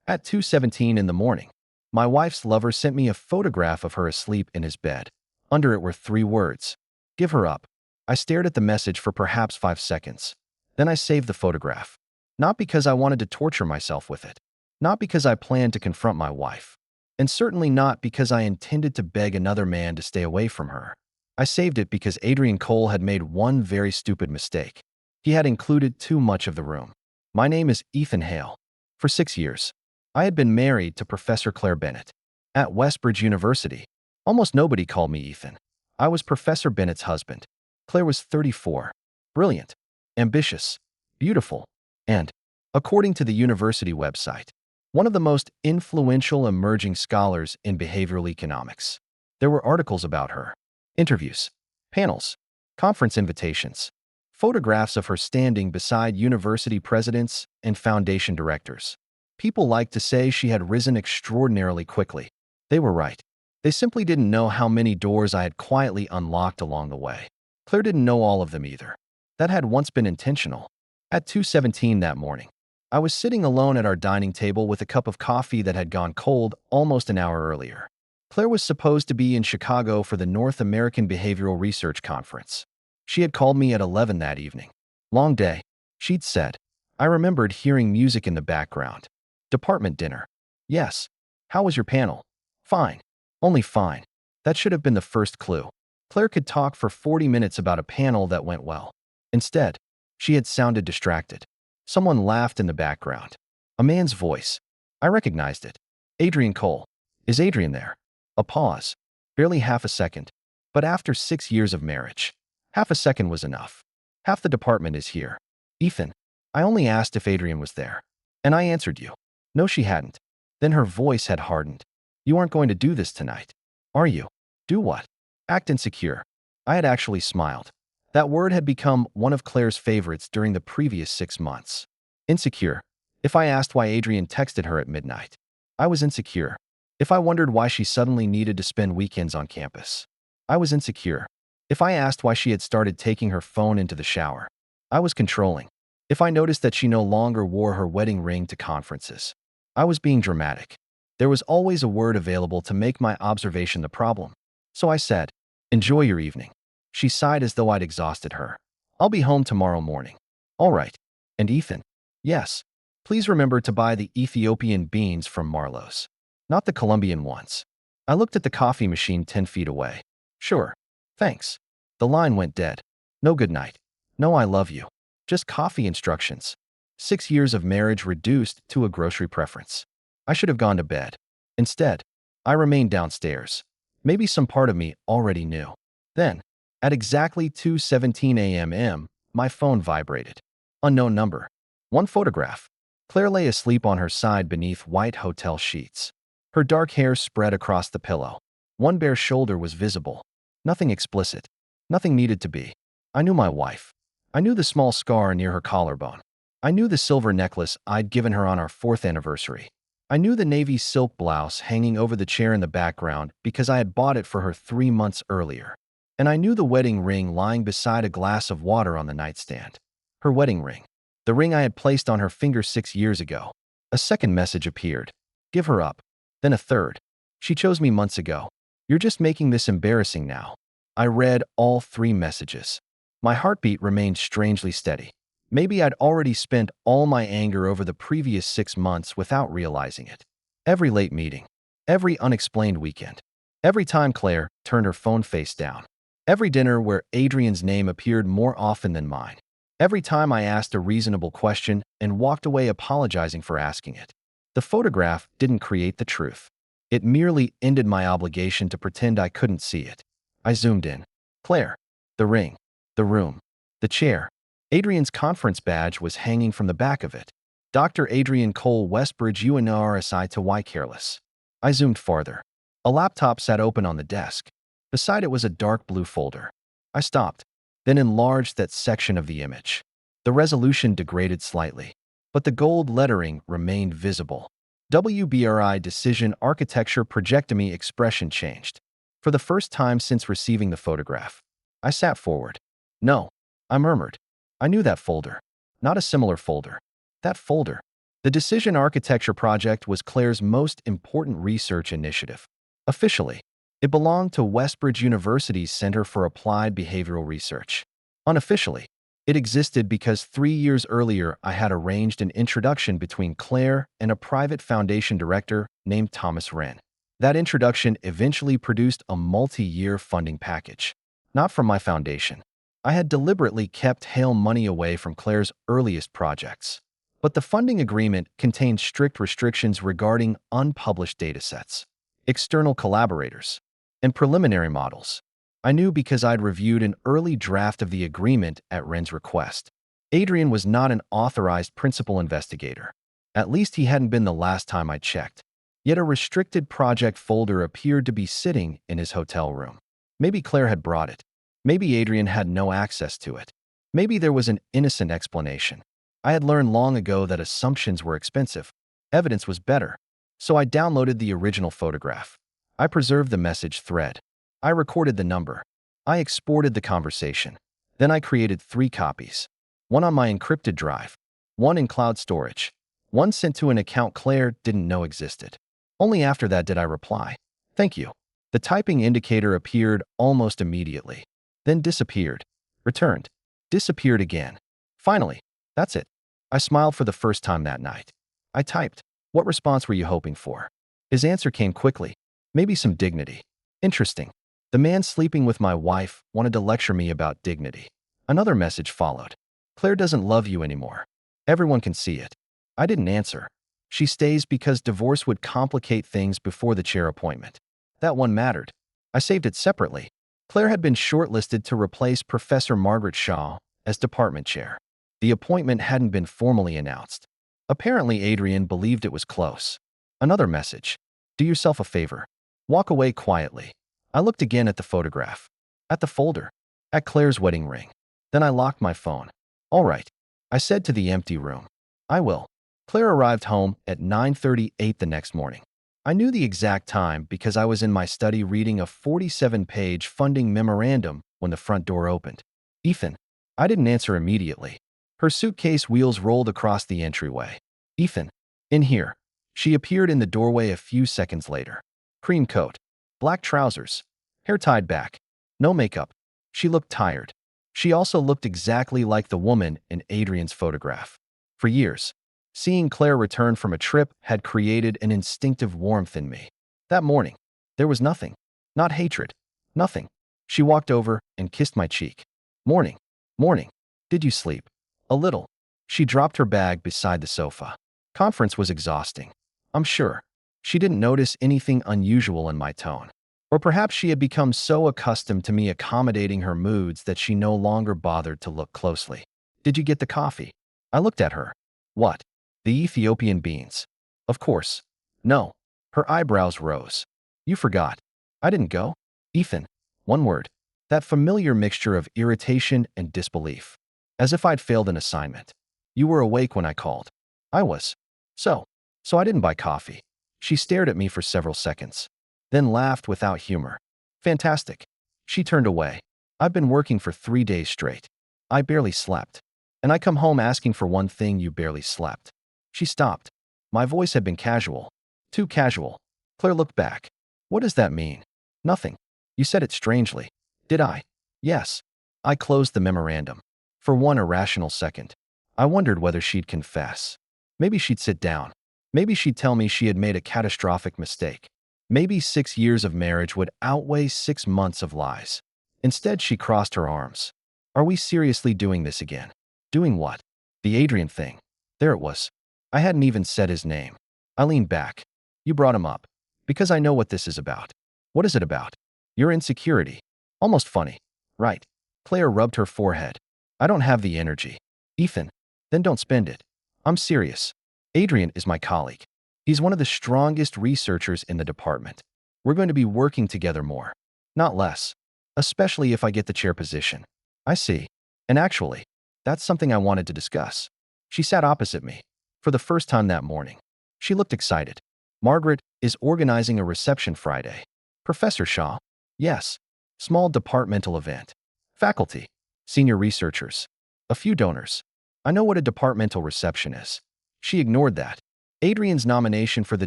At 2:17 in the morning, my wife's lover sent me a photograph of her asleep in his bed. Under it were 3 words: "Give her up." I stared at the message for perhaps 5 seconds. Then I saved the photograph. Not because I wanted to torture myself with it. Not because I planned to confront my wife. And certainly not because I intended to beg another man to stay away from her. I saved it because Adrian Cole had made one very stupid mistake. He had included too much of the room. My name is Ethan Hale. For 6 years, I had been married to Professor Claire Bennett. At Westbridge University, almost nobody called me Ethan. I was Professor Bennett's husband. Claire was 34, brilliant, ambitious, beautiful, and, according to the university website, one of the most influential emerging scholars in behavioral economics. There were articles about her, interviews, panels, conference invitations, photographs of her standing beside university presidents and foundation directors. People liked to say she had risen extraordinarily quickly. They were right. They simply didn't know how many doors I had quietly unlocked along the way. Claire didn't know all of them either. That had once been intentional. At 2:17 that morning, I was sitting alone at our dining table with a cup of coffee that had gone cold almost an hour earlier. Claire was supposed to be in Chicago for the North American Behavioral Research Conference. She had called me at 11 that evening. "Long day," she'd said. I remembered hearing music in the background. "Department dinner." "Yes." "How was your panel?" "Fine. Only fine." That should have been the first clue. Claire could talk for 40 minutes about a panel that went well. Instead, she had sounded distracted. Someone laughed in the background. A man's voice. I recognized it. "Adrian Cole. Is Adrian there?" A pause. Barely half a second. But after 6 years of marriage, half a second was enough. "Half the department is here." "Ethan, I only asked if Adrian was there. And I answered you." No, she hadn't. Then her voice had hardened. "You aren't going to do this tonight, are you?" "Do what?" "Act insecure." I had actually smiled. That word had become one of Claire's favorites during the previous 6 months. Insecure. If I asked why Adrian texted her at midnight, I was insecure. If I wondered why she suddenly needed to spend weekends on campus, I was insecure. If I asked why she had started taking her phone into the shower, I was controlling. If I noticed that she no longer wore her wedding ring to conferences, I was being dramatic. There was always a word available to make my observation the problem. So I said, "Enjoy your evening." She sighed as though I'd exhausted her. "I'll be home tomorrow morning." "All right." "And Ethan?" "Yes. Please remember to buy the Ethiopian beans from Marlowe's, not the Colombian ones." I looked at the coffee machine 10 feet away. "Sure. Thanks." The line went dead. No good night. No I love you. Just coffee instructions. 6 years of marriage reduced to a grocery preference. I should have gone to bed. Instead, I remained downstairs. Maybe some part of me already knew. Then, at exactly 2:17 a.m., my phone vibrated. Unknown number. One photograph. Claire lay asleep on her side beneath white hotel sheets. Her dark hair spread across the pillow. One bare shoulder was visible. Nothing explicit. Nothing needed to be. I knew my wife. I knew the small scar near her collarbone. I knew the silver necklace I'd given her on our 4th anniversary. I knew the navy silk blouse hanging over the chair in the background because I had bought it for her 3 months earlier. And I knew the wedding ring lying beside a glass of water on the nightstand. Her wedding ring. The ring I had placed on her finger 6 years ago. A second message appeared. "Give her up." Then a third. "She chose me months ago. You're just making this embarrassing now." I read all 3 messages. My heartbeat remained strangely steady. Maybe I'd already spent all my anger over the previous 6 months without realizing it. Every late meeting. Every unexplained weekend. Every time Claire turned her phone face down. Every dinner where Adrian's name appeared more often than mine. Every time I asked a reasonable question and walked away apologizing for asking it. The photograph didn't create the truth. It merely ended my obligation to pretend I couldn't see it. I zoomed in. Claire. The ring. The room. The chair. Adrian's conference badge was hanging from the back of it. Dr. Adrian Cole, Westbridge UNRSI to Y Careless. I zoomed farther. A laptop sat open on the desk. Beside it was a dark blue folder. I stopped, then enlarged that section of the image. The resolution degraded slightly, but the gold lettering remained visible. WBRI Decision Architecture Projectomy expression changed. For the first time since receiving the photograph, I sat forward. "No," I murmured. I knew that folder. Not a similar folder. That folder. The Decision Architecture Project was Claire's most important research initiative. Officially, it belonged to Westbridge University's Center for Applied Behavioral Research. Unofficially, it existed because 3 years earlier I had arranged an introduction between Claire and a private foundation director named Thomas Wren. That introduction eventually produced a multi-year funding package. Not from my foundation. I had deliberately kept Hale money away from Claire's earliest projects. But the funding agreement contained strict restrictions regarding unpublished datasets, external collaborators, and preliminary models. I knew because I'd reviewed an early draft of the agreement at Wren's request. Adrian was not an authorized principal investigator. At least he hadn't been the last time I checked. Yet a restricted project folder appeared to be sitting in his hotel room. Maybe Claire had brought it. Maybe Adrian had no access to it. Maybe there was an innocent explanation. I had learned long ago that assumptions were expensive. Evidence was better. So I downloaded the original photograph. I preserved the message thread. I recorded the number. I exported the conversation. Then I created 3 copies. One on my encrypted drive, one in cloud storage, one sent to an account Claire didn't know existed. Only after that did I reply. Thank you. The typing indicator appeared almost immediately, then disappeared, returned, disappeared again. Finally, that's it. I smiled for the first time that night. I typed, "What response were you hoping for?" His answer came quickly. Maybe some dignity. Interesting. The man sleeping with my wife wanted to lecture me about dignity. Another message followed. Claire doesn't love you anymore. Everyone can see it. I didn't answer. She stays because divorce would complicate things before the chair appointment. That one mattered. I saved it separately. Claire had been shortlisted to replace Professor Margaret Shaw as department chair. The appointment hadn't been formally announced. Apparently, Adrian believed it was close. Another message. Do yourself a favor. Walk away quietly. I looked again at the photograph, at the folder, at Claire's wedding ring. Then I locked my phone. All right, I said to the empty room. I will. Claire arrived home at 9:38 the next morning. I knew the exact time because I was in my study reading a 47-page funding memorandum when the front door opened. Ethan. I didn't answer immediately. Her suitcase wheels rolled across the entryway. Ethan. In here. She appeared in the doorway a few seconds later. Cream coat. Black trousers. Hair tied back. No makeup. She looked tired. She also looked exactly like the woman in Adrian's photograph. For years, seeing Claire return from a trip had created an instinctive warmth in me. That morning, there was nothing. Not hatred. Nothing. She walked over and kissed my cheek. Morning. Morning. Did you sleep? A little. She dropped her bag beside the sofa. Conference was exhausting. I'm sure. She didn't notice anything unusual in my tone. Or perhaps she had become so accustomed to me accommodating her moods that she no longer bothered to look closely. Did you get the coffee? I looked at her. What? The Ethiopian beans. Of course. No. Her eyebrows rose. You forgot. I didn't go. Ethan. One word. That familiar mixture of irritation and disbelief. As if I'd failed an assignment. You were awake when I called. I was. So I didn't buy coffee. She stared at me for several seconds, then laughed without humor. Fantastic. She turned away. I've been working for 3 days straight. I barely slept. And I come home asking for one thing you barely slept. She stopped. My voice had been casual. Too casual. Claire looked back. What does that mean? Nothing. You said it strangely. Did I? Yes. I closed the memorandum. For one irrational second, I wondered whether she'd confess. Maybe she'd sit down. Maybe she'd tell me she had made a catastrophic mistake. Maybe 6 years of marriage would outweigh 6 months of lies. Instead, she crossed her arms. Are we seriously doing this again? Doing what? The Adrian thing. There it was. I hadn't even said his name. I leaned back. You brought him up. Because I know what this is about. What is it about? Your insecurity. Almost funny. Right. Claire rubbed her forehead. I don't have the energy. Ethan. Then don't spend it. I'm serious. Adrian is my colleague. He's one of the strongest researchers in the department. We're going to be working together more. Not less. Especially if I get the chair position. I see. And actually, that's something I wanted to discuss. She sat opposite me. For the first time that morning. She looked excited. Margaret is organizing a reception Friday. Professor Shaw. Yes. Small departmental event. Faculty. Senior researchers. A few donors. I know what a departmental reception is. She ignored that. Adrian's nomination for the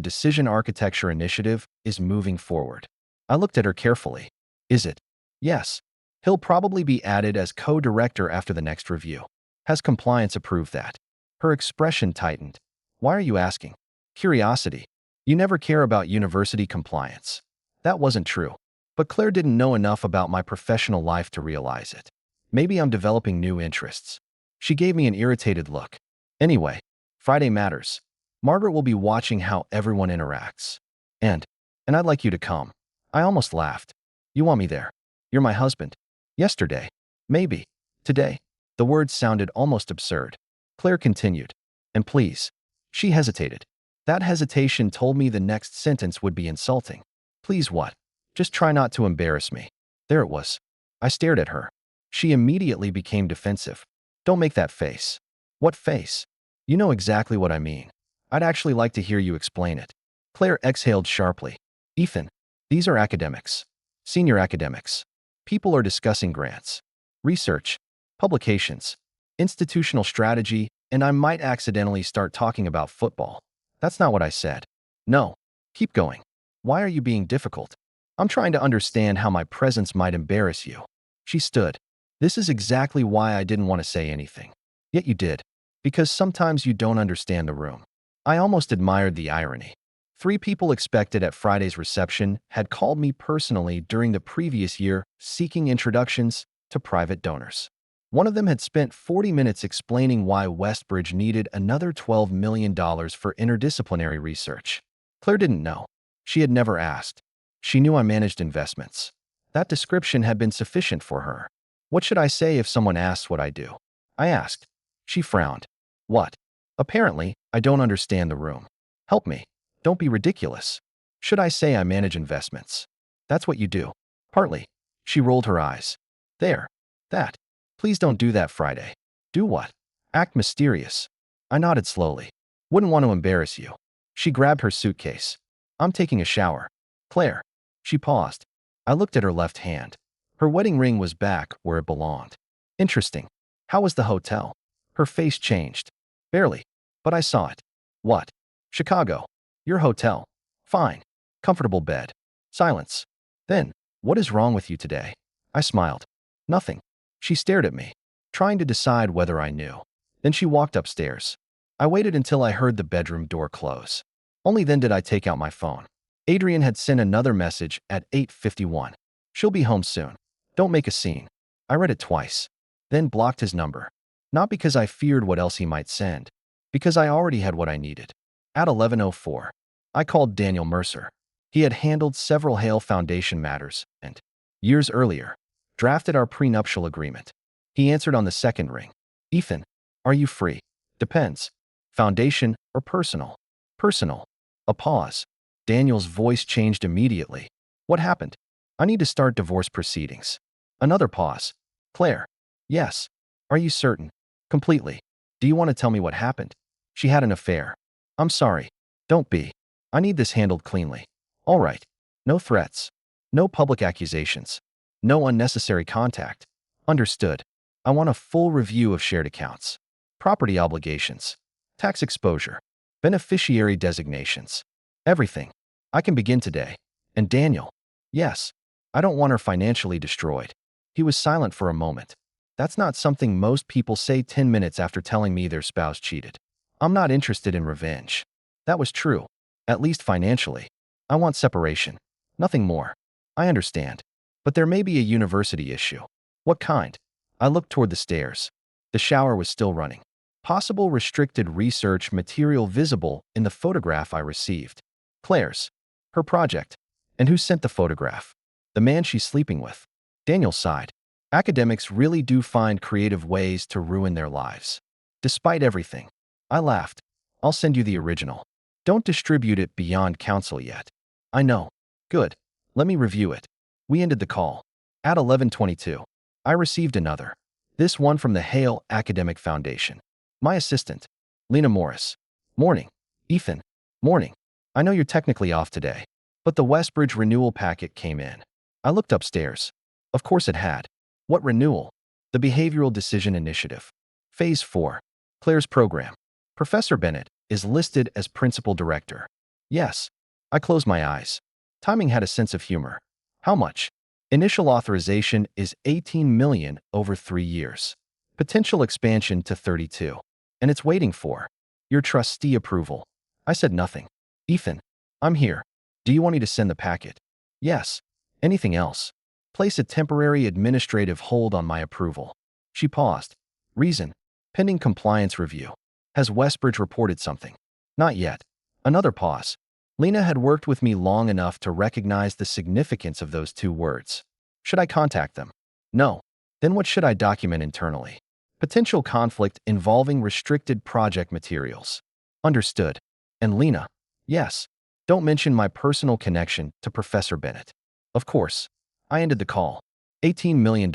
Decision Architecture Initiative is moving forward. I looked at her carefully. Is it? Yes. He'll probably be added as co-director after the next review. Has compliance approved that? Her expression tightened. Why are you asking? Curiosity. You never care about university compliance. That wasn't true. But Claire didn't know enough about my professional life to realize it. Maybe I'm developing new interests. She gave me an irritated look. Anyway, Friday matters. Margaret will be watching how everyone interacts. And I'd like you to come. I almost laughed. You want me there? You're my husband. Yesterday. Maybe. Today. The words sounded almost absurd. Claire continued. And please. She hesitated. That hesitation told me the next sentence would be insulting. Please what? Just try not to embarrass me. There it was. I stared at her. She immediately became defensive. Don't make that face. What face? You know exactly what I mean. I'd actually like to hear you explain it. Claire exhaled sharply. Ethan, these are academics. Senior academics. People are discussing grants, research, publications, institutional strategy, and I might accidentally start talking about football. That's not what I said. No. Keep going. Why are you being difficult? I'm trying to understand how my presence might embarrass you. She stood. This is exactly why I didn't want to say anything. Yet you did. Because sometimes you don't understand the room. I almost admired the irony. 3 people expected at Friday's reception had called me personally during the previous year seeking introductions to private donors. One of them had spent 40 minutes explaining why Westbridge needed another $12 million for interdisciplinary research. Claire didn't know. She had never asked. She knew I managed investments. That description had been sufficient for her. What should I say if someone asks what I do? I asked. She frowned. What? Apparently, I don't understand the room. Help me. Don't be ridiculous. Should I say I manage investments? That's what you do. Partly. She rolled her eyes. There. That. Please don't do that Friday. Do what? Act mysterious. I nodded slowly. Wouldn't want to embarrass you. She grabbed her suitcase. I'm taking a shower. Claire. She paused. I looked at her left hand. Her wedding ring was back where it belonged. Interesting. How was the hotel? Her face changed. Barely. But I saw it. What? Chicago. Your hotel. Fine. Comfortable bed. Silence. Then, what is wrong with you today? I smiled. Nothing. She stared at me, trying to decide whether I knew. Then she walked upstairs. I waited until I heard the bedroom door close. Only then did I take out my phone. Adrian had sent another message at 8:51. She'll be home soon. Don't make a scene. I read it twice, then blocked his number. Not because I feared what else he might send, because I already had what I needed. At 11:04, I called Daniel Mercer. He had handled several Hale Foundation matters and, years earlier, drafted our prenuptial agreement. He answered on the second ring. Ethan, are you free? Depends. Foundation or personal? Personal. A pause. Daniel's voice changed immediately. What happened? I need to start divorce proceedings. Another pause. Claire. Yes. Are you certain? Completely. Do you want to tell me what happened? She had an affair. I'm sorry. Don't be. I need this handled cleanly. All right. No threats. No public accusations. No unnecessary contact. Understood. I want a full review of shared accounts, property obligations, tax exposure, beneficiary designations. Everything. I can begin today. And Daniel. Yes. I don't want her financially destroyed. He was silent for a moment. That's not something most people say 10 minutes after telling me their spouse cheated. I'm not interested in revenge. That was true. At least financially. I want separation. Nothing more. I understand. But there may be a university issue. What kind? I looked toward the stairs. The shower was still running. Possible restricted research material visible in the photograph I received. Claire's. Her project. And who sent the photograph? The man she's sleeping with. Daniel sighed. Academics really do find creative ways to ruin their lives. Despite everything. I laughed. I'll send you the original. Don't distribute it beyond council yet. I know. Good. Let me review it. We ended the call. At 11:22. I received another. This one from the Hale Academic Foundation. My assistant. Lena Morris. Morning. Ethan. Morning. I know you're technically off today, but the Westbridge renewal packet came in. I looked upstairs. Of course it had. What renewal? The Behavioral Decision Initiative. Phase 4. Claire's program. Professor Bennett, is listed as principal director. Yes. I closed my eyes. Timing had a sense of humor. How much? Initial authorization is 18 million over 3 years. Potential expansion to 32. And it's waiting for your trustee approval. I said nothing. Ethan, I'm here. Do you want me to send the packet? Yes. Anything else? Place a temporary administrative hold on my approval. She paused. Reason: pending compliance review. Has Westbridge reported something? Not yet. Another pause. Lena had worked with me long enough to recognize the significance of those 2 words. Should I contact them? No. Then what should I document internally? Potential conflict involving restricted project materials. Understood. And Lena? Yes. Don't mention my personal connection to Professor Bennett. Of course. I ended the call. $18 million.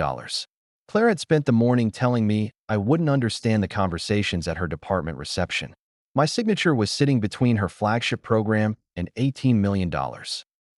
Claire had spent the morning telling me I wouldn't understand the conversations at her department reception. My signature was sitting between her flagship program and $18 million.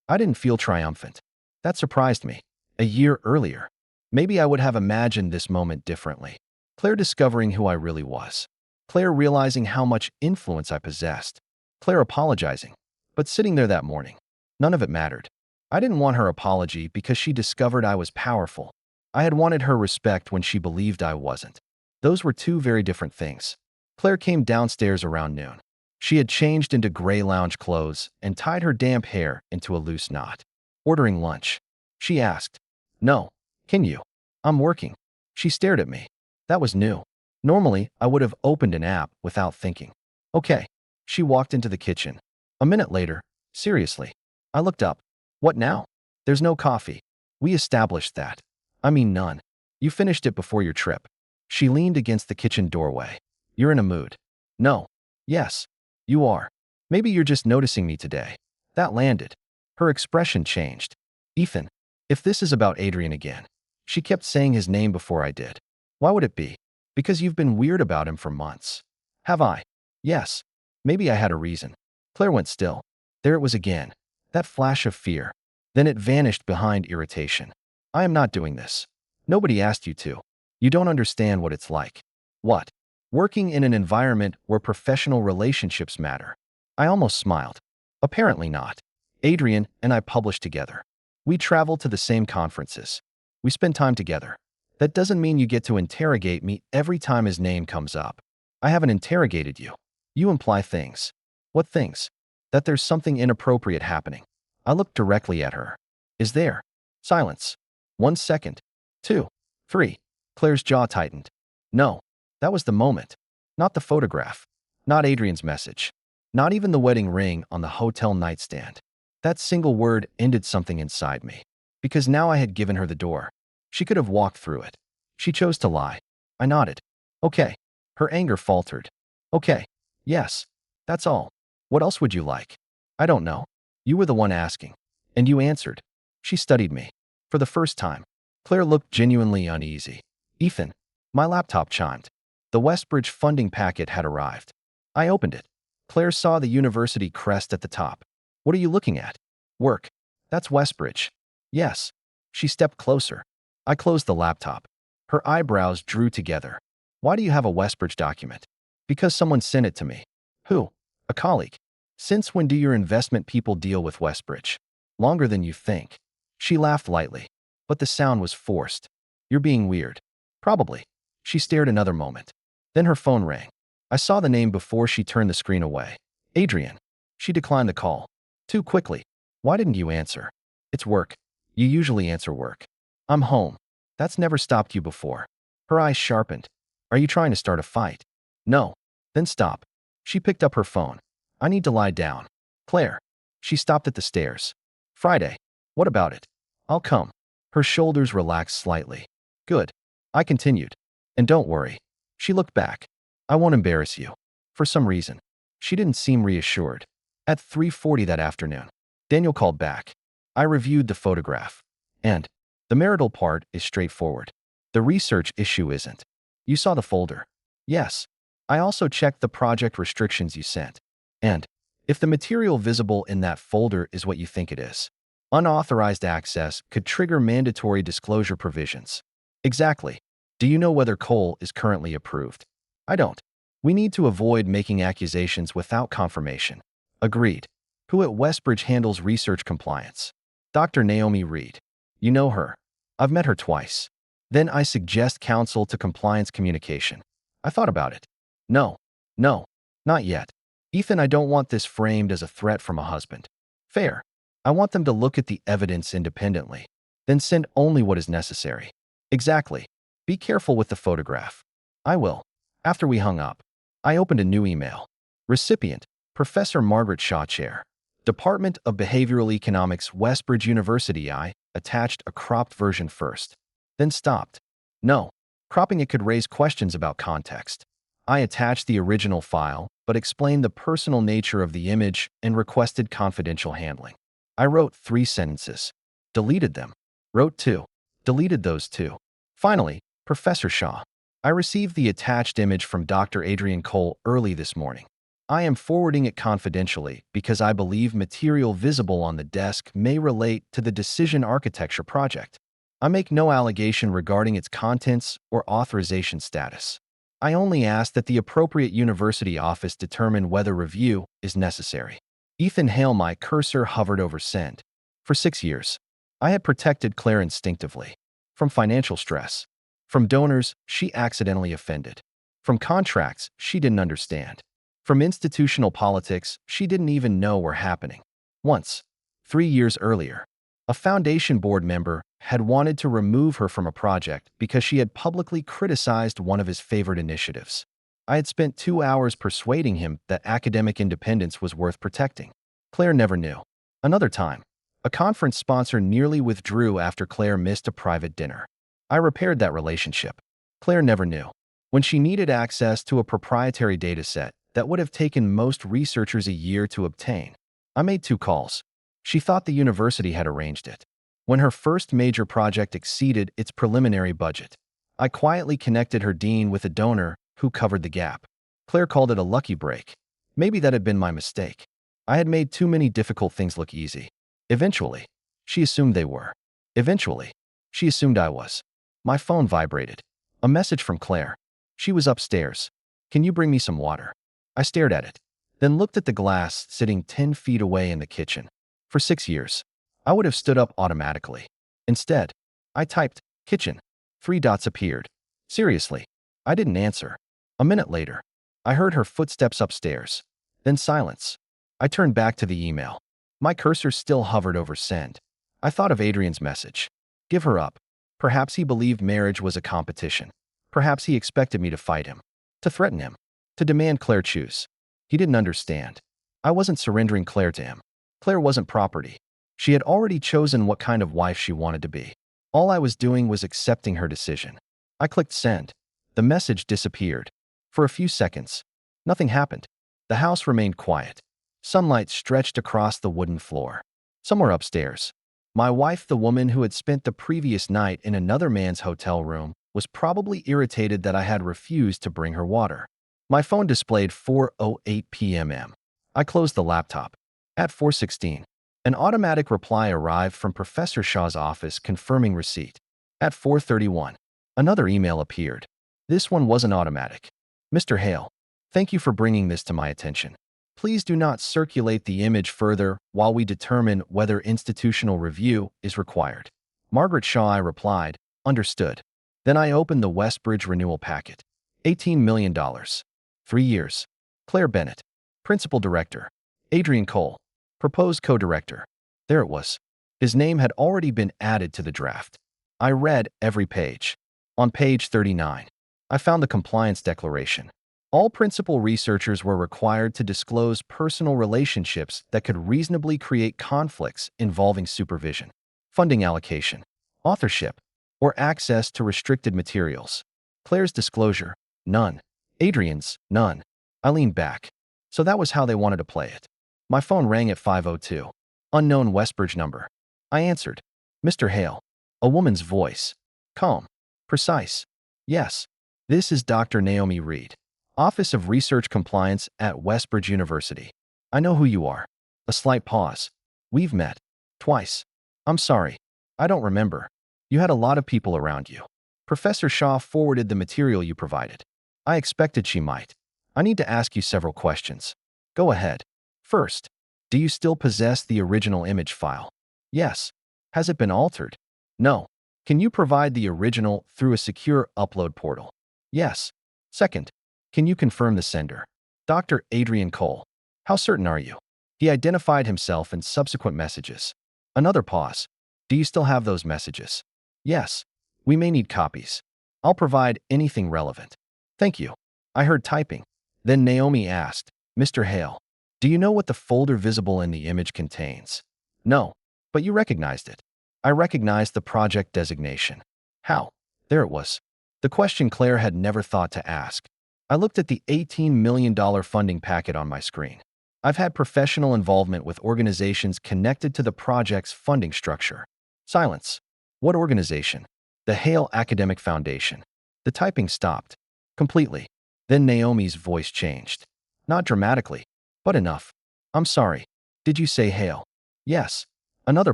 I didn't feel triumphant. That surprised me. A year earlier, maybe I would have imagined this moment differently. Claire discovering who I really was. Claire realizing how much influence I possessed. Claire apologizing. But sitting there that morning, none of it mattered. I didn't want her apology because she discovered I was powerful. I had wanted her respect when she believed I wasn't. Those were 2 very different things. Claire came downstairs around noon. She had changed into gray lounge clothes and tied her damp hair into a loose knot. Ordering lunch. She asked. No. Can you? I'm working. She stared at me. That was new. Normally, I would have opened an app without thinking. Okay. She walked into the kitchen. A minute later, seriously. I looked up. What now? There's no coffee. We established that. I mean none. You finished it before your trip. She leaned against the kitchen doorway. You're in a mood. No. Yes. You are. Maybe you're just noticing me today. That landed. Her expression changed. Ethan, if this is about Adrian again. She kept saying his name before I did. Why would it be? Because you've been weird about him for months. Have I? Yes. Maybe I had a reason. Claire went still. There it was again. That flash of fear. Then it vanished behind irritation. I am not doing this. Nobody asked you to. You don't understand what it's like. What? Working in an environment where professional relationships matter. I almost smiled. Apparently not. Adrian and I published together. We travel to the same conferences. We spend time together. That doesn't mean you get to interrogate me every time his name comes up. I haven't interrogated you. You imply things. What things? That there's something inappropriate happening. I looked directly at her. Is there? Silence. 1 second. 2. 3. Claire's jaw tightened. No. That was the moment. Not the photograph. Not Adrian's message. Not even the wedding ring on the hotel nightstand. That single word ended something inside me. Because now I had given her the door. She could have walked through it. She chose to lie. I nodded. Okay. Her anger faltered. Okay. Yes. That's all. What else would you like? I don't know. You were the one asking. And you answered. She studied me. For the first time. Claire looked genuinely uneasy. Ethan. My laptop chimed. The Westbridge funding packet had arrived. I opened it. Claire saw the university crest at the top. What are you looking at? Work. That's Westbridge. Yes. She stepped closer. I closed the laptop. Her eyebrows drew together. Why do you have a Westbridge document? Because someone sent it to me. Who? A colleague. Since when do your investment people deal with Westbridge? Longer than you think. She laughed lightly. But the sound was forced. You're being weird. Probably. She stared another moment. Then her phone rang. I saw the name before she turned the screen away. Adrian. She declined the call. Too quickly. Why didn't you answer? It's work. You usually answer work. I'm home. That's never stopped you before. Her eyes sharpened. Are you trying to start a fight? No. Then stop. She picked up her phone. I need to lie down. Claire. She stopped at the stairs. Friday. What about it? I'll come. Her shoulders relaxed slightly. Good. I continued. And don't worry. She looked back. I won't embarrass you. For some reason. She didn't seem reassured. At 3:40 that afternoon, Daniel called back. I reviewed the photograph. And the marital part is straightforward. The research issue isn't. You saw the folder. Yes. I also checked the project restrictions you sent. And if the material visible in that folder is what you think it is, unauthorized access could trigger mandatory disclosure provisions. Exactly. Do you know whether coal is currently approved? I don't. We need to avoid making accusations without confirmation. Agreed. Who at Westbridge handles research compliance? Dr. Naomi Reed. You know her. I've met her twice. Then I suggest counsel to compliance communication. I thought about it. No. No. Not yet. Ethan, I don't want this framed as a threat from a husband. Fair. I want them to look at the evidence independently. Then send only what is necessary. Exactly. Be careful with the photograph. I will. After we hung up, I opened a new email. Recipient, Professor Margaret Shaw Chair. Department of Behavioral Economics, Westbridge University. I attached a cropped version first. Then stopped. No. Cropping it could raise questions about context. I attached the original file, but explained the personal nature of the image and requested confidential handling. I wrote 3 sentences. Deleted them. Wrote 2. Deleted those 2. Finally, Professor Shaw. I received the attached image from Dr. Adrian Cole early this morning. I am forwarding it confidentially because I believe material visible on the desk may relate to the Decision Architecture project. I make no allegation regarding its contents or authorization status. I only ask that the appropriate university office determine whether review is necessary. Ethan Hale. My cursor hovered over send. For 6 years, I had protected Claire instinctively. From financial stress. From donors she accidentally offended. From contracts she didn't understand. From institutional politics she didn't even know were happening. Once, 3 years earlier, a foundation board member had wanted to remove her from a project because she had publicly criticized one of his favorite initiatives. I had spent 2 hours persuading him that academic independence was worth protecting. Claire never knew. Another time, a conference sponsor nearly withdrew after Claire missed a private dinner. I repaired that relationship. Claire never knew. When she needed access to a proprietary dataset that would have taken most researchers a year to obtain, I made 2 calls. She thought the university had arranged it. When her first major project exceeded its preliminary budget, I quietly connected her dean with a donor who covered the gap. Claire called it a lucky break. Maybe that had been my mistake. I had made too many difficult things look easy. Eventually, she assumed they were. Eventually, she assumed I was. My phone vibrated. A message from Claire. She was upstairs. Can you bring me some water? I stared at it, then looked at the glass sitting 10 feet away in the kitchen. For 6 years, I would have stood up automatically. Instead, I typed, kitchen. 3 dots appeared. Seriously, I didn't answer. A minute later, I heard her footsteps upstairs. Then silence. I turned back to the email. My cursor still hovered over send. I thought of Adrian's message. Give her up. Perhaps he believed marriage was a competition. Perhaps he expected me to fight him. To threaten him. To demand Claire choose. He didn't understand. I wasn't surrendering Claire to him. Claire wasn't property. She had already chosen what kind of wife she wanted to be. All I was doing was accepting her decision. I clicked send. The message disappeared. For a few seconds, nothing happened. The house remained quiet. Sunlight stretched across the wooden floor. Somewhere upstairs, my wife, the woman who had spent the previous night in another man's hotel room, was probably irritated that I had refused to bring her water. My phone displayed 4:08 p.m. I closed the laptop. At 4:16, an automatic reply arrived from Professor Shaw's office confirming receipt. At 4:31, another email appeared. This one wasn't automatic. Mr. Hale, thank you for bringing this to my attention. Please do not circulate the image further while we determine whether institutional review is required. Margaret Shaw. I replied, understood. Then I opened the Westbridge renewal packet. $18 million. 3 years. Claire Bennett. Principal Director. Adrian Cole. Proposed co-director. There it was. His name had already been added to the draft. I read every page. On page 39, I found the compliance declaration. All principal researchers were required to disclose personal relationships that could reasonably create conflicts involving supervision, funding allocation, authorship, or access to restricted materials. Claire's disclosure, none. Adrian's, none. I leaned back. So that was how they wanted to play it. My phone rang at 5:02. Unknown Westbridge number. I answered. Mr. Hale. A woman's voice. Calm. Precise. Yes. This is Dr. Naomi Reed. Office of Research Compliance at Westbridge University. I know who you are. A slight pause. We've met. Twice. I'm sorry. I don't remember. You had a lot of people around you. Professor Shaw forwarded the material you provided. I expected she might. I need to ask you several questions. Go ahead. First, do you still possess the original image file? Yes. Has it been altered? No. Can you provide the original through a secure upload portal? Yes. Second, can you confirm the sender? Dr. Adrian Cole. How certain are you? He identified himself in subsequent messages. Another pause. Do you still have those messages? Yes. We may need copies. I'll provide anything relevant. Thank you. I heard typing. Then Naomi asked, Mr. Hale, do you know what the folder visible in the image contains? No, but you recognized it. I recognized the project designation. How? There it was. The question Claire had never thought to ask. I looked at the $18 million funding packet on my screen. I've had professional involvement with organizations connected to the project's funding structure. Silence. What organization? The Hale Academic Foundation. The typing stopped. Completely. Then Naomi's voice changed. Not dramatically, but enough. I'm sorry. Did you say Hale? Yes. Another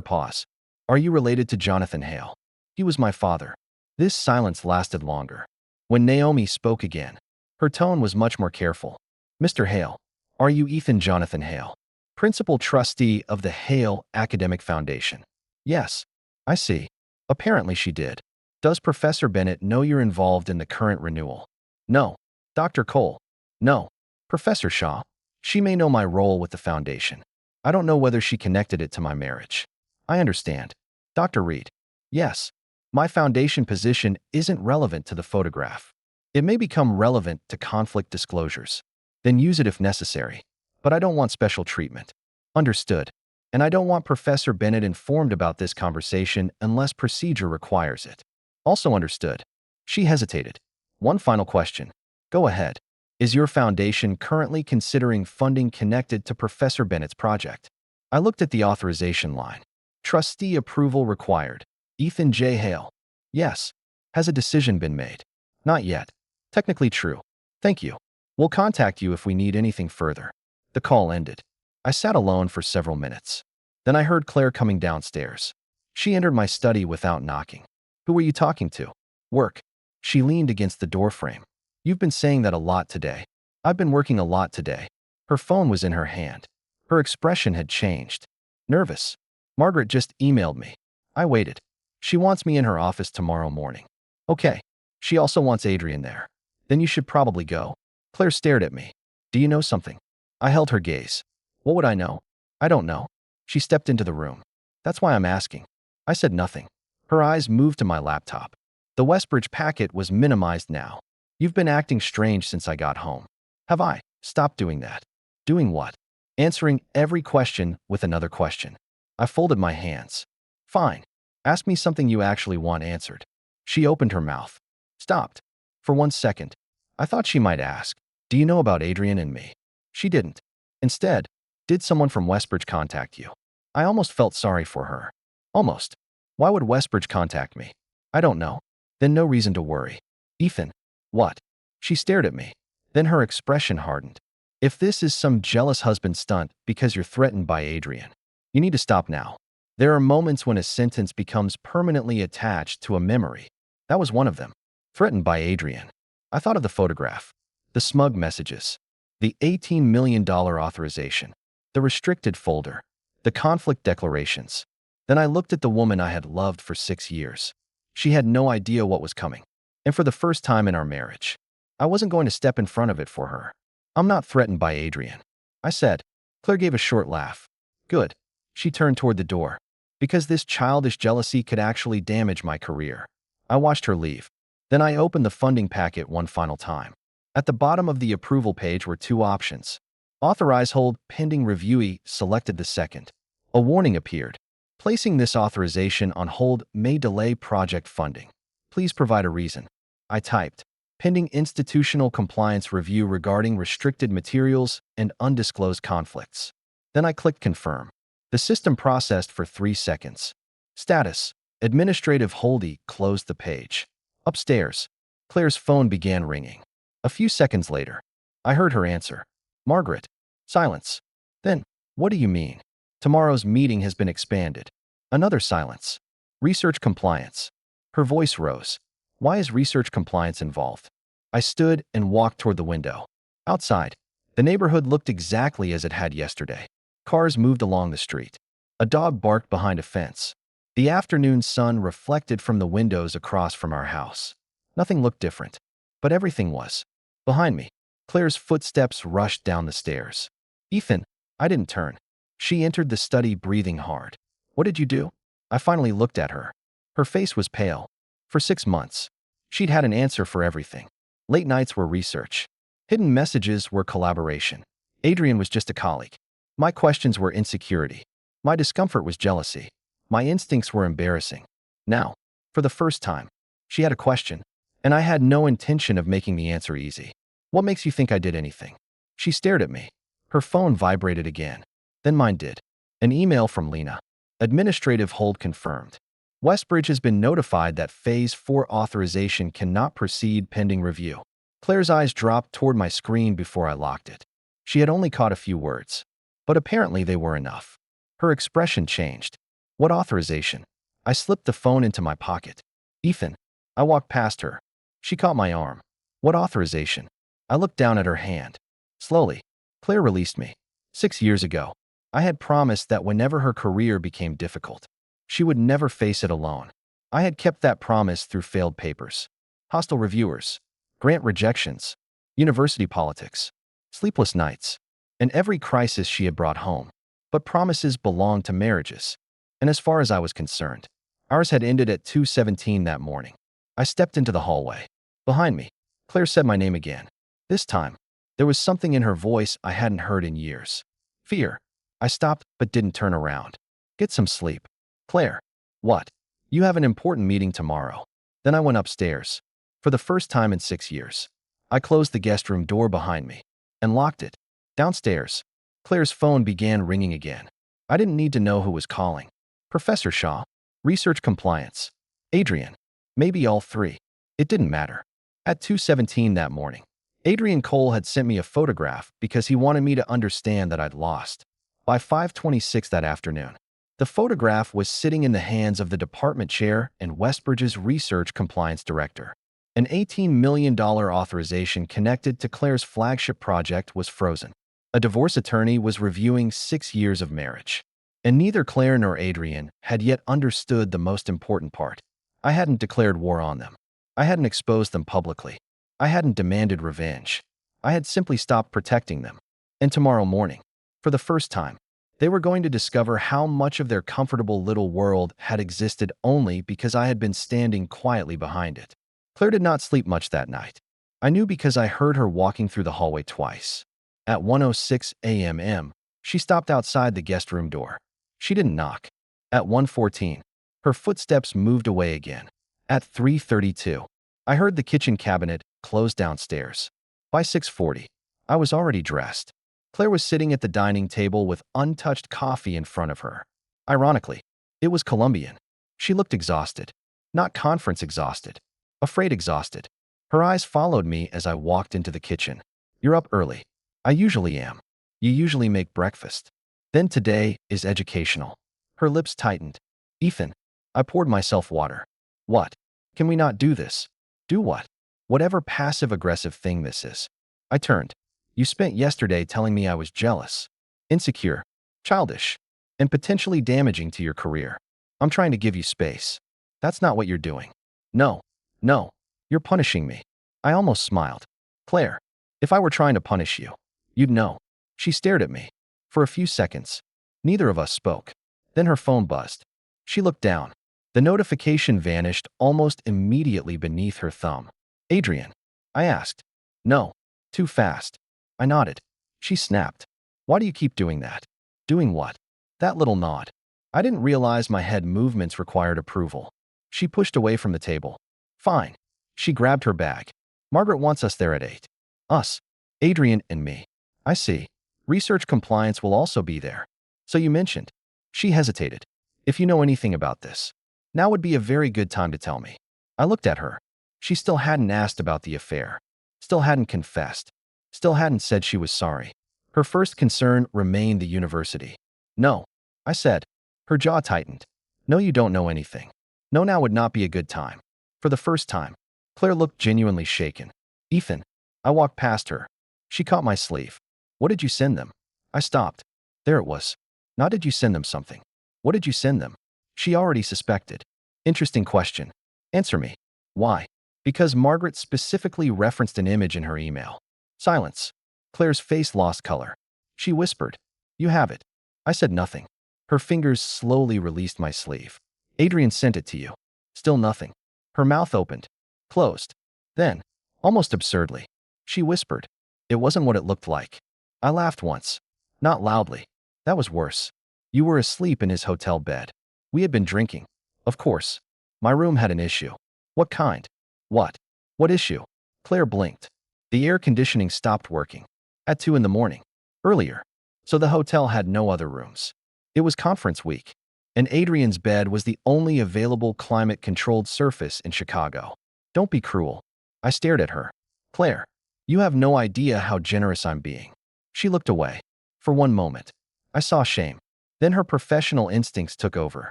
pause. Are you related to Jonathan Hale? He was my father. This silence lasted longer. When Naomi spoke again, her tone was much more careful. Mr. Hale, are you Ethan Jonathan Hale, principal trustee of the Hale Academic Foundation? Yes. I see. Apparently she did. Does Professor Bennett know you're involved in the current renewal? No. Dr. Cole? No. Professor Shaw? She may know my role with the foundation. I don't know whether she connected it to my marriage. I understand. Dr. Reed? Yes. My foundation position isn't relevant to the photograph. It may become relevant to conflict disclosures. Then use it if necessary. But I don't want special treatment. Understood. And I don't want Professor Bennett informed about this conversation unless procedure requires it. Also understood. She hesitated. One final question. Go ahead. Is your foundation currently considering funding connected to Professor Bennett's project? I looked at the authorization line. Trustee approval required. Ethan J. Hale. Yes. Has a decision been made? Not yet. Technically true. Thank you. We'll contact you if we need anything further. The call ended. I sat alone for several minutes. Then I heard Claire coming downstairs. She entered my study without knocking. Who were you talking to? Work. She leaned against the doorframe. You've been saying that a lot today. I've been working a lot today. Her phone was in her hand. Her expression had changed. Nervous. Margaret just emailed me. I waited. She wants me in her office tomorrow morning. Okay. She also wants Adrian there. Then you should probably go. Claire stared at me. Do you know something? I held her gaze. What would I know? I don't know. She stepped into the room. That's why I'm asking. I said nothing. Her eyes moved to my laptop. The Westbridge packet was minimized now. You've been acting strange since I got home. Have I? Stop doing that. Doing what? Answering every question with another question. I folded my hands. Fine. Ask me something you actually want answered. She opened her mouth. Stopped. For 1 second. I thought she might ask, do you know about Adrian and me? She didn't. Instead, did someone from Westbridge contact you? I almost felt sorry for her. Almost. Why would Westbridge contact me? I don't know. Then no reason to worry. Ethan. What? She stared at me. Then her expression hardened. If this is some jealous husband stunt because you're threatened by Adrian, you need to stop now. There are moments when a sentence becomes permanently attached to a memory. That was one of them. Threatened by Adrian. I thought of the photograph, the smug messages, the $18 million authorization, the restricted folder, the conflict declarations. Then I looked at the woman I had loved for 6 years. She had no idea what was coming. And for the first time in our marriage, I wasn't going to step in front of it for her. I'm not threatened by Adrian, I said. Claire gave a short laugh. Good. She turned toward the door. Because this childish jealousy could actually damage my career. I watched her leave. Then I opened the funding packet one final time. At the bottom of the approval page were 2 options. Authorize hold pending reviewee selected the second. A warning appeared. Placing this authorization on hold may delay project funding. Please provide a reason. I typed. Pending institutional compliance review regarding restricted materials and undisclosed conflicts. Then I clicked confirm. The system processed for 3 seconds. Status. Administrative holdee closed the page. Upstairs. Claire's phone began ringing. A few seconds later, I heard her answer. Margaret. Silence. Then, what do you mean? Tomorrow's meeting has been expanded. Another silence. Research compliance. Her voice rose. Why is research compliance involved? I stood and walked toward the window. Outside, the neighborhood looked exactly as it had yesterday. Cars moved along the street. A dog barked behind a fence. The afternoon sun reflected from the windows across from our house. Nothing looked different, but everything was. Behind me, Claire's footsteps rushed down the stairs. Ethan, I didn't turn. She entered the study breathing hard. What did you do? I finally looked at her. Her face was pale. For 6 months, she'd had an answer for everything. Late nights were research. Hidden messages were collaboration. Adrian was just a colleague. My questions were insecurity. My discomfort was jealousy. My instincts were embarrassing. Now, for the first time, she had a question, and I had no intention of making the answer easy. What makes you think I did anything? She stared at me. Her phone vibrated again. Then mine did. An email from Lena. Administrative hold confirmed. Westbridge has been notified that Phase 4 authorization cannot proceed pending review. Claire's eyes dropped toward my screen before I locked it. She had only caught a few words, but apparently they were enough. Her expression changed. What authorization? I slipped the phone into my pocket. Ethan. I walked past her. She caught my arm. What authorization? I looked down at her hand. Slowly, Claire released me. 6 years ago, I had promised that whenever her career became difficult, she would never face it alone. I had kept that promise through failed papers, hostile reviewers, grant rejections, university politics, sleepless nights, and every crisis she had brought home. But promises belonged to marriages, and as far as I was concerned, ours had ended at 2:17 that morning. I stepped into the hallway. Behind me, Claire said my name again. This time, there was something in her voice I hadn't heard in years. Fear. I stopped but didn't turn around. Get some sleep. Claire. What? You have an important meeting tomorrow. Then I went upstairs. For the first time in 6 years, I closed the guest room door behind me and locked it. Downstairs, Claire's phone began ringing again. I didn't need to know who was calling. Professor Shaw. Research compliance. Adrian. Maybe all three. It didn't matter. At 2:17 that morning, Adrian Cole had sent me a photograph because he wanted me to understand that I'd lost. By 5:26 that afternoon, the photograph was sitting in the hands of the department chair and Westbridge's research compliance director. An $18 million authorization connected to Claire's flagship project was frozen. A divorce attorney was reviewing 6 years of marriage. And neither Claire nor Adrian had yet understood the most important part. I hadn't declared war on them. I hadn't exposed them publicly. I hadn't demanded revenge. I had simply stopped protecting them. And tomorrow morning, for the first time, they were going to discover how much of their comfortable little world had existed only because I had been standing quietly behind it. Claire did not sleep much that night. I knew because I heard her walking through the hallway twice. At 1:06 a.m., she stopped outside the guest room door. She didn't knock. At 1:14, her footsteps moved away again. At 3:32, I heard the kitchen cabinet close downstairs. By 6:40, I was already dressed. Claire was sitting at the dining table with untouched coffee in front of her. Ironically, it was Colombian. She looked exhausted. Not conference exhausted. Afraid exhausted. Her eyes followed me as I walked into the kitchen. You're up early. I usually am. You usually make breakfast. Then today is educational. Her lips tightened. Ethan. I poured myself water. What? Can we not do this? Do what? Whatever passive-aggressive thing this is. I turned. You spent yesterday telling me I was jealous, insecure, childish, and potentially damaging to your career. I'm trying to give you space. That's not what you're doing. No. No. You're punishing me. I almost smiled. Claire, if I were trying to punish you, you'd know. She stared at me. For a few seconds, neither of us spoke. Then her phone buzzed. She looked down. The notification vanished almost immediately beneath her thumb. Adrian. I asked. No. Too fast. I nodded. She snapped. Why do you keep doing that? Doing what? That little nod. I didn't realize my head movements required approval. She pushed away from the table. Fine. She grabbed her bag. Margaret wants us there at 8. Us. Adrian and me. I see. Research compliance will also be there. So you mentioned. She hesitated. If you know anything about this, now would be a very good time to tell me. I looked at her. She still hadn't asked about the affair. Still hadn't confessed. Still hadn't said she was sorry. Her first concern remained the university. No. I said. Her jaw tightened. No, you don't know anything. No, now would not be a good time. For the first time, Claire looked genuinely shaken. Ethan. I walked past her. She caught my sleeve. What did you send them? I stopped. There it was. Not did you send them something. What did you send them? She already suspected. Interesting question. Answer me. Why? Because Margaret specifically referenced an image in her email. Silence. Claire's face lost color. She whispered, "You have it." I said nothing. Her fingers slowly released my sleeve. "Adrian sent it to you." Still nothing. Her mouth opened, closed. Then, almost absurdly, she whispered, "It wasn't what it looked like." I laughed once. Not loudly. That was worse. "You were asleep in his hotel bed. We had been drinking." Of course. My room had an issue. What kind? What? What issue? Claire blinked. The air conditioning stopped working. At 2 in the morning. Earlier. So the hotel had no other rooms. It was conference week. And Adrian's bed was the only available climate-controlled surface in Chicago. Don't be cruel. I stared at her. Claire, you have no idea how generous I'm being. She looked away. For one moment. I saw shame. Then her professional instincts took over.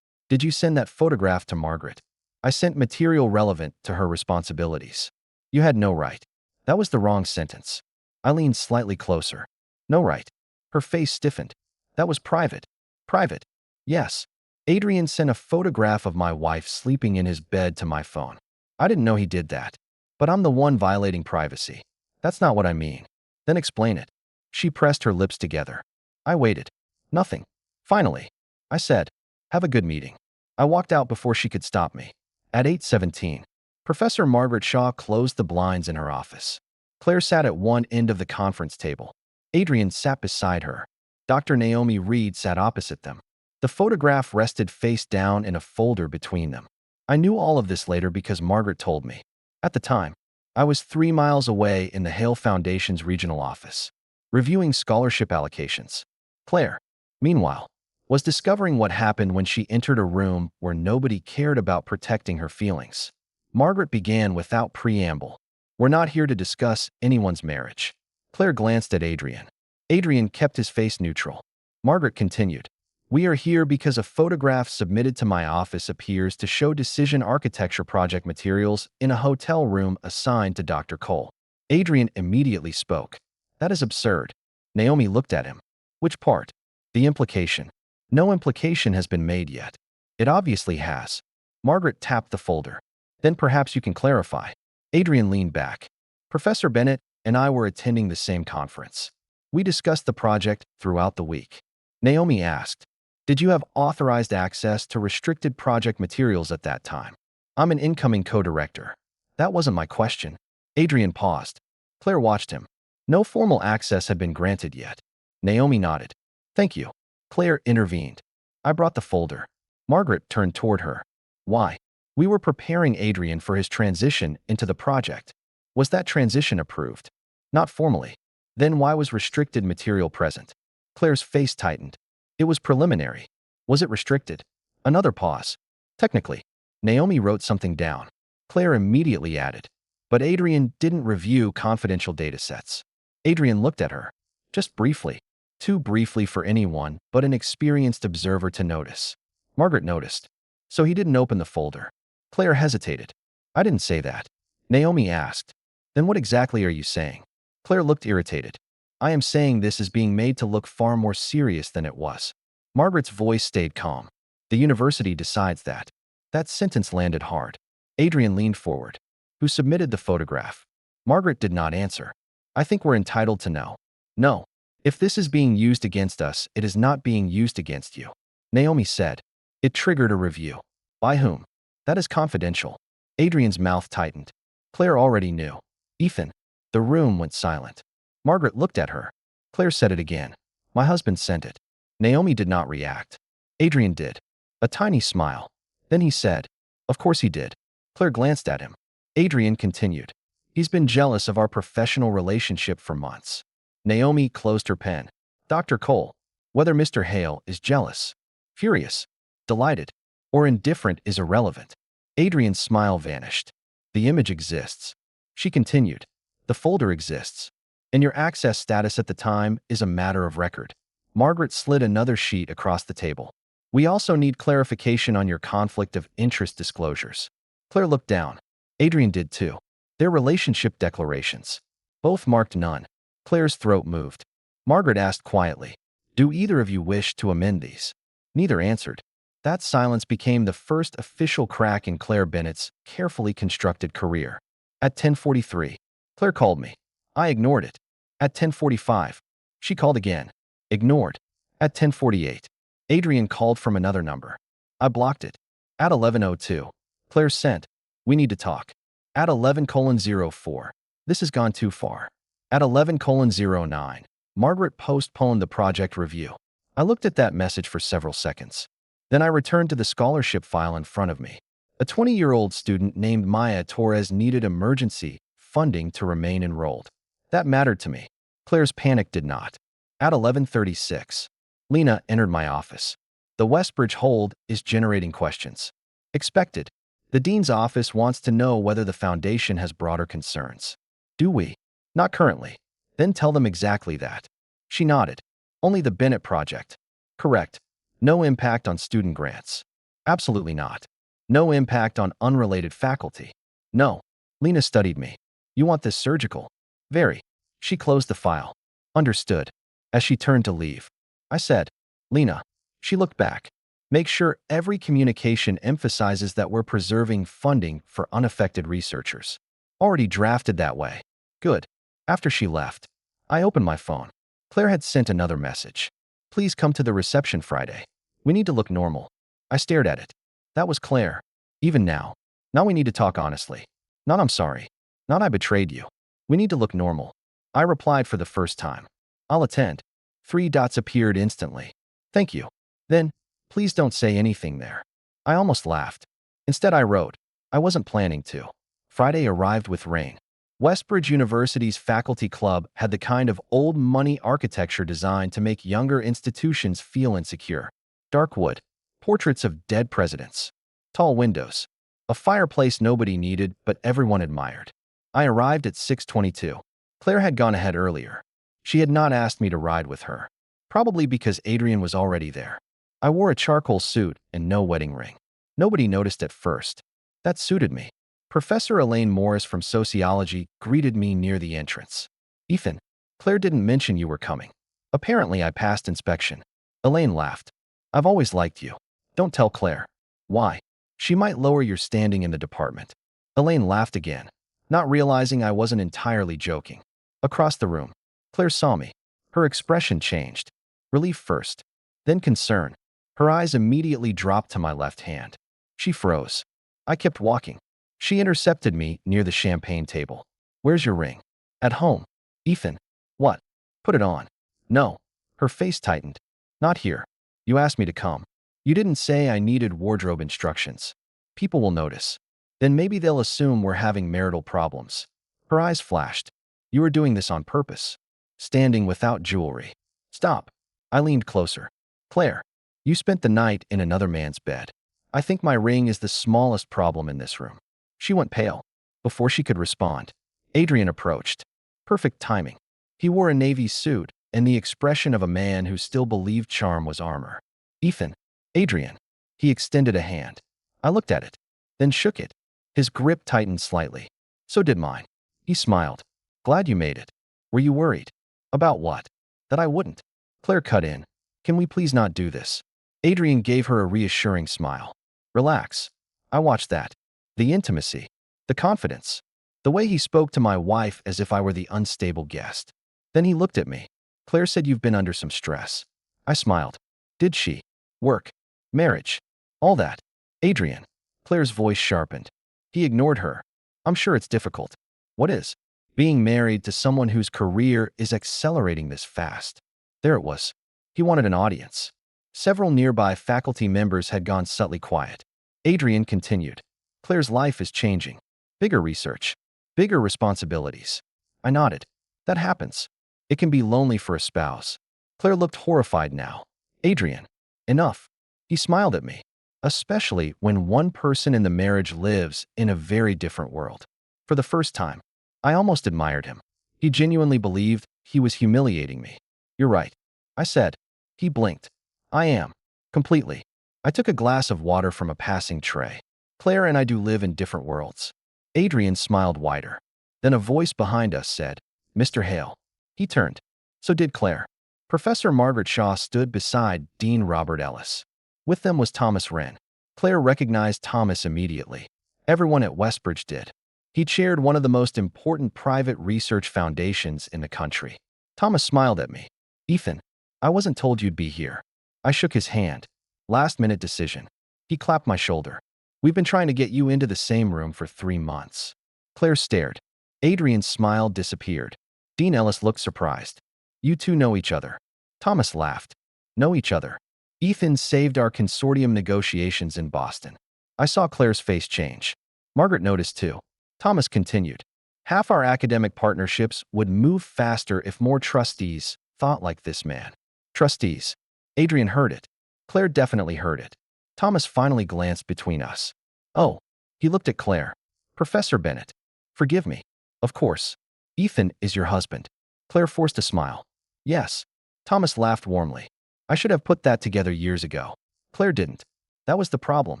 Did you send that photograph to Margaret? I sent material relevant to her responsibilities. You had no right. That was the wrong sentence. I leaned slightly closer. No right. Her face stiffened. That was private. Private. Yes. Adrian sent a photograph of my wife sleeping in his bed to my phone. I didn't know he did that. But I'm the one violating privacy. That's not what I mean. Then explain it. She pressed her lips together. I waited. Nothing. Finally, I said, "Have a good meeting." I walked out before she could stop me. At 8:17, Professor Margaret Shaw closed the blinds in her office. Claire sat at one end of the conference table. Adrian sat beside her. Dr. Naomi Reed sat opposite them. The photograph rested face down in a folder between them. I knew all of this later because Margaret told me. At the time, I was 3 miles away in the Hale Foundation's regional office, reviewing scholarship allocations. Claire, meanwhile, was discovering what happened when she entered a room where nobody cared about protecting her feelings. Margaret began without preamble. "We're not here to discuss anyone's marriage." Claire glanced at Adrian. Adrian kept his face neutral. Margaret continued, "We are here because a photograph submitted to my office appears to show Decision Architecture project materials in a hotel room assigned to Dr. Cole." Adrian immediately spoke. "That is absurd." Naomi looked at him. "Which part?" "The implication." "No implication has been made yet." "It obviously has." Margaret tapped the folder. "Then perhaps you can clarify." Adrian leaned back. "Professor Bennett and I were attending the same conference. We discussed the project throughout the week." Naomi asked, "Did you have authorized access to restricted project materials at that time?" "I'm an incoming co-director." "That wasn't my question." Adrian paused. Claire watched him. "No formal access had been granted yet." Naomi nodded. "Thank you." Claire intervened. "I brought the folder." Margaret turned toward her. "Why?" "We were preparing Adrian for his transition into the project." "Was that transition approved?" "Not formally." "Then why was restricted material present?" Claire's face tightened. "It was preliminary." "Was it restricted?" Another pause. "Technically." Naomi wrote something down. Claire immediately added, "But Adrian didn't review confidential datasets." Adrian looked at her. Just briefly. Too briefly for anyone but an experienced observer to notice. Margaret noticed. "So he didn't open the folder." Claire hesitated. "I didn't say that." Naomi asked, "Then what exactly are you saying?" Claire looked irritated. "I am saying this is being made to look far more serious than it was." Margaret's voice stayed calm. "The university decides that." That sentence landed hard. Adrian leaned forward. "Who submitted the photograph?" Margaret did not answer. "I think we're entitled to know." "No. If this is being used against us, it is not being used against you." Naomi said. "It triggered a review." "By whom?" "That is confidential." Adrian's mouth tightened. Claire already knew. "Ethan." The room went silent. Margaret looked at her. Claire said it again. "My husband sent it." Naomi did not react. Adrian did. A tiny smile. Then he said, "Of course he did." Claire glanced at him. Adrian continued, "He's been jealous of our professional relationship for months." Naomi closed her pen. "Dr. Cole, whether Mr. Hale is jealous, furious, delighted, or indifferent is irrelevant." Adrian's smile vanished. "The image exists." She continued, "The folder exists. And your access status at the time is a matter of record." Margaret slid another sheet across the table. "We also need clarification on your conflict of interest disclosures." Claire looked down. Adrian did too. "Their relationship declarations." Both marked none. Claire's throat moved. Margaret asked quietly, "Do either of you wish to amend these?" Neither answered. That silence became the first official crack in Claire Bennett's carefully constructed career. At 10:43, Claire called me. I ignored it. At 10:45, she called again. Ignored. At 10:48, Adrian called from another number. I blocked it. At 11:02, Claire sent, "We need to talk." At 11:04, "This has gone too far." At 11:09, Margaret postponed the project review. I looked at that message for several seconds. Then I returned to the scholarship file in front of me. A 20-year-old student named Maya Torres needed emergency funding to remain enrolled. That mattered to me. Claire's panic did not. At 11:36, Lena entered my office. The Westbridge hold is generating questions. Expected. The dean's office wants to know whether the foundation has broader concerns. Do we? Not currently. Then tell them exactly that. She nodded. Only the Bennett project. Correct. No impact on student grants. Absolutely not. No impact on unrelated faculty. No. Lena studied me. You want this surgical? Very. She closed the file. Understood. As she turned to leave, I said, "Lena." She looked back. "Make sure every communication emphasizes that we're preserving funding for unaffected researchers." Already drafted that way. Good. After she left, I opened my phone. Claire had sent another message. "Please come to the reception Friday. We need to look normal." I stared at it. That was Claire. Even now. Now we need to talk honestly. Not "I'm sorry." Not "I betrayed you." We need to look normal. I replied for the first time. "I'll attend." 3 dots appeared instantly. "Thank you." Then, "Please don't say anything there." I almost laughed. Instead I wrote, "I wasn't planning to." Friday arrived with rain. Westbridge University's faculty club had the kind of old money architecture designed to make younger institutions feel insecure. Dark wood, portraits of dead presidents, tall windows, a fireplace nobody needed but everyone admired. I arrived at 6:22. Claire had gone ahead earlier. She had not asked me to ride with her, probably because Adrian was already there. I wore a charcoal suit and no wedding ring. Nobody noticed at first. That suited me. Professor Elaine Morris from sociology greeted me near the entrance. "Ethan, Claire didn't mention you were coming. Apparently I passed inspection." Elaine laughed. "I've always liked you. Don't tell Claire." "Why?" "She might lower your standing in the department." Elaine laughed again, not realizing I wasn't entirely joking. Across the room, Claire saw me. Her expression changed. Relief first, then concern. Her eyes immediately dropped to my left hand. She froze. I kept walking. She intercepted me near the champagne table. "Where's your ring?" "At home." "Ethan." "What?" "Put it on." "No." Her face tightened. "Not here. You asked me to come. You didn't say I needed wardrobe instructions. People will notice. Then maybe they'll assume we're having marital problems." Her eyes flashed. "You were doing this on purpose." "Standing without jewelry." "Stop." I leaned closer. "Claire, you spent the night in another man's bed. I think my ring is the smallest problem in this room." She went pale. Before she could respond, Adrian approached. Perfect timing. He wore a navy suit and the expression of a man who still believed charm was armor. "Ethan." "Adrian." He extended a hand. I looked at it, then shook it. His grip tightened slightly. So did mine. He smiled. "Glad you made it." "Were you worried?" "About what?" "That I wouldn't." Claire cut in. "Can we please not do this?" Adrian gave her a reassuring smile. "Relax." I watched that. The intimacy. The confidence. The way he spoke to my wife as if I were the unstable guest. Then he looked at me. "Claire said you've been under some stress." I smiled. "Did she?" "Work. Marriage. All that." "Adrian." Claire's voice sharpened. He ignored her. "I'm sure it's difficult." "What is?" "Being married to someone whose career is accelerating this fast." There it was. He wanted an audience. Several nearby faculty members had gone subtly quiet. Adrian continued. "Claire's life is changing. Bigger research. Bigger responsibilities." I nodded. "That happens. It can be lonely for a spouse." Claire looked horrified now. "Adrian." "Enough." He smiled at me. "Especially when one person in the marriage lives in a very different world." For the first time, I almost admired him. He genuinely believed he was humiliating me. "You're right," I said. He blinked. "I am. Completely." I took a glass of water from a passing tray. "Claire and I do live in different worlds." Adrian smiled wider. Then a voice behind us said, "Mr. Hale." He turned. So did Claire. Professor Margaret Shaw stood beside Dean Robert Ellis. With them was Thomas Wren. Claire recognized Thomas immediately. Everyone at Westbridge did. He chaired one of the most important private research foundations in the country. Thomas smiled at me. Ethan, I wasn't told you'd be here. I shook his hand. Last-minute decision. He clapped my shoulder. We've been trying to get you into the same room for 3 months. Claire stared. Adrian's smile disappeared. Dean Ellis looked surprised. You two know each other. Thomas laughed. Know each other. Ethan saved our consortium negotiations in Boston. I saw Claire's face change. Margaret noticed too. Thomas continued. Half our academic partnerships would move faster if more trustees thought like this man. Trustees. Adrian heard it. Claire definitely heard it. Thomas finally glanced between us. Oh. He looked at Claire. Professor Bennett. Forgive me. Of course. Ethan is your husband. Claire forced a smile. Yes. Thomas laughed warmly. I should have put that together years ago. Claire didn't. That was the problem.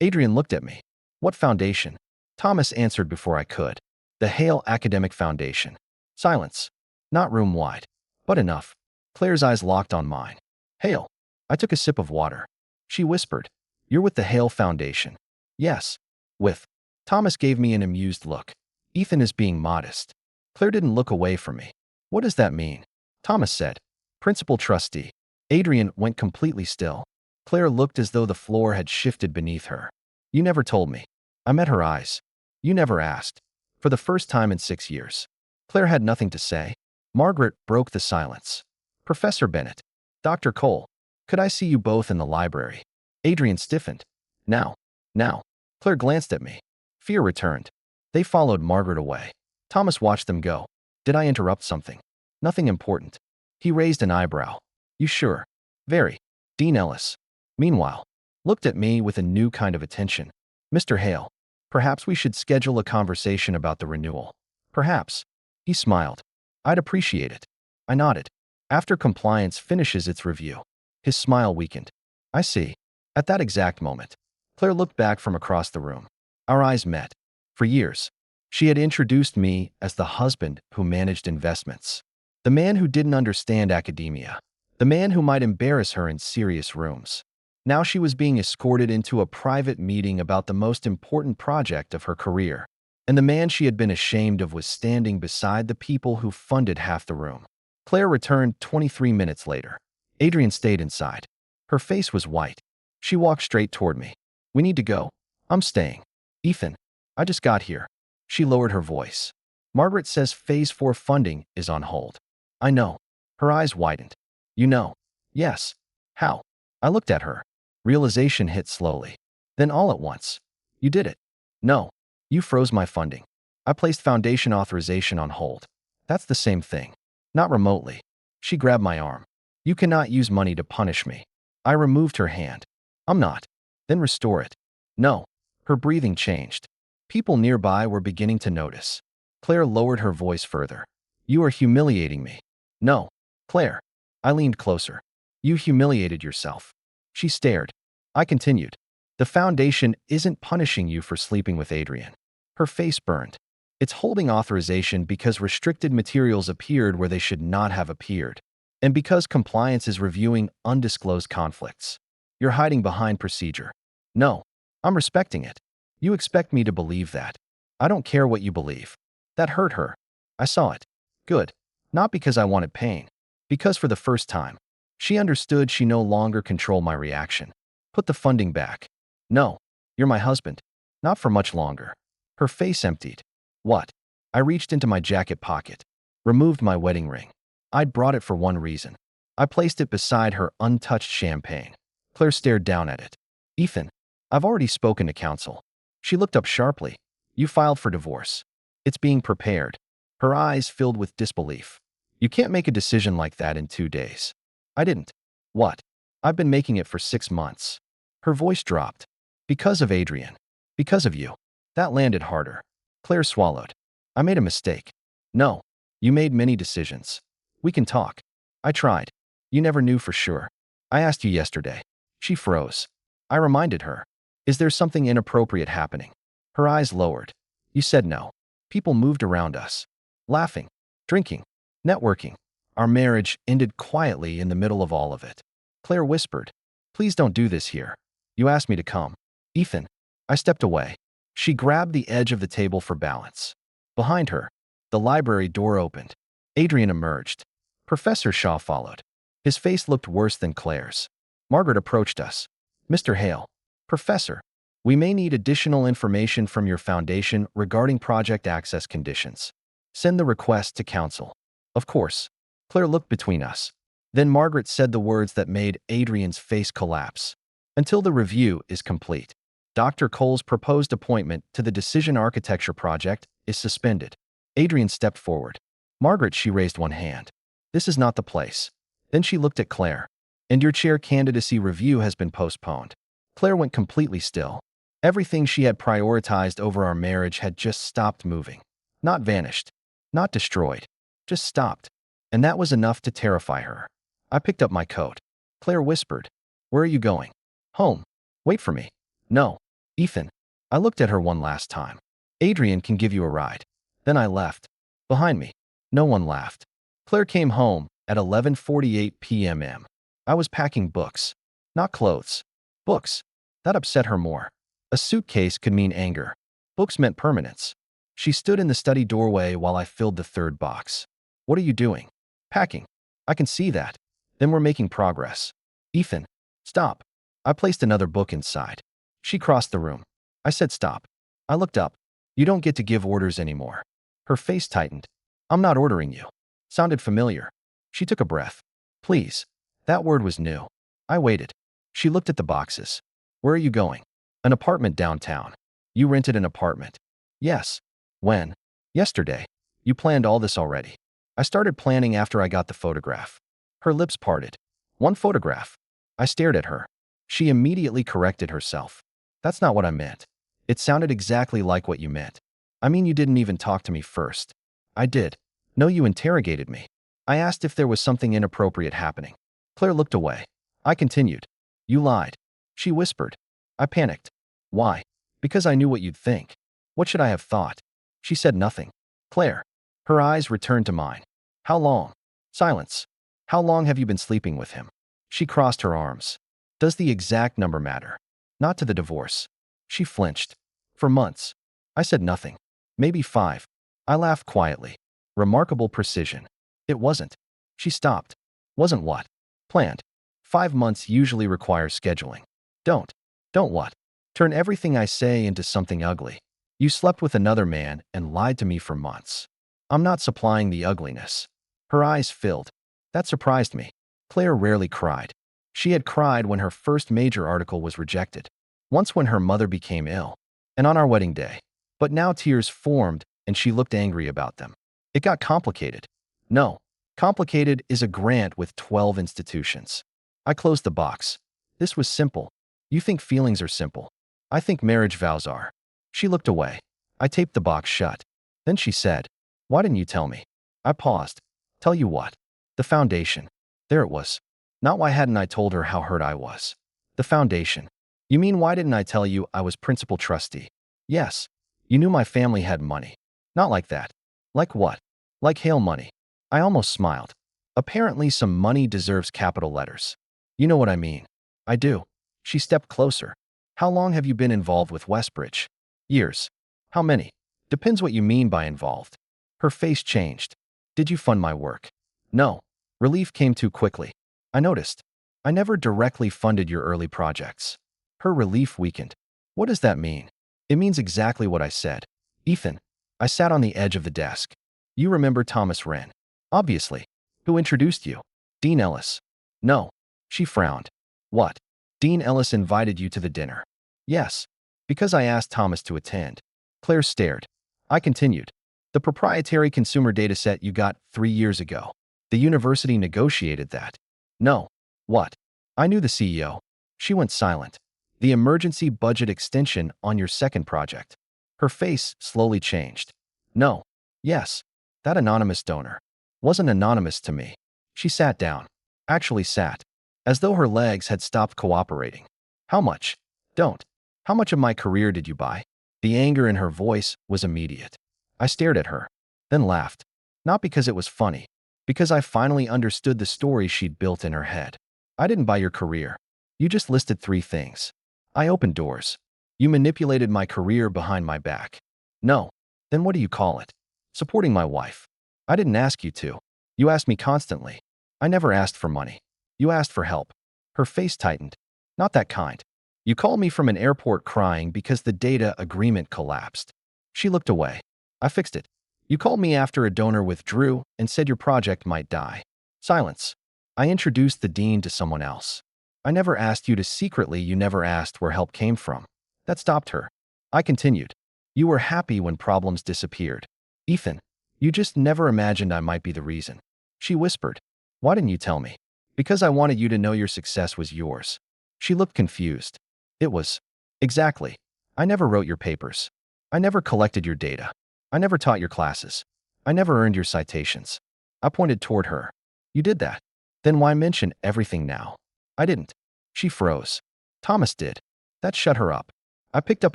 Adrian looked at me. What foundation? Thomas answered before I could. The Hale Academic Foundation. Silence. Not room-wide. But enough. Claire's eyes locked on mine. Hale. I took a sip of water. She whispered. You're with the Hale Foundation. Yes. With. Thomas gave me an amused look. Ethan is being modest. Claire didn't look away from me. What does that mean? Thomas said. Principal trustee. Adrian went completely still. Claire looked as though the floor had shifted beneath her. You never told me. I met her eyes. You never asked. For the first time in 6 years. Claire had nothing to say. Margaret broke the silence. Professor Bennett. Dr. Cole. Could I see you both in the library? Adrian stiffened. Now. Now. Claire glanced at me. Fear returned. They followed Margaret away. Thomas watched them go. Did I interrupt something? Nothing important. He raised an eyebrow. You sure? Very. Dean Ellis. Meanwhile, looked at me with a new kind of attention. Mr. Hale, perhaps we should schedule a conversation about the renewal. Perhaps. He smiled. I'd appreciate it. I nodded. After compliance finishes its review. His smile weakened. I see. At that exact moment, Claire looked back from across the room. Our eyes met. For years, she had introduced me as the husband who managed investments. The man who didn't understand academia. The man who might embarrass her in serious rooms. Now she was being escorted into a private meeting about the most important project of her career. And the man she had been ashamed of was standing beside the people who funded half the room. Claire returned 23 minutes later. Adrian stayed inside. Her face was white. She walked straight toward me. We need to go. I'm staying. Ethan, I just got here. She lowered her voice. Margaret says Phase 4 funding is on hold. I know. Her eyes widened. You know. Yes. How? I looked at her. Realization hit slowly. Then all at once. You did it. No. You froze my funding. I placed foundation authorization on hold. That's the same thing. Not remotely. She grabbed my arm. You cannot use money to punish me. I removed her hand. I'm not. Then restore it. No. Her breathing changed. People nearby were beginning to notice. Claire lowered her voice further. You are humiliating me. No. Claire. I leaned closer. You humiliated yourself. She stared. I continued. The foundation isn't punishing you for sleeping with Adrian. Her face burned. It's holding authorization because restricted materials appeared where they should not have appeared. And because compliance is reviewing undisclosed conflicts. You're hiding behind procedure. No. I'm respecting it. You expect me to believe that. I don't care what you believe. That hurt her. I saw it. Good. Not because I wanted pain. Because for the first time, she understood she no longer controlled my reaction. Put the funding back. No. You're my husband. Not for much longer. Her face emptied. What? I reached into my jacket pocket. Removed my wedding ring. I'd brought it for one reason. I placed it beside her untouched champagne. Claire stared down at it. Ethan, I've already spoken to counsel. She looked up sharply. You filed for divorce. It's being prepared. Her eyes filled with disbelief. You can't make a decision like that in 2 days. I didn't. What? I've been making it for 6 months. Her voice dropped. Because of Adrian. Because of you. That landed harder. Claire swallowed. I made a mistake. No. You made many decisions. We can talk. I tried. You never knew for sure. I asked you yesterday. She froze. I reminded her. Is there something inappropriate happening? Her eyes lowered. You said no. People moved around us. Laughing. Drinking. Networking. Our marriage ended quietly in the middle of all of it. Claire whispered, "Please don't do this here. You asked me to come." "Ethan." I stepped away. She grabbed the edge of the table for balance. Behind her, the library door opened. Adrian emerged. Professor Shaw followed. His face looked worse than Claire's. Margaret approached us. "Mr. Hale." "Professor, we may need additional information from your foundation regarding project access conditions. Send the request to council." "Of course." Claire looked between us. Then Margaret said the words that made Adrian's face collapse. "Until the review is complete, Dr. Cole's proposed appointment to the Decision Architecture project is suspended." Adrian stepped forward. "Margaret," she raised one hand. "This is not the place." Then she looked at Claire. "And your chair candidacy review has been postponed." Claire went completely still. Everything she had prioritized over our marriage had just stopped moving. Not vanished. Not destroyed. Just stopped. And that was enough to terrify her. I picked up my coat. Claire whispered, "Where are you going?" "Home." "Wait for me." "No." "Ethan." I looked at her one last time. "Adrian can give you a ride." Then I left. Behind me, no one laughed. Claire came home at 11:48 p.m. I was packing books. Not clothes. Books. That upset her more. A suitcase could mean anger. Books meant permanence. She stood in the study doorway while I filled the third box. "What are you doing?" "Packing." "I can see that." "Then we're making progress." "Ethan." "Stop." I placed another book inside. She crossed the room. I said stop. I looked up. "You don't get to give orders anymore." Her face tightened. "I'm not ordering you." Sounded familiar. She took a breath. "Please." That word was new. I waited. She looked at the boxes. "Where are you going?" "An apartment downtown." "You rented an apartment?" "Yes." "When?" "Yesterday." "You planned all this already?" "I started planning after I got the photograph." Her lips parted. "One photograph?" I stared at her. She immediately corrected herself. "That's not what I meant." "It sounded exactly like what you meant." "I mean, you didn't even talk to me first." "I did." "No, you interrogated me." "I asked if there was something inappropriate happening." Claire looked away. I continued. "You lied." She whispered. I panicked. "Why?" "Because I knew what you'd think." "What should I have thought?" She said nothing. "Claire." Her eyes returned to mine. "How long?" Silence. "How long have you been sleeping with him?" She crossed her arms. "Does the exact number matter?" "Not to the divorce." She flinched. "For months." I said nothing. "Maybe 5." I laughed quietly. Remarkable precision. "It wasn't." She stopped. "Wasn't what?" "Planned. 5 months usually requires scheduling." Don't." "Don't what?" "Turn everything I say into something ugly. You slept with another man and lied to me for months." "I'm not supplying the ugliness." Her eyes filled. That surprised me. Claire rarely cried. She had cried when her first major article was rejected. Once when her mother became ill. And on our wedding day. But now tears formed and she looked angry about them. It got complicated. No. Complicated is a grant with 12 institutions. I closed the box. This was simple. You think feelings are simple. I think marriage vows are. She looked away. I taped the box shut. Then she said, "Why didn't you tell me?" I paused. "Tell you what?" "The foundation." There it was. Not why hadn't I told her how hurt I was. The foundation. "You mean why didn't I tell you I was principal trustee?" "Yes." "You knew my family had money." "Not like that." "Like what?" "Like Hale money." I almost smiled. Apparently some money deserves capital letters. "You know what I mean." "I do." She stepped closer. "How long have you been involved with Westbridge?" "Years." "How many?" "Depends what you mean by involved." Her face changed. "Did you fund my work?" "No." Relief came too quickly. I noticed. "I never directly funded your early projects." Her relief weakened. "What does that mean?" "It means exactly what I said." "Ethan." I sat on the edge of the desk. "You remember Thomas Wren?" "Obviously." "Who introduced you?" "Dean Ellis." "No." She frowned. "What?" "Dean Ellis invited you to the dinner." "Yes." "Because I asked Thomas to attend." Claire stared. I continued. "The proprietary consumer dataset you got 3 years ago. The university negotiated that." "No." "What?" "I knew the CEO." She went silent. "The emergency budget extension on your second project." Her face slowly changed. "No." "Yes." "That anonymous donor." "Wasn't anonymous to me." She sat down. Actually sat. As though her legs had stopped cooperating. "How much?" "Don't." "How much of my career did you buy?" The anger in her voice was immediate. I stared at her, then laughed. Not because it was funny, Because I finally understood the story she'd built in her head. I didn't buy your career. You just listed 3 things. I opened doors. You manipulated my career behind my back. No. Then what do you call it? Supporting my wife. I didn't ask you to. You asked me constantly. I never asked for money. You asked for help. Her face tightened. Not that kind. You called me from an airport crying because the data agreement collapsed. She looked away. I fixed it. You called me after a donor withdrew and said your project might die. Silence. I introduced the dean to someone else. I never asked you to secretly. You never asked where help came from. That stopped her. I continued. You were happy when problems disappeared. Ethan, you just never imagined I might be the reason. She whispered. Why didn't you tell me? Because I wanted you to know your success was yours. She looked confused. It was. Exactly. I never wrote your papers. I never collected your data. I never taught your classes. I never earned your citations. I pointed toward her. You did that. Then why mention everything now? I didn't. She froze. Thomas did. That shut her up. I picked up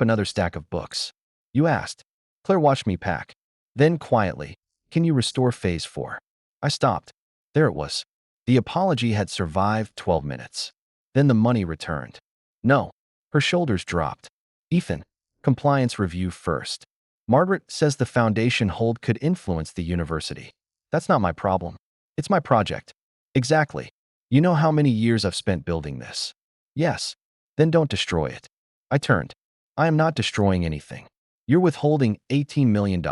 another stack of books. You asked. Claire watched me pack. Then quietly, can you restore phase 4? I stopped. There it was. The apology had survived 12 minutes. Then the money returned. No. Her shoulders dropped. Ethan, compliance review first. Margaret says the foundation hold could influence the university. That's not my problem. It's my project. Exactly. You know how many years I've spent building this. Yes. Then don't destroy it. I turned. I am not destroying anything. You're withholding $18 million.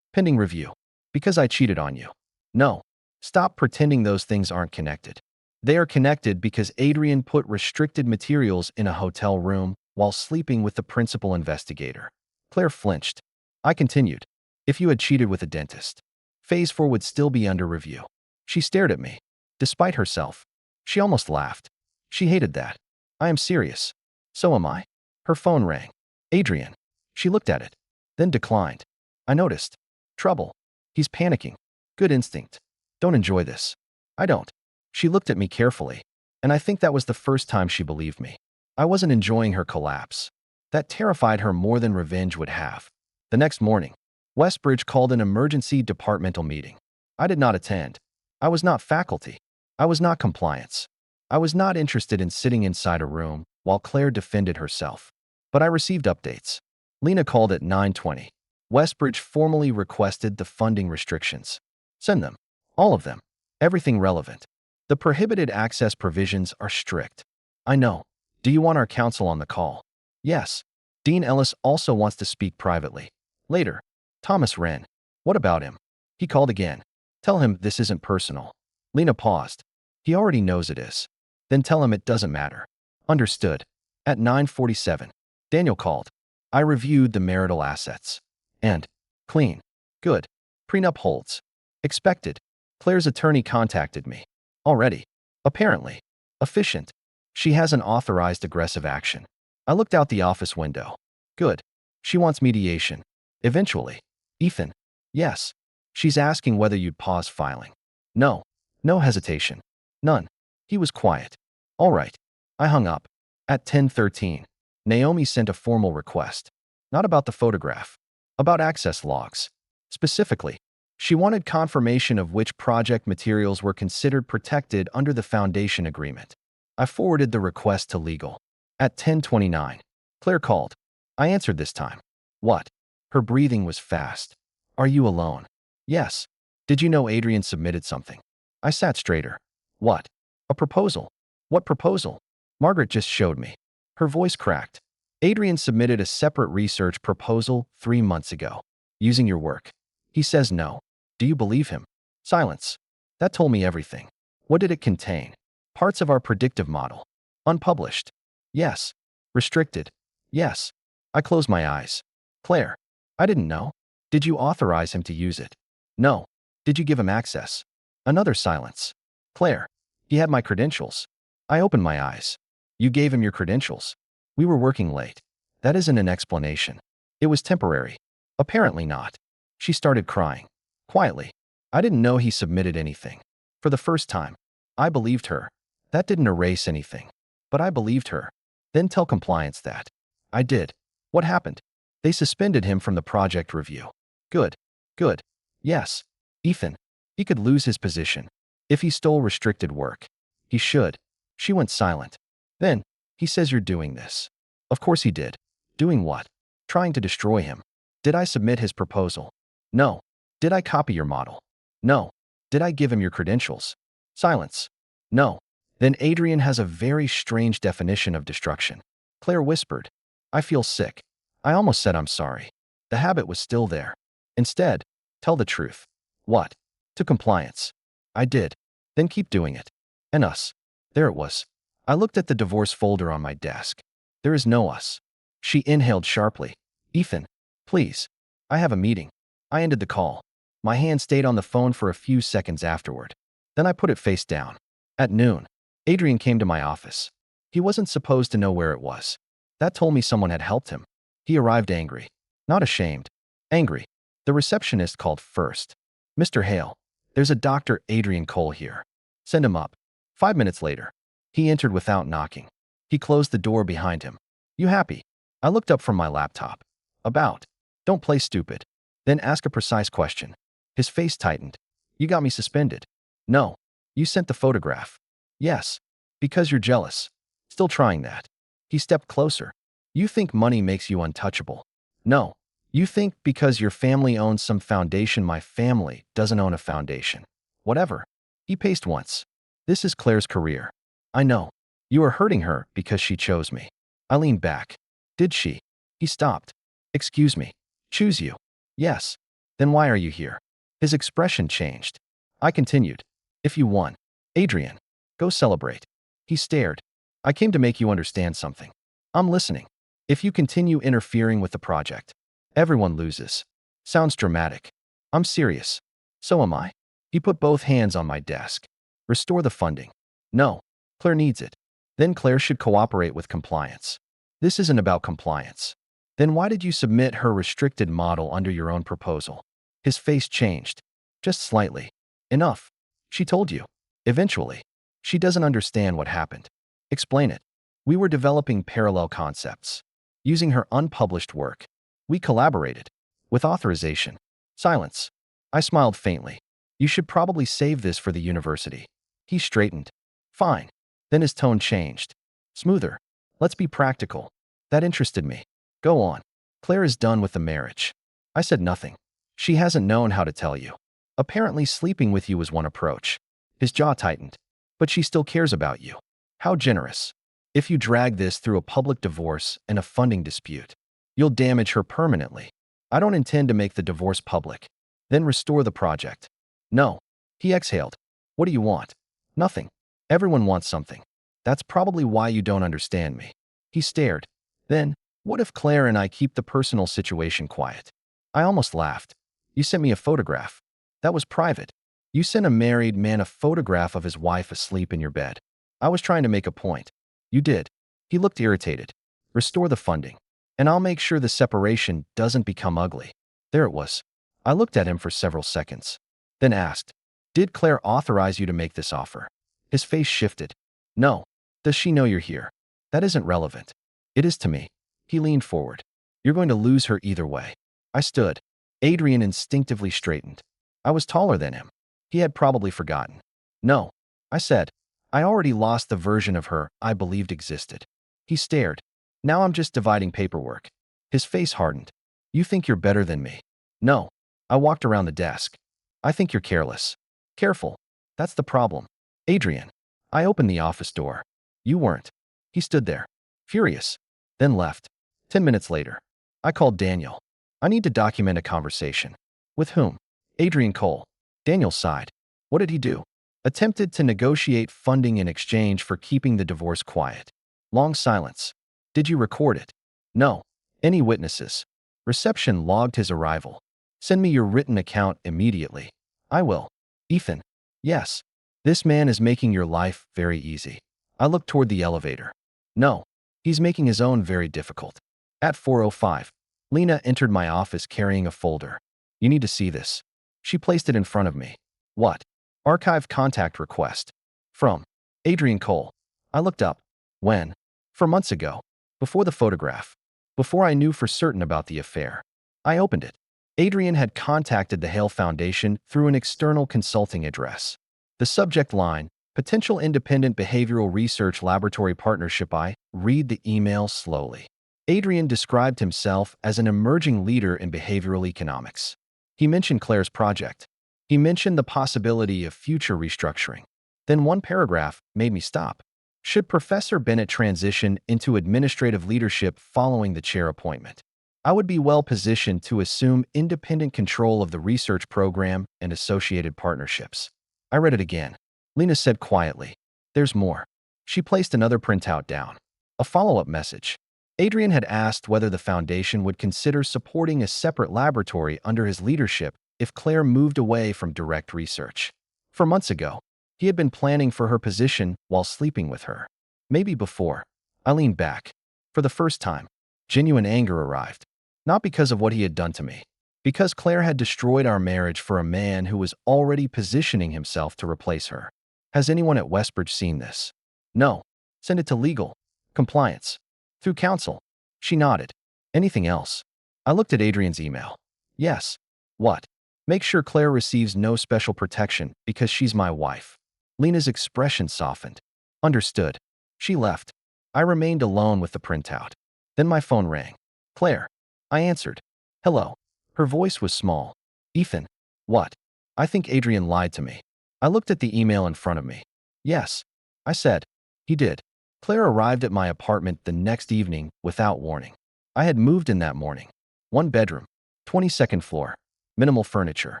Pending review. Because I cheated on you. No. Stop pretending those things aren't connected. They are connected because Adrian put restricted materials in a hotel room while sleeping with the principal investigator. Claire flinched. I continued. If you had cheated with a dentist, phase 4 would still be under review. She stared at me. Despite herself. She almost laughed. She hated that. I am serious. So am I. Her phone rang. Adrian. She looked at it. Then declined. I noticed. Trouble. He's panicking. Good instinct. Don't enjoy this. I don't. She looked at me carefully. And I think that was the first time she believed me. I wasn't enjoying her collapse. That terrified her more than revenge would have. The next morning, Westbridge called an emergency departmental meeting. I did not attend. I was not faculty. I was not compliance. I was not interested in sitting inside a room while Claire defended herself. But I received updates. Lena called at 9:20. Westbridge formally requested the funding restrictions. Send them. All of them. Everything relevant. The prohibited access provisions are strict. I know. Do you want our counsel on the call? Yes. Dean Ellis also wants to speak privately. Later. Thomas Wren. What about him? He called again. Tell him this isn't personal. Lena paused. He already knows it is. Then tell him it doesn't matter. Understood. At 9:47. Daniel called. I reviewed the marital assets. And. Clean. Good. Prenup holds. Expected. Claire's attorney contacted me. Already. Apparently. Efficient. She hasn't authorized aggressive action. I looked out the office window. Good. She wants mediation. Eventually. Ethan. Yes. She's asking whether you'd pause filing. No. No hesitation. None. He was quiet. All right. I hung up. At 10:13. Naomi sent a formal request. Not about the photograph. About access logs. Specifically, she wanted confirmation of which project materials were considered protected under the foundation agreement. I forwarded the request to legal. At 10:29. Claire called. I answered this time. What? Her breathing was fast. Are you alone? Yes. Did you know Adrian submitted something? I sat straighter. What? A proposal. What proposal? Margaret just showed me. Her voice cracked. Adrian submitted a separate research proposal 3 months ago. Using your work. He says no. Do you believe him? Silence. That told me everything. What did it contain? Parts of our predictive model. Unpublished. Yes. Restricted. Yes. I closed my eyes. Claire. I didn't know. Did you authorize him to use it? No. Did you give him access? Another silence. Claire. He had my credentials. I opened my eyes. You gave him your credentials. We were working late. That isn't an explanation. It was temporary. Apparently not. She started crying. Quietly. I didn't know he submitted anything. For the first time. I believed her. That didn't erase anything. But I believed her. Then tell compliance that. I did. What happened? They suspended him from the project review. Good. Good. Yes. Ethan. He could lose his position. If he stole restricted work, he should. She went silent. Then, he says you're doing this. Of course he did. Doing what? Trying to destroy him. Did I submit his proposal? No. Did I copy your model? No. Did I give him your credentials? Silence. No. Then Adrian has a very strange definition of destruction. Claire whispered. I feel sick. I almost said I'm sorry. The habit was still there. Instead, tell the truth. What? To compliance. I did. Then keep doing it. And us. There it was. I looked at the divorce folder on my desk. There is no us. She inhaled sharply. Ethan, please. I have a meeting. I ended the call. My hand stayed on the phone for a few seconds afterward. Then I put it face down. At noon, Adrian came to my office. He wasn't supposed to know where it was. That told me someone had helped him. He arrived angry. Not ashamed. Angry. The receptionist called first. Mr. Hale, there's a Dr. Adrian Cole here. Send him up. 5 minutes later, he entered without knocking. He closed the door behind him. You happy? I looked up from my laptop. About. Don't play stupid. Then ask a precise question. His face tightened. You got me suspended. No. You sent the photograph. Yes. Because you're jealous. Still trying that. He stepped closer. You think money makes you untouchable. No. You think because your family owns some foundation my family doesn't own a foundation. Whatever. He paced once. This is Claire's career. I know. You are hurting her because she chose me. I leaned back. Did she? He stopped. Excuse me. Choose you. Yes. Then why are you here? His expression changed. I continued. If you won. Adrian. Go celebrate. He stared. I came to make you understand something. I'm listening. If you continue interfering with the project, everyone loses. Sounds dramatic. I'm serious. So am I. He put both hands on my desk. Restore the funding. No. Claire needs it. Then Claire should cooperate with compliance. This isn't about compliance. Then why did you submit her restricted model under your own proposal? His face changed. Just slightly. Enough. She told you. Eventually. She doesn't understand what happened. Explain it. We were developing parallel concepts. Using her unpublished work. We collaborated. With authorization. Silence. I smiled faintly. You should probably save this for the university. He straightened. Fine. Then his tone changed. Smoother. Let's be practical. That interested me. Go on. Claire is done with the marriage. I said nothing. She hasn't known how to tell you. Apparently sleeping with you was one approach. His jaw tightened. But she still cares about you. How generous. If you drag this through a public divorce and a funding dispute, you'll damage her permanently. I don't intend to make the divorce public. Then restore the project. No. He exhaled. What do you want? Nothing. Everyone wants something. That's probably why you don't understand me. He stared. Then, what if Claire and I keep the personal situation quiet? I almost laughed. You sent me a photograph. That was private. You sent a married man a photograph of his wife asleep in your bed. I was trying to make a point. You did. He looked irritated. Restore the funding. And I'll make sure the separation doesn't become ugly. There it was. I looked at him for several seconds. Then asked, did Claire authorize you to make this offer? His face shifted. No. Does she know you're here? That isn't relevant. It is to me. He leaned forward. You're going to lose her either way. I stood. Adrian instinctively straightened. I was taller than him. He had probably forgotten. No. I said. I already lost the version of her I believed existed. He stared. Now I'm just dividing paperwork. His face hardened. You think you're better than me? No. I walked around the desk. I think you're careless. Careful. That's the problem. Adrian. I opened the office door. You weren't. He stood there. Furious. Then left. 10 minutes later. I called Daniel. I need to document a conversation. With whom? Adrian Cole. Daniel sighed. What did he do? Attempted to negotiate funding in exchange for keeping the divorce quiet. Long silence. Did you record it? No. Any witnesses? Reception logged his arrival. Send me your written account immediately. I will. Ethan. Yes. This man is making your life very easy. I looked toward the elevator. No. He's making his own very difficult. At 4:05, Lena entered my office carrying a folder. You need to see this. She placed it in front of me. What? Archive contact request. From Adrian Cole. I looked up. When? 4 months ago. Before the photograph. Before I knew for certain about the affair. I opened it. Adrian had contacted the Hale Foundation through an external consulting address. The subject line, Potential Independent Behavioral Research Laboratory Partnership. I read the email slowly. Adrian described himself as an emerging leader in behavioral economics. He mentioned Claire's project. He mentioned the possibility of future restructuring. Then one paragraph made me stop. Should Professor Bennett transition into administrative leadership following the chair appointment, I would be well positioned to assume independent control of the research program and associated partnerships. I read it again. Lena said quietly, "There's more." She placed another printout down. A follow-up message. Adrian had asked whether the foundation would consider supporting a separate laboratory under his leadership if Claire moved away from direct research. For months ago, he had been planning for her position while sleeping with her. Maybe before. I leaned back. For the first time, genuine anger arrived. Not because of what he had done to me. Because Claire had destroyed our marriage for a man who was already positioning himself to replace her. Has anyone at Westbridge seen this? No. Send it to legal. Compliance. Through counsel. She nodded. Anything else? I looked at Adrian's email. Yes. What? Make sure Claire receives no special protection because she's my wife. Lena's expression softened. Understood. She left. I remained alone with the printout. Then my phone rang. Claire. I answered. Hello. Her voice was small. Ethan. What? I think Adrian lied to me. I looked at the email in front of me. Yes. I said. He did. Claire arrived at my apartment the next evening without warning. I had moved in that morning. 1 bedroom. 22nd floor. Minimal furniture.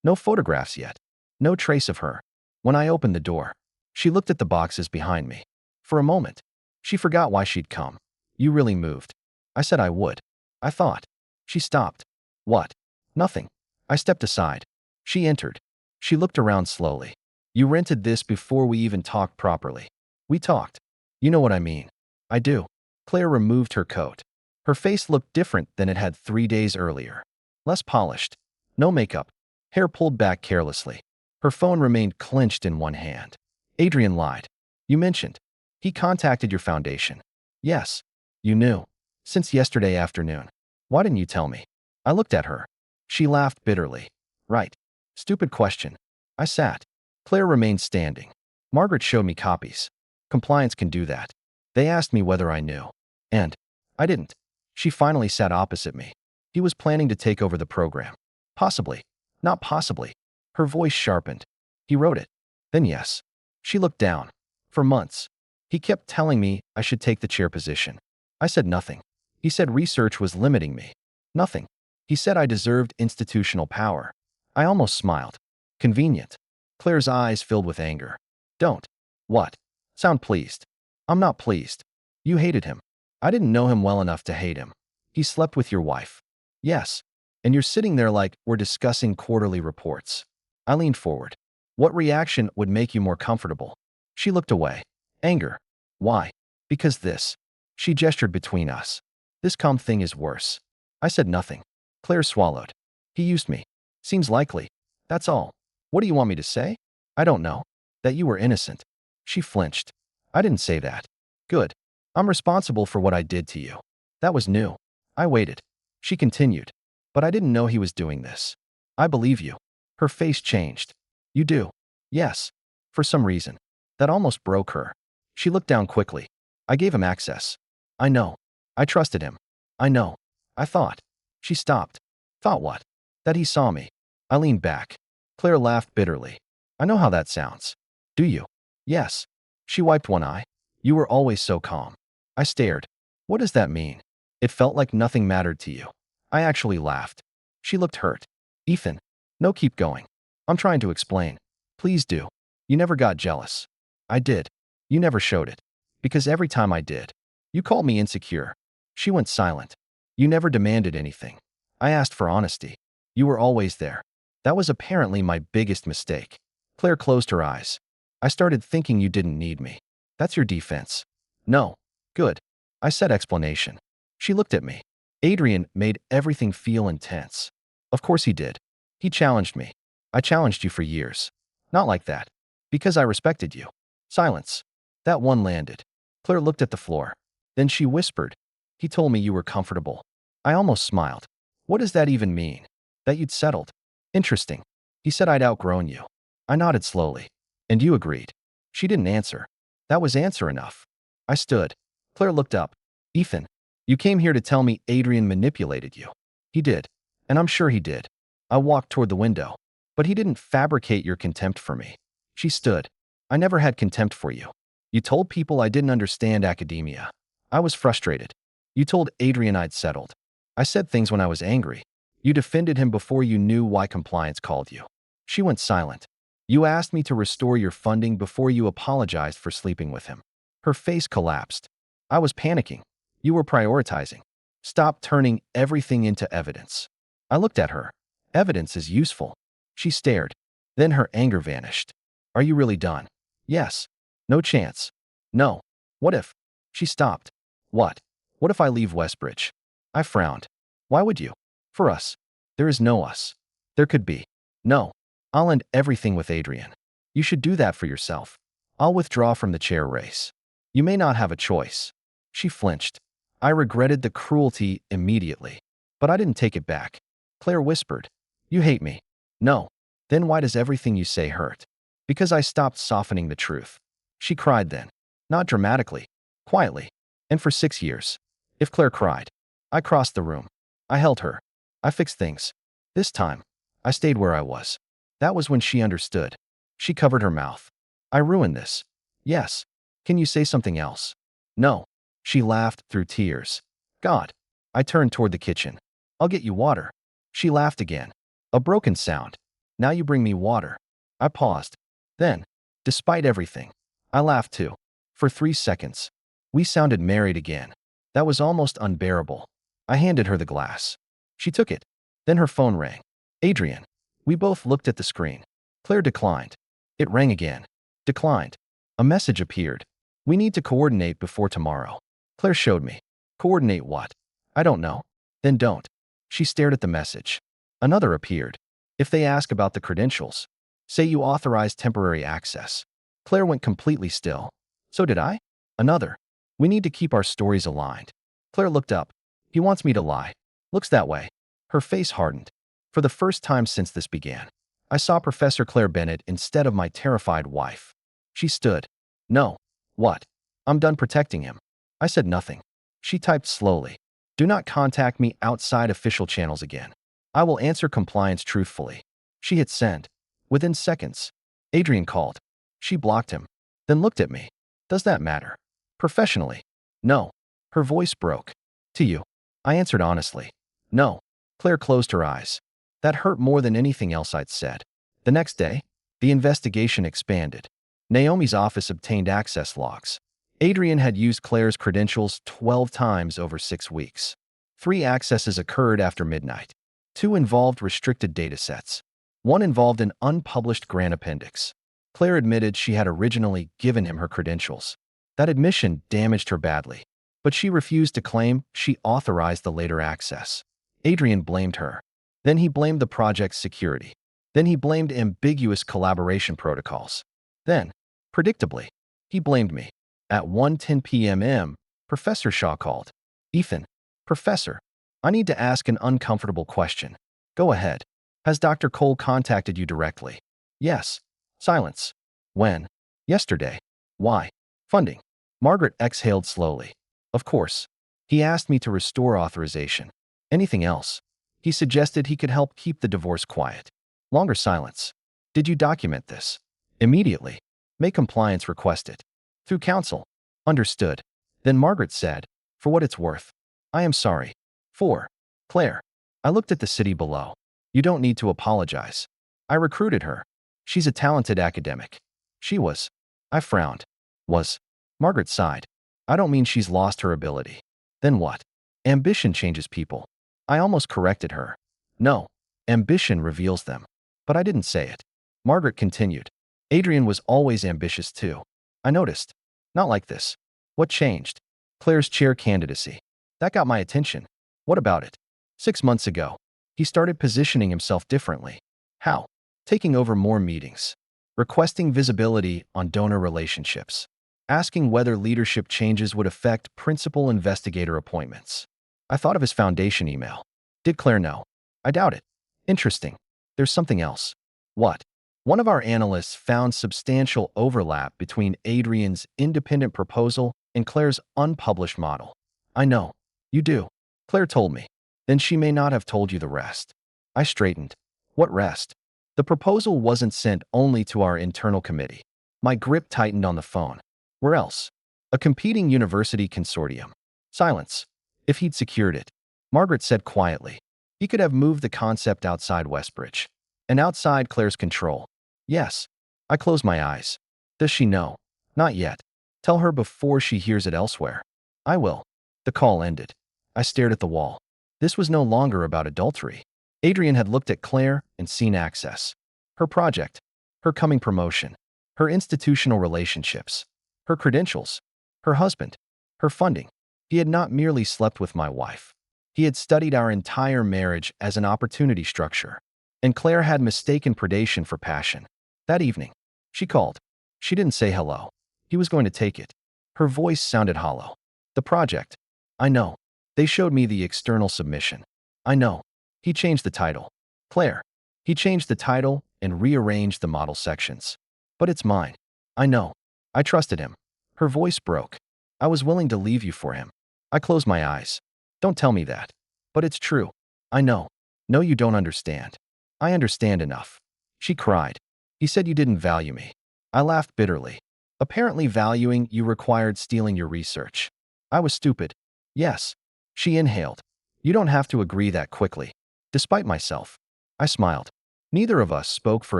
No photographs yet. No trace of her. When I opened the door, she looked at the boxes behind me. For a moment, she forgot why she'd come. You really moved. I said I would. I thought. She stopped. What? Nothing. I stepped aside. She entered. She looked around slowly. You rented this before we even talked properly. We talked. You know what I mean. I do. Claire removed her coat. Her face looked different than it had 3 days earlier. Less polished. No makeup. Hair pulled back carelessly. Her phone remained clenched in one hand. Adrian lied. You mentioned. He contacted your foundation. Yes. You knew. Since yesterday afternoon. Why didn't you tell me? I looked at her. She laughed bitterly. Right. Stupid question. I sat. Claire remained standing. Margaret showed me copies. Compliance can do that. They asked me whether I knew. And I didn't. She finally sat opposite me. He was planning to take over the program. Possibly. Not possibly. Her voice sharpened. He wrote it. Then yes. She looked down. For months. He kept telling me I should take the chair position. I said nothing. He said research was limiting me. Nothing. He said I deserved institutional power. I almost smiled. Convenient. Claire's eyes filled with anger. Don't. What? Sound pleased. I'm not pleased. You hated him. I didn't know him well enough to hate him. He slept with your wife. Yes. And you're sitting there like we're discussing quarterly reports. I leaned forward. What reaction would make you more comfortable? She looked away. Anger. Why? Because this. She gestured between us. This calm thing is worse. I said nothing. Claire swallowed. He used me. Seems likely. That's all. What do you want me to say? I don't know. That you were innocent. She flinched. I didn't say that. Good. I'm responsible for what I did to you. That was new. I waited. She continued. But I didn't know he was doing this. I believe you. Her face changed. You do. Yes. For some reason. That almost broke her. She looked down quickly. I gave him access. I know. I trusted him. I know. I thought. She stopped. Thought what? That he saw me. I leaned back. Claire laughed bitterly. I know how that sounds. Do you? Yes. She wiped one eye. You were always so calm. I stared. What does that mean? It felt like nothing mattered to you. I actually laughed. She looked hurt. Ethan. No, keep going. I'm trying to explain. Please do. You never got jealous. I did. You never showed it. Because every time I did, you called me insecure. She went silent. You never demanded anything. I asked for honesty. You were always there. That was apparently my biggest mistake. Claire closed her eyes. I started thinking you didn't need me. That's your defense. No. Good. I said explanation. She looked at me. Adrian made everything feel intense. Of course he did. He challenged me. I challenged you for years. Not like that. Because I respected you. Silence. That one landed. Claire looked at the floor. Then she whispered. He told me you were comfortable. I almost smiled. What does that even mean? That you'd settled. Interesting. He said I'd outgrown you. I nodded slowly. And you agreed. She didn't answer. That was answer enough. I stood. Claire looked up. Ethan, you came here to tell me Adrian manipulated you. He did. And I'm sure he did. I walked toward the window. But he didn't fabricate your contempt for me. She stood. I never had contempt for you. You told people I didn't understand academia. I was frustrated. You told Adrian I'd settled. I said things when I was angry. You defended him before you knew why compliance called you. She went silent. You asked me to restore your funding before you apologized for sleeping with him. Her face collapsed. I was panicking. You were prioritizing. Stop turning everything into evidence. I looked at her. Evidence is useful. She stared. Then her anger vanished. Are you really done? Yes. No chance. No. What if? She stopped. What? What if I leave Westbridge? I frowned. Why would you? For us. There is no us. There could be. No. I'll end everything with Adrian. You should do that for yourself. I'll withdraw from the chair race. You may not have a choice. She flinched. I regretted the cruelty immediately. But I didn't take it back. Claire whispered. You hate me. No. Then why does everything you say hurt? Because I stopped softening the truth. She cried then. Not dramatically. Quietly. And for 6 years. If Claire cried. I crossed the room. I held her. I fixed things. This time, I stayed where I was. That was when she understood. She covered her mouth. I ruined this. Yes. Can you say something else? No. She laughed through tears. God. I turned toward the kitchen. I'll get you water. She laughed again. A broken sound. Now you bring me water. I paused. Then, despite everything, I laughed too. For 3 seconds. We sounded married again. That was almost unbearable. I handed her the glass. She took it. Then her phone rang. Adrian. We both looked at the screen. Claire declined. It rang again. Declined. A message appeared. We need to coordinate before tomorrow. Claire showed me. Coordinate what? I don't know. Then don't. She stared at the message. Another appeared. If they ask about the credentials, say you authorized temporary access. Claire went completely still. So did I? Another. We need to keep our stories aligned. Claire looked up. He wants me to lie. Looks that way. Her face hardened. For the first time since this began, I saw Professor Claire Bennett instead of my terrified wife. She stood. No. What? I'm done protecting him. I said nothing. She typed slowly. Do not contact me outside official channels again. I will answer compliance truthfully. She hit send. Within seconds, Adrian called. She blocked him. Then looked at me. Does that matter? Professionally. No. Her voice broke. To you. I answered honestly. No. Claire closed her eyes. That hurt more than anything else I'd said. The next day, the investigation expanded. Naomi's office obtained access logs. Adrian had used Claire's credentials 12 times over 6 weeks. 3 accesses occurred after midnight. 2 involved restricted datasets. 1 involved an unpublished grant appendix. Claire admitted she had originally given him her credentials. That admission damaged her badly, but she refused to claim she authorized the later access. Adrian blamed her. Then he blamed the project's security. Then he blamed ambiguous collaboration protocols. Then, predictably, he blamed me. At 1:10 p.m., Professor Shaw called. Ethan. Professor. I need to ask an uncomfortable question. Go ahead. Has Dr. Cole contacted you directly? Yes. Silence. When? Yesterday. Why? Funding. Margaret exhaled slowly. Of course. He asked me to restore authorization. Anything else? He suggested he could help keep the divorce quiet. Longer silence. Did you document this? Immediately. May compliance request it. Through counsel. Understood. Then Margaret said, for what it's worth. I am sorry. 4. Claire. I looked at the city below. You don't need to apologize. I recruited her. She's a talented academic. She was. I frowned. Was. Margaret sighed. I don't mean she's lost her ability. Then what? Ambition changes people. I almost corrected her. No. Ambition reveals them. But I didn't say it. Margaret continued. Adrian was always ambitious too. I noticed. Not like this. What changed? Claire's chair candidacy. That got my attention. What about it? 6 months ago, he started positioning himself differently. How? Taking over more meetings. Requesting visibility on donor relationships. Asking whether leadership changes would affect principal investigator appointments. I thought of his foundation email. Did Claire know? I doubt it. Interesting. There's something else. What? One of our analysts found substantial overlap between Adrian's independent proposal and Claire's unpublished model. I know. You do. Claire told me. Then she may not have told you the rest. I straightened. What rest? The proposal wasn't sent only to our internal committee. My grip tightened on the phone. Where else? A competing university consortium. Silence. If he'd secured it, Margaret said quietly, he could have moved the concept outside Westbridge and outside Claire's control. Yes. I closed my eyes. Does she know? Not yet. Tell her before she hears it elsewhere. I will. The call ended. I stared at the wall. This was no longer about adultery. Adrian had looked at Claire and seen access. Her project, her coming promotion, her institutional relationships, her credentials, her husband, her funding. He had not merely slept with my wife. He had studied our entire marriage as an opportunity structure. And Claire had mistaken predation for passion. That evening, she called. She didn't say hello. He was going to take it. Her voice sounded hollow. The project. I know. They showed me the external submission. I know. He changed the title. Claire. He changed the title and rearranged the model sections. But it's mine. I know. I trusted him. Her voice broke. I was willing to leave you for him. I closed my eyes. Don't tell me that. But it's true. I know. No, you don't understand. I understand enough. She cried. He said you didn't value me. I laughed bitterly. Apparently valuing you required stealing your research. I was stupid. Yes. She inhaled. You don't have to agree that quickly. Despite myself. I smiled. Neither of us spoke for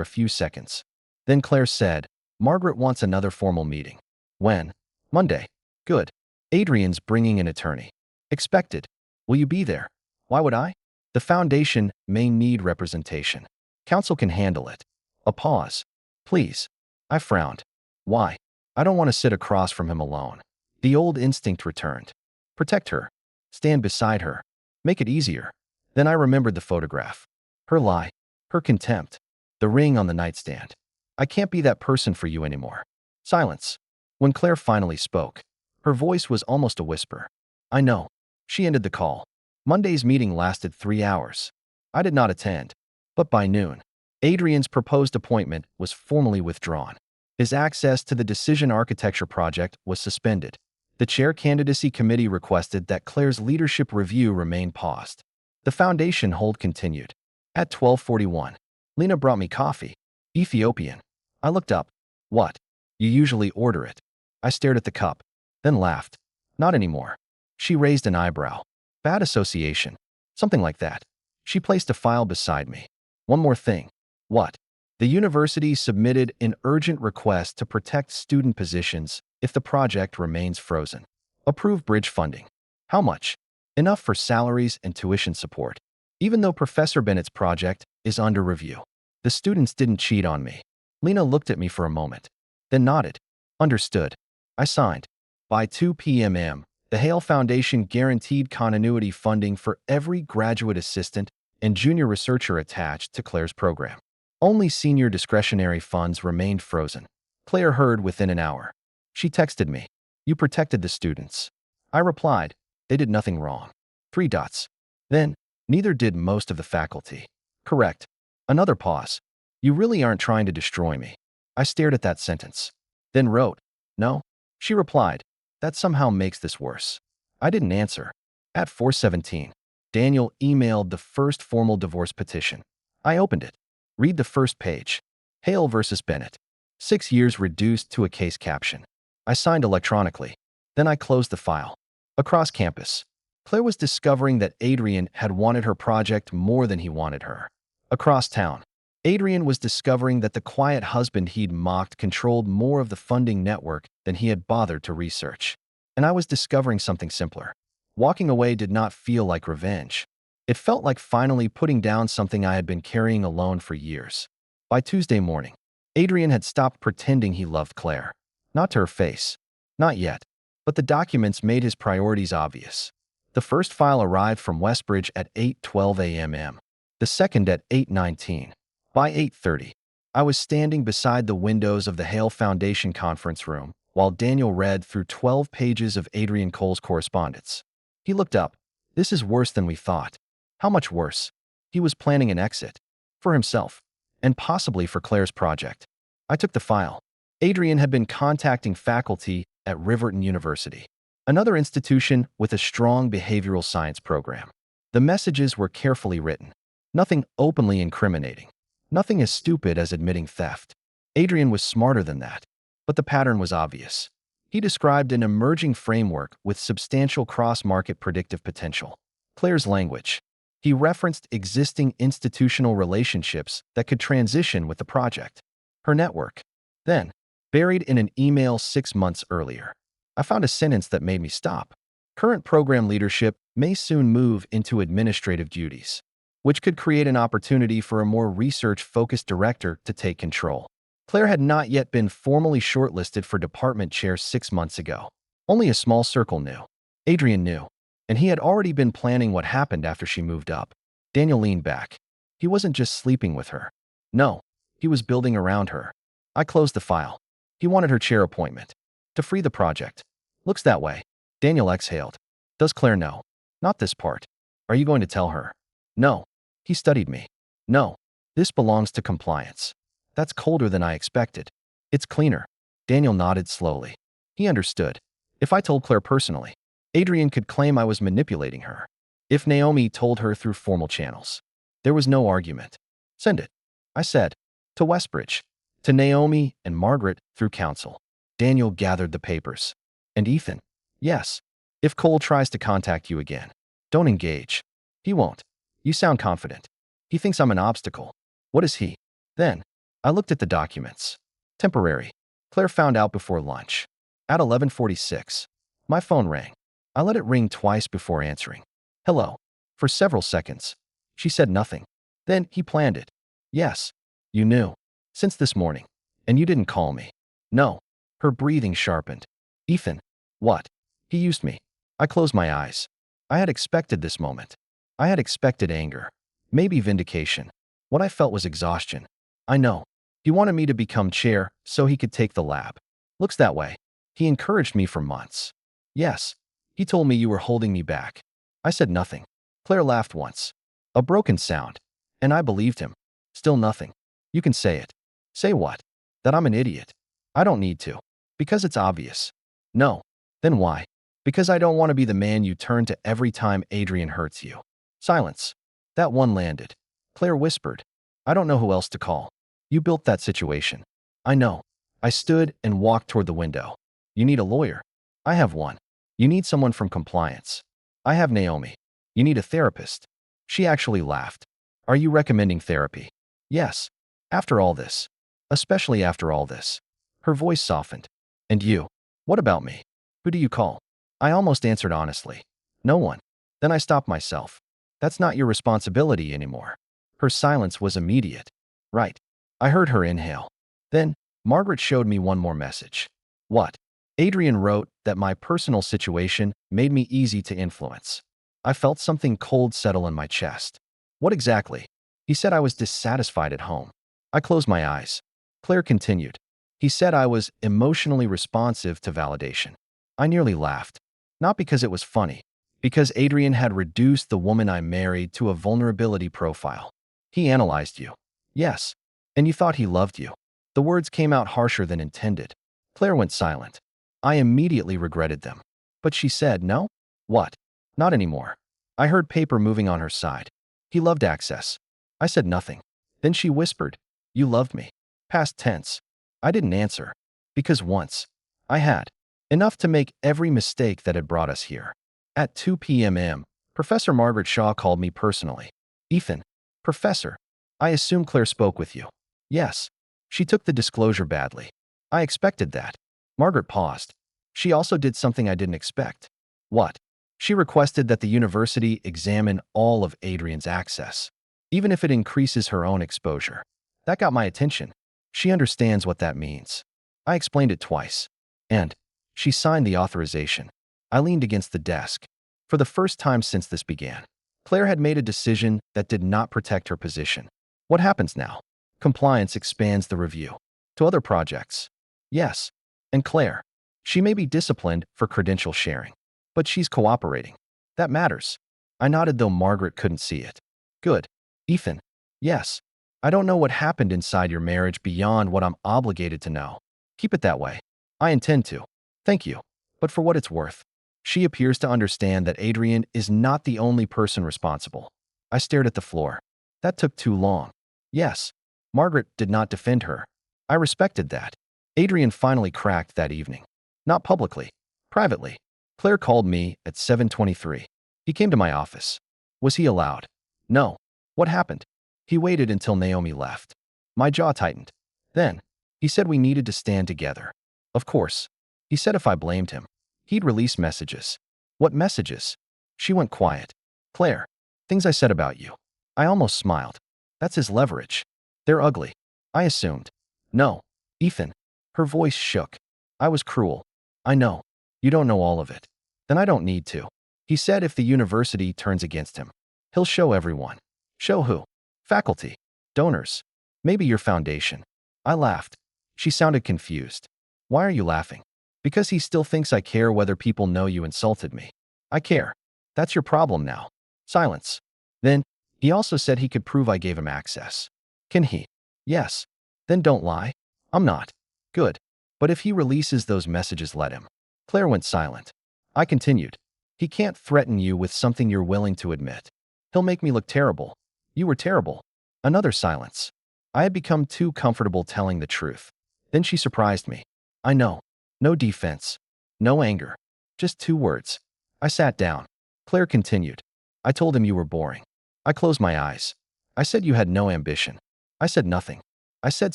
a few seconds. Then Claire said, Margaret wants another formal meeting. When? Monday. Good. Adrian's bringing an attorney. Expected. Will you be there? Why would I? The foundation may need representation. Council can handle it. A pause. Please. I frowned. Why? I don't want to sit across from him alone. The old instinct returned. Protect her. Stand beside her. Make it easier. Then I remembered the photograph. Her lie. Her contempt. The ring on the nightstand. I can't be that person for you anymore. Silence. When Claire finally spoke, her voice was almost a whisper. I know. She ended the call. Monday's meeting lasted 3 hours. I did not attend. But by noon, Adrian's proposed appointment was formally withdrawn. His access to the Decision Architecture project was suspended. The chair candidacy committee requested that Claire's leadership review remain paused. The foundation hold continued. At 12:41, Lena brought me coffee. Ethiopian. I looked up. What? You usually order it. I stared at the cup, then laughed. Not anymore. She raised an eyebrow. Bad association. Something like that. She placed a file beside me. One more thing. What? The university submitted an urgent request to protect student positions if the project remains frozen. Approve bridge funding. How much? Enough for salaries and tuition support. Even though Professor Bennett's project is under review. The students didn't cheat on me. Lena looked at me for a moment, then nodded. Understood. I signed. By 2 p.m., the Hale Foundation guaranteed continuity funding for every graduate assistant and junior researcher attached to Claire's program. Only senior discretionary funds remained frozen. Claire heard within an hour. She texted me. You protected the students. I replied. They did nothing wrong. 3 dots. Then, neither did most of the faculty. Correct. Another pause. You really aren't trying to destroy me. I stared at that sentence. Then wrote. No. She replied. That somehow makes this worse. I didn't answer. At 4:17, Daniel emailed the first formal divorce petition. I opened it. Read the first page. Hale versus Bennett. 6 years reduced to a case caption. I signed electronically. Then I closed the file. Across campus, Claire was discovering that Adrian had wanted her project more than he wanted her. Across town, Adrian was discovering that the quiet husband he'd mocked controlled more of the funding network than he had bothered to research. And I was discovering something simpler. Walking away did not feel like revenge. It felt like finally putting down something I had been carrying alone for years. By Tuesday morning, Adrian had stopped pretending he loved Claire. Not to her face. Not yet. But the documents made his priorities obvious. The first file arrived from Westbridge at 8:12 a.m. The second at 8:19. By 8:30, I was standing beside the windows of the Hale Foundation conference room while Daniel read through 12 pages of Adrian Cole's correspondence. He looked up. This is worse than we thought. How much worse? He was planning an exit. For himself. And possibly for Claire's project. I took the file. Adrian had been contacting faculty at Riverton University, another institution with a strong behavioral science program. The messages were carefully written. Nothing openly incriminating. Nothing as stupid as admitting theft. Adrian was smarter than that. But the pattern was obvious. He described an emerging framework with substantial cross-market predictive potential. Claire's language. He referenced existing institutional relationships that could transition with the project. Her network. Then, buried in an email 6 months earlier, I found a sentence that made me stop. Current program leadership may soon move into administrative duties, which could create an opportunity for a more research-focused director to take control. Claire had not yet been formally shortlisted for department chair 6 months ago. Only a small circle knew. Adrian knew. And he had already been planning what happened after she moved up. Daniel leaned back. He wasn't just sleeping with her. No, he was building around her. I closed the file. He wanted her chair appointment. To free the project. Looks that way. Daniel exhaled. Does Claire know? Not this part. Are you going to tell her? No. He studied me. No. This belongs to compliance. That's colder than I expected. It's cleaner. Daniel nodded slowly. He understood. If I told Claire personally, Adrian could claim I was manipulating her. If Naomi told her through formal channels, there was no argument. Send it, I said. To Westbridge. To Naomi and Margaret through counsel. Daniel gathered the papers. And Ethan? Yes. If Cole tries to contact you again, don't engage. He won't. You sound confident. He thinks I'm an obstacle. What is he? Then, I looked at the documents. Temporary. Claire found out before lunch. At 11:46, my phone rang. I let it ring twice before answering. Hello. For several seconds. She said nothing. Then he planned it. Yes. You knew. Since this morning. And you didn't call me. No. Her breathing sharpened. Ethan. What? He used me. I closed my eyes. I had expected this moment. I had expected anger. Maybe vindication. What I felt was exhaustion. I know. He wanted me to become chair so he could take the lab. Looks that way. He encouraged me for months. Yes. He told me you were holding me back. I said nothing. Claire laughed once. A broken sound. And I believed him. Still nothing. You can say it. Say what? That I'm an idiot. I don't need to. Because it's obvious. No. Then why? Because I don't want to be the man you turn to every time Adrian hurts you. Silence. That one landed. Claire whispered. I don't know who else to call. You built that situation. I know. I stood and walked toward the window. You need a lawyer. I have one. You need someone from compliance. I have Naomi. You need a therapist. She actually laughed. Are you recommending therapy? Yes. After all this. Especially after all this. Her voice softened. And you? What about me? Who do you call? I almost answered honestly. No one. Then I stopped myself. That's not your responsibility anymore. Her silence was immediate. Right. I heard her inhale. Then, Margaret showed me one more message. What? Adrian wrote that my personal situation made me easy to influence. I felt something cold settle in my chest. What exactly? He said I was dissatisfied at home. I closed my eyes. Claire continued. He said I was emotionally responsive to validation. I nearly laughed. Not because it was funny, because Adrian had reduced the woman I married to a vulnerability profile. He analyzed you. Yes. And you thought he loved you. The words came out harsher than intended. Claire went silent. I immediately regretted them. But she said, no? What? Not anymore. I heard paper moving on her side. He loved access. I said nothing. Then she whispered, you loved me. Past tense. I didn't answer. Because once. I had. Enough to make every mistake that had brought us here. At 2 p.m., Professor Margaret Shaw called me personally. Ethan. Professor. I assume Claire spoke with you. Yes. She took the disclosure badly. I expected that. Margaret paused. She also did something I didn't expect. What? She requested that the university examine all of Adrian's access, even if it increases her own exposure. That got my attention. She understands what that means. I explained it twice. And she signed the authorization. I leaned against the desk. For the first time since this began, Claire had made a decision that did not protect her position. What happens now? Compliance expands the review. To other projects. Yes. And Claire. She may be disciplined for credential sharing. But she's cooperating. That matters. I nodded though Margaret couldn't see it. Good. Ethan. Yes. I don't know what happened inside your marriage beyond what I'm obligated to know. Keep it that way. I intend to. Thank you. But for what it's worth, she appears to understand that Adrian is not the only person responsible. I stared at the floor. That took too long. Yes. Margaret did not defend her. I respected that. Adrian finally cracked that evening. Not publicly. Privately. Claire called me at 7:23. He came to my office. Was he allowed? No. What happened? He waited until Naomi left. My jaw tightened. Then, he said we needed to stand together. Of course. He said if I blamed him, he'd release messages. What messages? She went quiet. Claire, things I said about you. I almost smiled. That's his leverage. They're ugly. I assumed. No. Ethan. Her voice shook. I was cruel. I know. You don't know all of it. Then I don't need to. He said if the university turns against him, he'll show everyone. Show who? Faculty. Donors. Maybe your foundation. I laughed. She sounded confused. Why are you laughing? Because he still thinks I care whether people know you insulted me. I care. That's your problem now. Silence. Then, he also said he could prove I gave him access. Can he? Yes. Then don't lie. I'm not. Good. But if he releases those messages, let him. Claire went silent. I continued. He can't threaten you with something you're willing to admit. He'll make me look terrible. You were terrible. Another silence. I had become too comfortable telling the truth. Then she surprised me. I know. No defense. No anger. Just 2 words. I sat down. Claire continued. I told him you were boring. I closed my eyes. I said you had no ambition. I said nothing. I said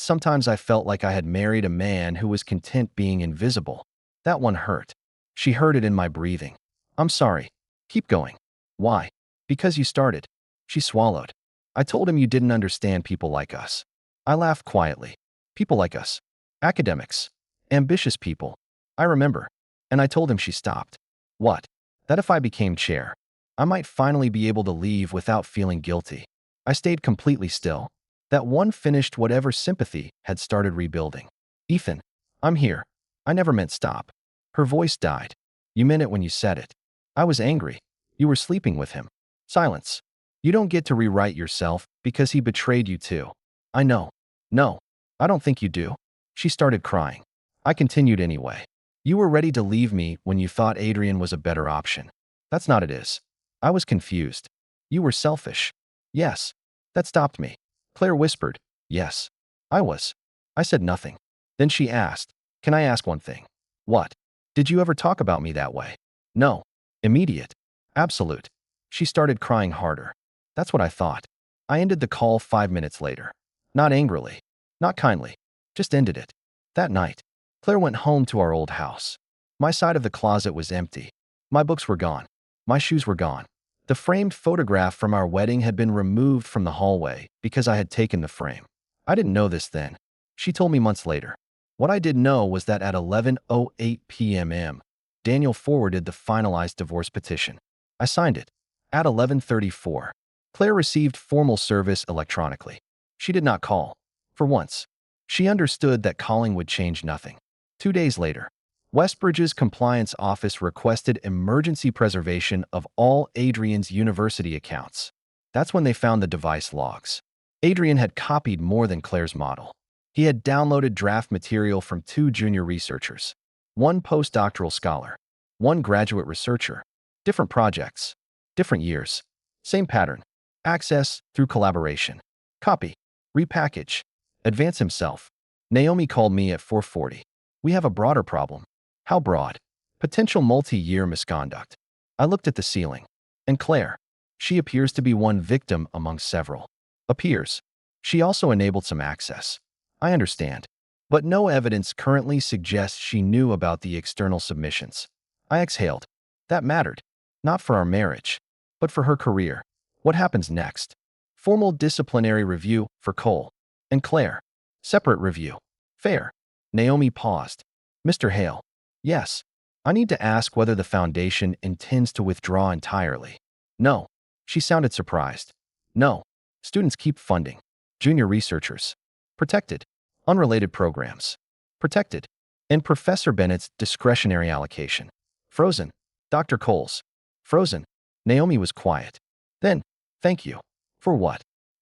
sometimes I felt like I had married a man who was content being invisible. That one hurt. She heard it in my breathing. I'm sorry. Keep going. Why? Because you started. She swallowed. I told him you didn't understand people like us. I laughed quietly. People like us. Academics. Ambitious people. I remember. And I told him. She stopped. What? That if I became chair, I might finally be able to leave without feeling guilty. I stayed completely still. That one finished whatever sympathy had started rebuilding. Ethan, I'm here. I never meant stop. Her voice died. You meant it when you said it. I was angry. You were sleeping with him. Silence. You don't get to rewrite yourself because he betrayed you too. I know. No. I don't think you do. She started crying. I continued anyway. You were ready to leave me when you thought Adrian was a better option. That's not it is. I was confused. You were selfish. Yes. That stopped me. Claire whispered. Yes. I was. I said nothing. Then she asked, can I ask one thing? What? Did you ever talk about me that way? No. Immediate. Absolute. She started crying harder. That's what I thought. I ended the call 5 minutes later. Not angrily. Not kindly. Just ended it. That night, Claire went home to our old house. My side of the closet was empty. My books were gone. My shoes were gone. The framed photograph from our wedding had been removed from the hallway because I had taken the frame. I didn't know this then. She told me months later. What I did know was that at 11:08 p.m. Daniel forwarded the finalized divorce petition. I signed it. At 11:34, Claire received formal service electronically. She did not call. For once. She understood that calling would change nothing. 2 days later, Westbridge's compliance office requested emergency preservation of all Adrian's university accounts. That's when they found the device logs. Adrian had copied more than Claire's model. He had downloaded draft material from 2 junior researchers, 1 postdoctoral scholar, 1 graduate researcher. Different projects, different years, same pattern. Access through collaboration. Copy. Repackage. Advance himself. Naomi called me at 4:40. We have a broader problem. How broad? Potential multi-year misconduct. I looked at the ceiling. And Claire. She appears to be one victim among several. Appears. She also enabled some access. I understand. But no evidence currently suggests she knew about the external submissions. I exhaled. That mattered. Not for our marriage, but for her career. What happens next? Formal disciplinary review for Cole. And Claire. Separate review. Fair. Naomi paused. Mr. Hale. Yes. I need to ask whether the foundation intends to withdraw entirely. No. She sounded surprised. No. Students keep funding. Junior researchers. Protected. Unrelated programs. Protected. And Professor Bennett's discretionary allocation. Frozen. Dr. Cole's. Frozen. Naomi was quiet. Then, thank you. For what?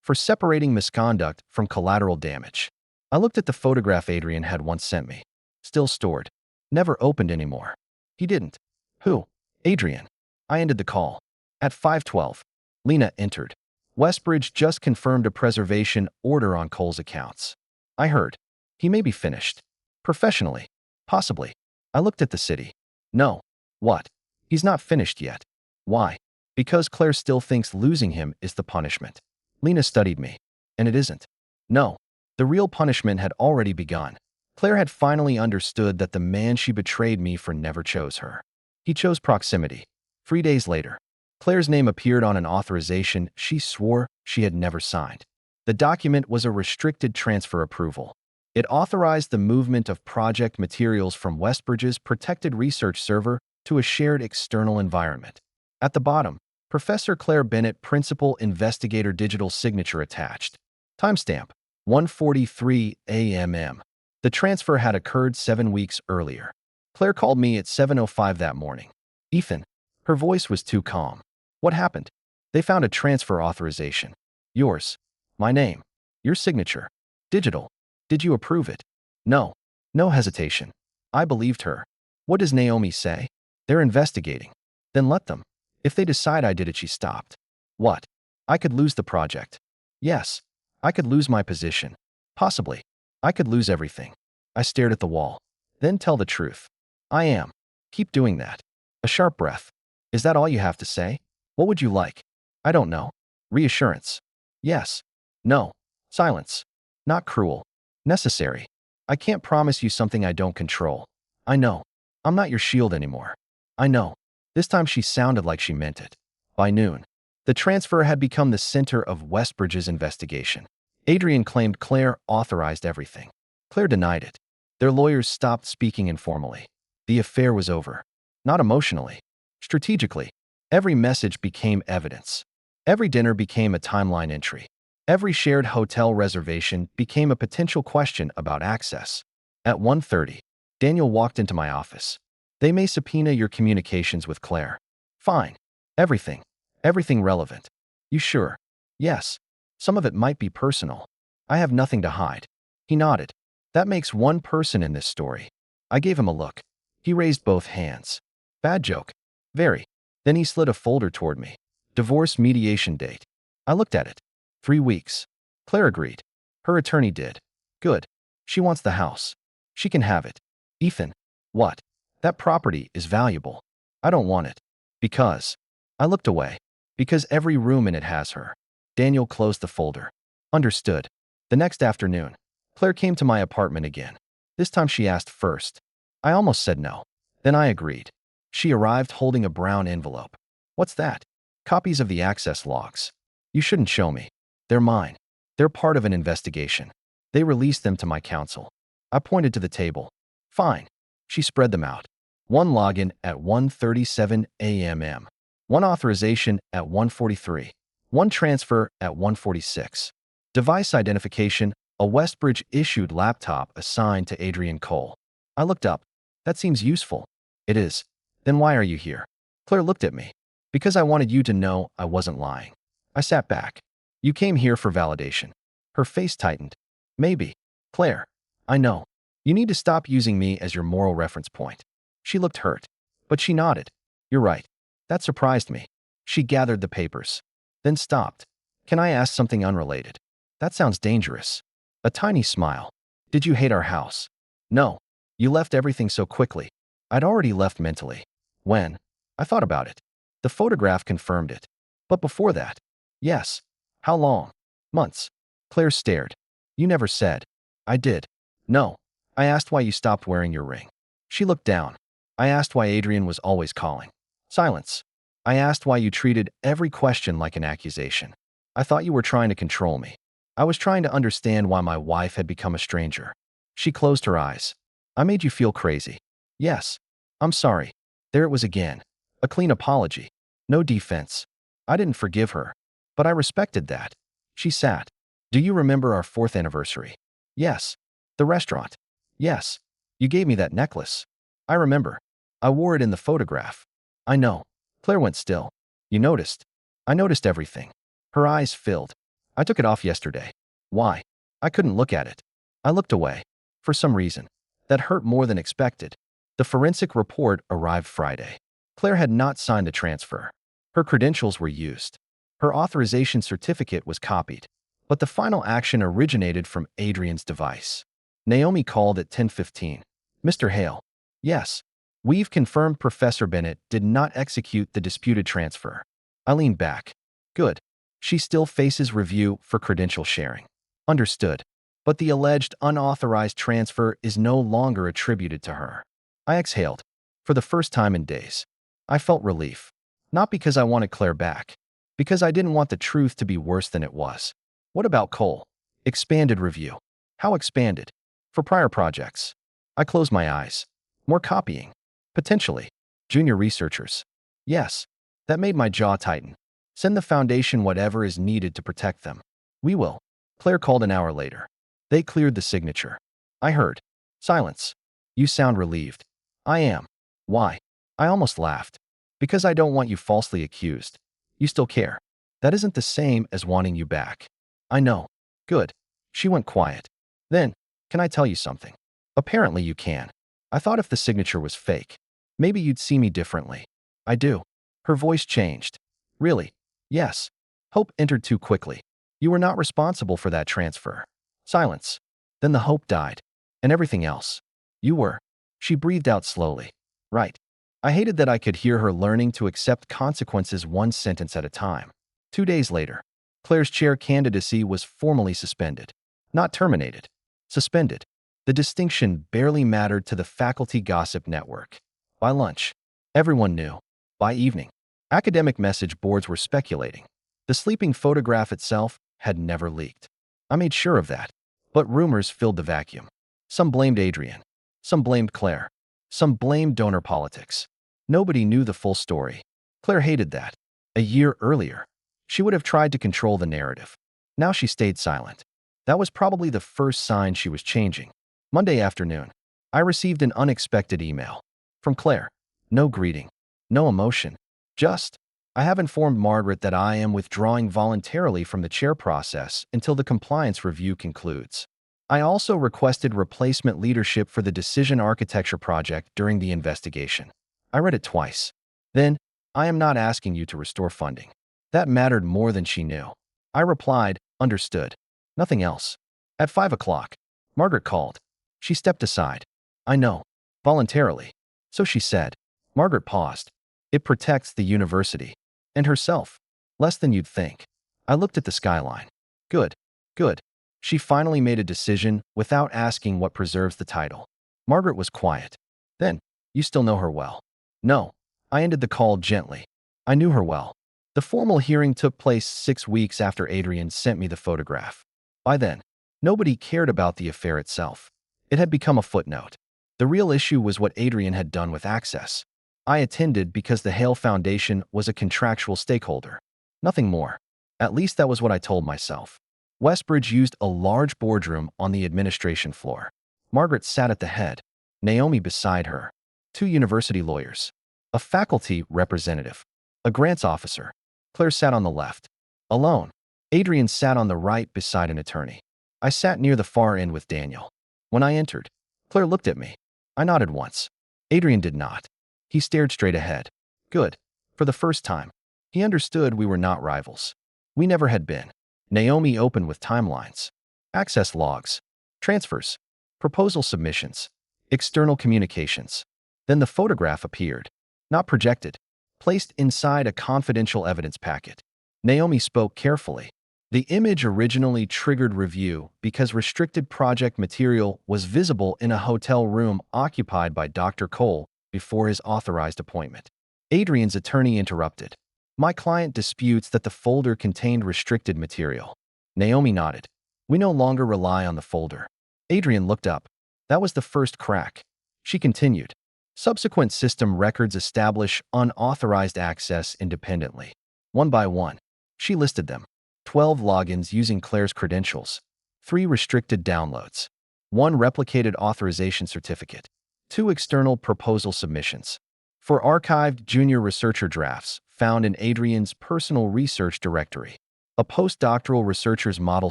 for separating misconduct from collateral damage. I looked at the photograph Adrian had once sent me. Still stored. Never opened anymore. He didn't. Who? Adrian. I ended the call. At 5:12, Lena entered. Westbridge just confirmed a preservation order on Cole's accounts. I heard. He may be finished. Professionally. Possibly. I looked at the city. No. What? He's not finished yet. Why? Because Claire still thinks losing him is the punishment. Lena studied me. And it isn't. No. The real punishment had already begun. Claire had finally understood that the man she betrayed me for never chose her. He chose proximity. 3 days later, Claire's name appeared on an authorization she swore she had never signed. The document was a restricted transfer approval. It authorized the movement of project materials from Westbridge's protected research server to a shared external environment. At the bottom, Professor Claire Bennett, Principal Investigator, digital signature attached. Timestamp: 1:43 a.m. The transfer had occurred 7 weeks earlier. Claire called me at 7:05 that morning. Ethan. Her voice was too calm. What happened? They found a transfer authorization. Yours. My name. Your signature. Digital. Did you approve it? No. No hesitation. I believed her. What does Naomi say? They're investigating. Then let them. If they decide I did it, she stopped. What? I could lose the project. Yes. I could lose my position. Possibly. I could lose everything. I stared at the wall. Then tell the truth. I am. Keep doing that. A sharp breath. Is that all you have to say? What would you like? I don't know. Reassurance. Yes. No. Silence. Not cruel. Necessary. I can't promise you something I don't control. I know. I'm not your shield anymore. I know. This time she sounded like she meant it. By noon, the transfer had become the center of Westbridge's investigation. Adrian claimed Claire authorized everything. Claire denied it. Their lawyers stopped speaking informally. The affair was over. Not emotionally. Strategically. Every message became evidence. Every dinner became a timeline entry. Every shared hotel reservation became a potential question about access. At 1:30, Daniel walked into my office. They may subpoena your communications with Claire. Fine. Everything. Everything relevant. You sure? Yes. Some of it might be personal. I have nothing to hide. He nodded. That makes one person in this story. I gave him a look. He raised both hands. Bad joke. Very. Then he slid a folder toward me. Divorce mediation date. I looked at it. 3 weeks. Claire agreed. Her attorney did. Good. She wants the house. She can have it. Ethan. What? That property is valuable. I don't want it. Because. I looked away. Because every room in it has her. Daniel closed the folder. Understood. The next afternoon, Claire came to my apartment again. This time she asked first. I almost said no. Then I agreed. She arrived holding a brown envelope. What's that? Copies of the access logs. You shouldn't show me. They're mine. They're part of an investigation. They released them to my counsel. I pointed to the table. Fine. She spread them out. One login at 1:37 a.m. One authorization at 1:43. One transfer at 1:46. Device identification, a Westbridge-issued laptop assigned to Adrian Cole. I looked up. That seems useful. It is. Then why are you here? Claire looked at me. Because I wanted you to know I wasn't lying. I sat back. You came here for validation. Her face tightened. Maybe. Claire. I know. You need to stop using me as your moral reference point. She looked hurt. But she nodded. You're right. That surprised me. She gathered the papers. Then stopped. Can I ask something unrelated? That sounds dangerous. A tiny smile. Did you hate our house? No. You left everything so quickly. I'd already left mentally. When? I thought about it. The photograph confirmed it. But before that? Yes. How long? Months. Claire stared. You never said. I did. No. I asked why you stopped wearing your ring. She looked down. I asked why Adrian was always calling. Silence. I asked why you treated every question like an accusation. I thought you were trying to control me. I was trying to understand why my wife had become a stranger. She closed her eyes. I made you feel crazy. Yes. I'm sorry. There it was again. A clean apology. No defense. I didn't forgive her. But I respected that. She sat. Do you remember our 4th anniversary? Yes. The restaurant? Yes. You gave me that necklace. I remember. I wore it in the photograph. I know. Claire went still. You noticed. I noticed everything. Her eyes filled. I took it off yesterday. Why? I couldn't look at it. I looked away. For some reason. That hurt more than expected. The forensic report arrived Friday. Claire had not signed a transfer. Her credentials were used. Her authorization certificate was copied. But the final action originated from Adrian's device. Naomi called at 10:15. Mr. Hale. Yes. We've confirmed Professor Bennett did not execute the disputed transfer. I leaned back. Good. She still faces review for credential sharing. Understood. But the alleged unauthorized transfer is no longer attributed to her. I exhaled. For the first time in days. I felt relief. Not because I wanted Claire back. Because I didn't want the truth to be worse than it was. What about Cole? Expanded review. How expanded? For prior projects. I closed my eyes. More copying. Potentially. Junior researchers. Yes. That made my jaw tighten. Send the Foundation whatever is needed to protect them. We will. Claire called an hour later. They cleared the signature. I heard. Silence. You sound relieved. I am. Why? I almost laughed. Because I don't want you falsely accused. You still care. That isn't the same as wanting you back. I know. Good. She went quiet. Then, can I tell you something? Apparently you can. I thought if the signature was fake, maybe you'd see me differently. I do. Her voice changed. Really? Yes. Hope entered too quickly. You were not responsible for that transfer. Silence. Then the hope died. And everything else. You were. She breathed out slowly. Right. I hated that I could hear her learning to accept consequences one sentence at a time. 2 days later, Claire's chair candidacy was formally suspended. Not terminated. Suspended. The distinction barely mattered to the faculty gossip network. By lunch, everyone knew. By evening, academic message boards were speculating. The sleeping photograph itself had never leaked. I made sure of that. But rumors filled the vacuum. Some blamed Adrian. Some blamed Claire. Some blamed donor politics. Nobody knew the full story. Claire hated that. A year earlier, she would have tried to control the narrative. Now she stayed silent. That was probably the first sign she was changing. Monday afternoon, I received an unexpected email. From Claire. No greeting. No emotion. Just, I have informed Margaret that I am withdrawing voluntarily from the chair process until the compliance review concludes. I also requested replacement leadership for the decision architecture project during the investigation. I read it twice. Then, I am not asking you to restore funding. That mattered more than she knew. I replied, understood. Nothing else. At 5 o'clock, Margaret called. She stepped aside. I know. Voluntarily. So she said. Margaret paused. It protects the university. And herself. Less than you'd think. I looked at the skyline. Good. Good. She finally made a decision without asking what preserves the title. Margaret was quiet. Then, you still know her well. No. I ended the call gently. I knew her well. The formal hearing took place 6 weeks after Adrian sent me the photograph. By then, nobody cared about the affair itself. It had become a footnote. The real issue was what Adrian had done with Access. I attended because the Hale Foundation was a contractual stakeholder. Nothing more. At least that was what I told myself. Westbridge used a large boardroom on the administration floor. Margaret sat at the head. Naomi beside her. 2 university lawyers. A faculty representative. A grants officer. Claire sat on the left. Alone. Adrian sat on the right beside an attorney. I sat near the far end with Daniel. When I entered, Claire looked at me. I nodded once. Adrian did not. He stared straight ahead. Good. For the first time, he understood we were not rivals. We never had been. Naomi opened with timelines. Access logs. Transfers. Proposal submissions. External communications. Then the photograph appeared. Not projected. Placed inside a confidential evidence packet. Naomi spoke carefully. The image originally triggered review because restricted project material was visible in a hotel room occupied by Dr. Cole before his authorized appointment. Adrian's attorney interrupted. My client disputes that the folder contained restricted material. Naomi nodded. We no longer rely on the folder. Adrian looked up. That was the first crack. She continued. Subsequent system records establish unauthorized access independently. One by one, she listed them. 12 logins using Claire's credentials. 3 restricted downloads. 1 replicated authorization certificate. 2 external proposal submissions. 4 archived junior researcher drafts found in Adrian's personal research directory. A postdoctoral researcher's model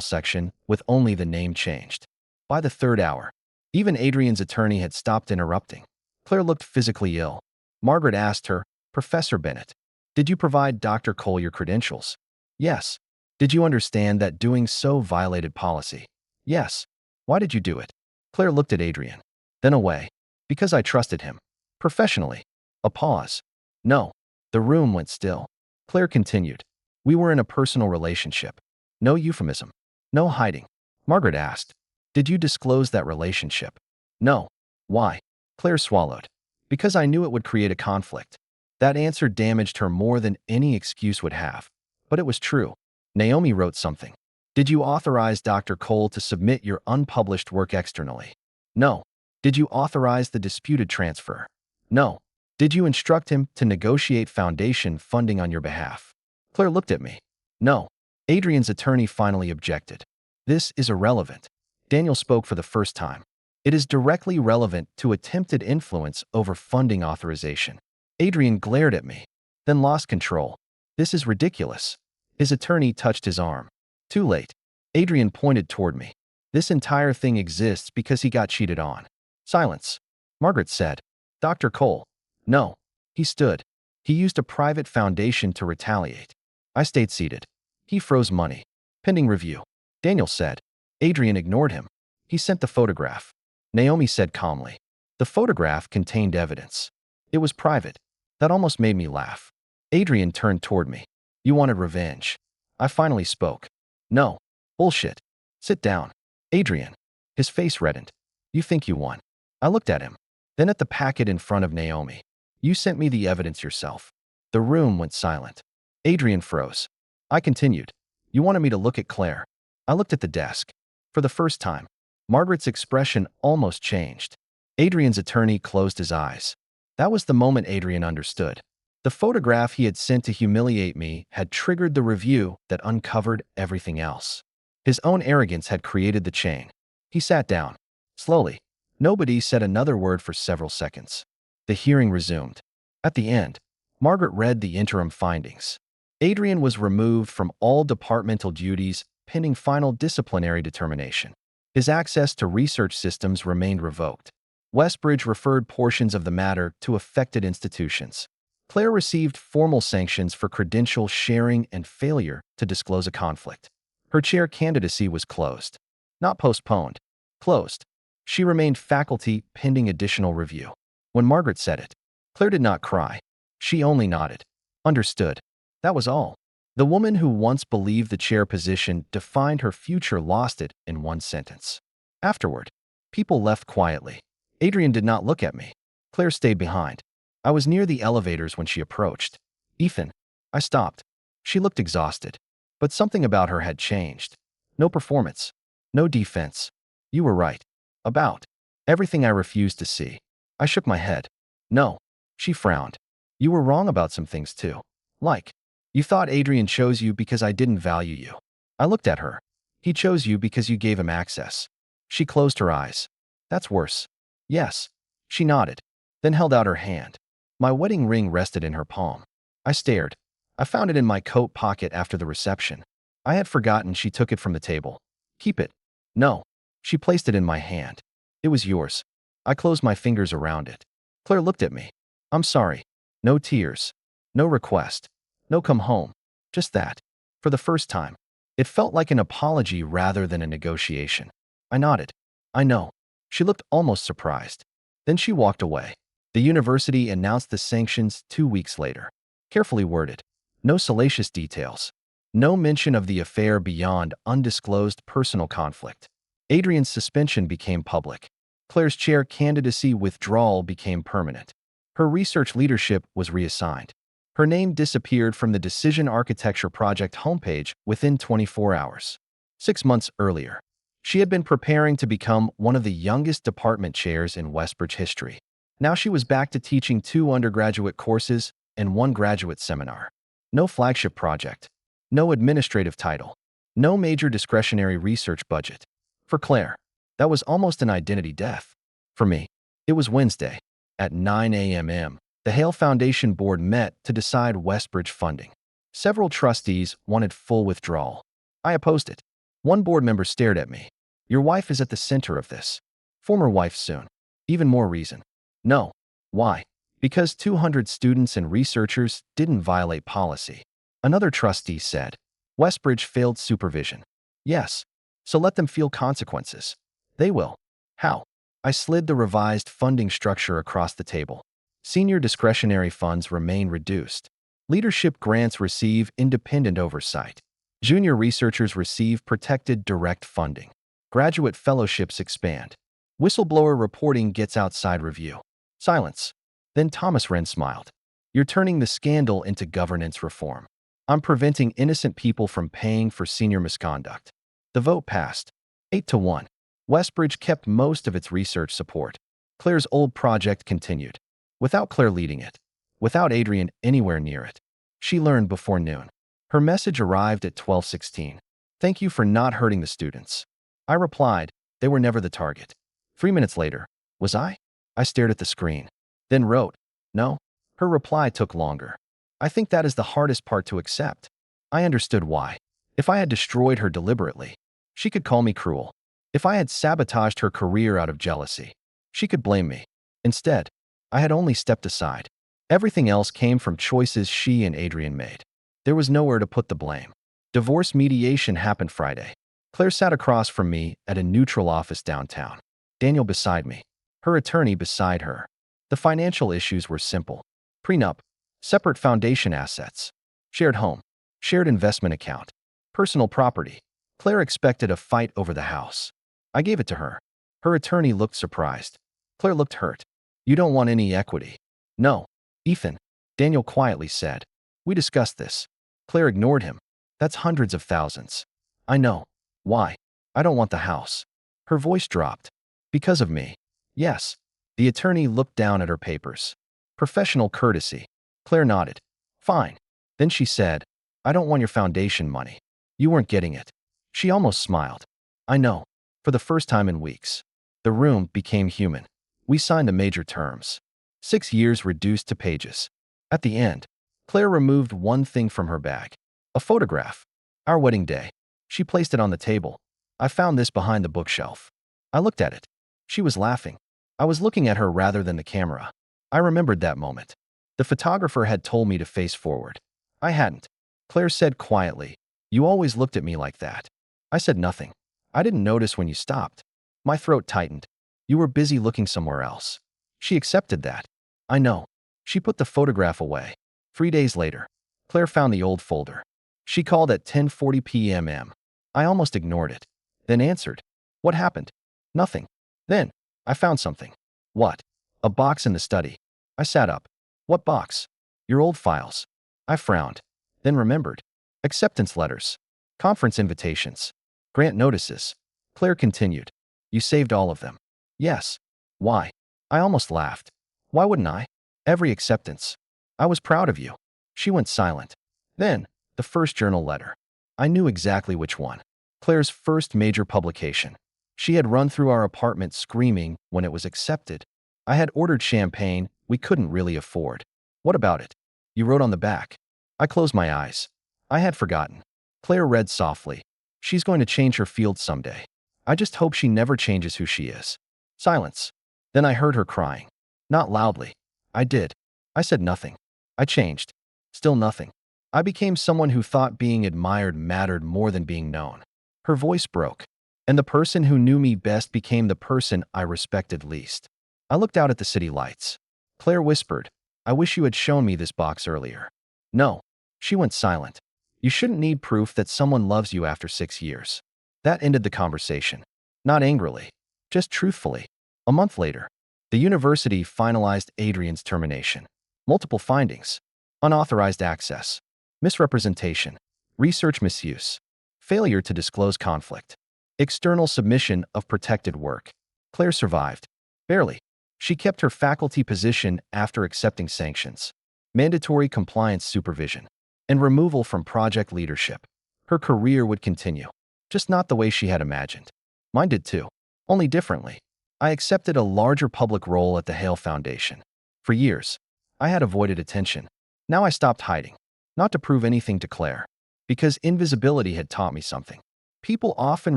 section with only the name changed. By the third hour, even Adrian's attorney had stopped interrupting. Claire looked physically ill. Margaret asked her, "Professor Bennett, did you provide Dr. Cole your credentials?" "Yes." "Did you understand that doing so violated policy?" "Yes." "Why did you do it?" Claire looked at Adrian, then away. "Because I trusted him. Professionally." A pause. "No." The room went still. Claire continued. "We were in a personal relationship. No euphemism. No hiding." Margaret asked, "Did you disclose that relationship?" "No." "Why?" Claire swallowed. "Because I knew it would create a conflict." That answer damaged her more than any excuse would have. But it was true. Naomi wrote something. "Did you authorize Dr. Cole to submit your unpublished work externally?" "No." "Did you authorize the disputed transfer?" "No." "Did you instruct him to negotiate foundation funding on your behalf?" Claire looked at me. "No." Adrian's attorney finally objected. "This is irrelevant." Daniel spoke for the first time. "It is directly relevant to attempted influence over funding authorization." Adrian glared at me, then lost control. "This is ridiculous." His attorney touched his arm. "Too late." Adrian pointed toward me. "This entire thing exists because he got cheated on." Silence. Margaret said, "Dr. Cole." "No." He stood. "He used a private foundation to retaliate." I stayed seated. "He froze money. Pending review." Daniel said. Adrian ignored him. "He sent the photograph." Naomi said calmly. "The photograph contained evidence. It was private." That almost made me laugh. Adrian turned toward me. "You wanted revenge." I finally spoke. "No. Bullshit. Sit down." "Adrian." His face reddened. "You think you won." I looked at him, then at the packet in front of Naomi. "You sent me the evidence yourself." The room went silent. Adrian froze. I continued. "You wanted me to look at Claire." I looked at the desk. For the first time, Margaret's expression almost changed. Adrian's attorney closed his eyes. That was the moment Adrian understood. The photograph he had sent to humiliate me had triggered the review that uncovered everything else. His own arrogance had created the chain. He sat down. Slowly. Nobody said another word for several seconds. The hearing resumed. At the end, Margaret read the interim findings. Adrian was removed from all departmental duties pending final disciplinary determination. His access to research systems remained revoked. Westbridge referred portions of the matter to affected institutions. Claire received formal sanctions for credential sharing and failure to disclose a conflict. Her chair candidacy was closed. Not postponed. Closed. She remained faculty pending additional review. When Margaret said it, Claire did not cry. She only nodded. Understood. That was all. The woman who once believed the chair position defined her future lost it in one sentence. Afterward, people left quietly. Adrian did not look at me. Claire stayed behind. I was near the elevators when she approached. "Ethan." I stopped. She looked exhausted. But something about her had changed. No performance. No defense. "You were right. About everything I refused to see." I shook my head. "No." She frowned. "You were wrong about some things too. Like, you thought Adrian chose you because I didn't value you." I looked at her. "He chose you because you gave him access." She closed her eyes. "That's worse." "Yes." She nodded, then held out her hand. My wedding ring rested in her palm. I stared. I found it in my coat pocket after the reception. I had forgotten she took it from the table. "Keep it." "No." She placed it in my hand. "It was yours." I closed my fingers around it. Claire looked at me. "I'm sorry." No tears. No request. No come home. Just that. For the first time, it felt like an apology rather than a negotiation. I nodded. "I know." She looked almost surprised. Then she walked away. The university announced the sanctions 2 weeks later. Carefully worded. No salacious details. No mention of the affair beyond undisclosed personal conflict. Adrian's suspension became public. Claire's chair candidacy withdrawal became permanent. Her research leadership was reassigned. Her name disappeared from the Decision Architecture Project homepage within 24 hours. 6 months earlier, she had been preparing to become one of the youngest department chairs in Westbridge history. Now she was back to teaching 2 undergraduate courses and 1 graduate seminar. No flagship project. No administrative title. No major discretionary research budget. For Claire, that was almost an identity death. For me, it was Wednesday. At 9 a.m., the Hale Foundation board met to decide Westbridge funding. Several trustees wanted full withdrawal. I opposed it. One board member stared at me. Your wife is at the center of this. Former wife soon. Even more reason. No. Why? Because 200 students and researchers didn't violate policy. Another trustee said. Westbridge failed supervision. Yes. So let them feel consequences. They will. How? I slid the revised funding structure across the table. Senior discretionary funds remain reduced. Leadership grants receive independent oversight. Junior researchers receive protected direct funding. Graduate fellowships expand. Whistleblower reporting gets outside review. Silence. Then Thomas Wren smiled. You're turning the scandal into governance reform. I'm preventing innocent people from paying for senior misconduct. The vote passed. 8-1. Westbridge kept most of its research support. Claire's old project continued. Without Claire leading it. Without Adrian anywhere near it. She learned before noon. Her message arrived at 12:16. Thank you for not hurting the students. I replied, they were never the target. 3 minutes later, was I? I stared at the screen. Then wrote, no. Her reply took longer. I think that is the hardest part to accept. I understood why. If I had destroyed her deliberately, she could call me cruel. If I had sabotaged her career out of jealousy, she could blame me. Instead, I had only stepped aside. Everything else came from choices she and Adrian made. There was nowhere to put the blame. Divorce mediation happened Friday. Claire sat across from me at a neutral office downtown. Daniel beside me. Her attorney beside her. The financial issues were simple. Prenup. Separate foundation assets. Shared home. Shared investment account. Personal property. Claire expected a fight over the house. I gave it to her. Her attorney looked surprised. Claire looked hurt. You don't want any equity. No. Ethan. Daniel quietly said. We discussed this. Claire ignored him. That's hundreds of thousands. I know. Why? I don't want the house. Her voice dropped. Because of me. Yes. The attorney looked down at her papers. Professional courtesy. Claire nodded. Fine. Then she said, I don't want your foundation money. You weren't getting it. She almost smiled. I know. For the first time in weeks. The room became human. We signed the major terms. 6 years reduced to pages. At the end, Claire removed one thing from her bag. A photograph. Our wedding day. She placed it on the table. I found this behind the bookshelf. I looked at it. She was laughing. I was looking at her rather than the camera. I remembered that moment. The photographer had told me to face forward. I hadn't. Claire said quietly, You always looked at me like that. I said nothing. I didn't notice when you stopped. My throat tightened. You were busy looking somewhere else. She accepted that. I know. She put the photograph away. 3 days later, Claire found the old folder. She called at 10:40 p.m. I almost ignored it. Then answered. What happened? Nothing. Then, I found something. What? A box in the study. I sat up. What box? Your old files. I frowned. Then remembered. Acceptance letters. Conference invitations. Grant notices. Claire continued. You saved all of them. Yes. Why? I almost laughed. Why wouldn't I? Every acceptance. I was proud of you. She went silent. Then, the first journal letter. I knew exactly which one. Claire's first major publication. She had run through our apartment screaming when it was accepted. I had ordered champagne we couldn't really afford. What about it? You wrote on the back. I closed my eyes. I had forgotten. Claire read softly. She's going to change her field someday. I just hope she never changes who she is. Silence. Then I heard her crying. Not loudly. I did. I said nothing. I changed. Still nothing. I became someone who thought being admired mattered more than being known. Her voice broke. And the person who knew me best became the person I respected least. I looked out at the city lights. Claire whispered, I wish you had shown me this box earlier. No. She went silent. You shouldn't need proof that someone loves you after 6 years. That ended the conversation. Not angrily. Just truthfully. A month later, the university finalized Adrian's termination. Multiple findings. Unauthorized access. Misrepresentation. Research misuse. Failure to disclose conflict. External submission of protected work. Claire survived. Barely. She kept her faculty position after accepting sanctions. Mandatory compliance supervision. And removal from project leadership. Her career would continue. Just not the way she had imagined. Mine did too. Only differently. I accepted a larger public role at the Hale Foundation. For years, I had avoided attention. Now I stopped hiding. Not to prove anything to Claire, because invisibility had taught me something. People often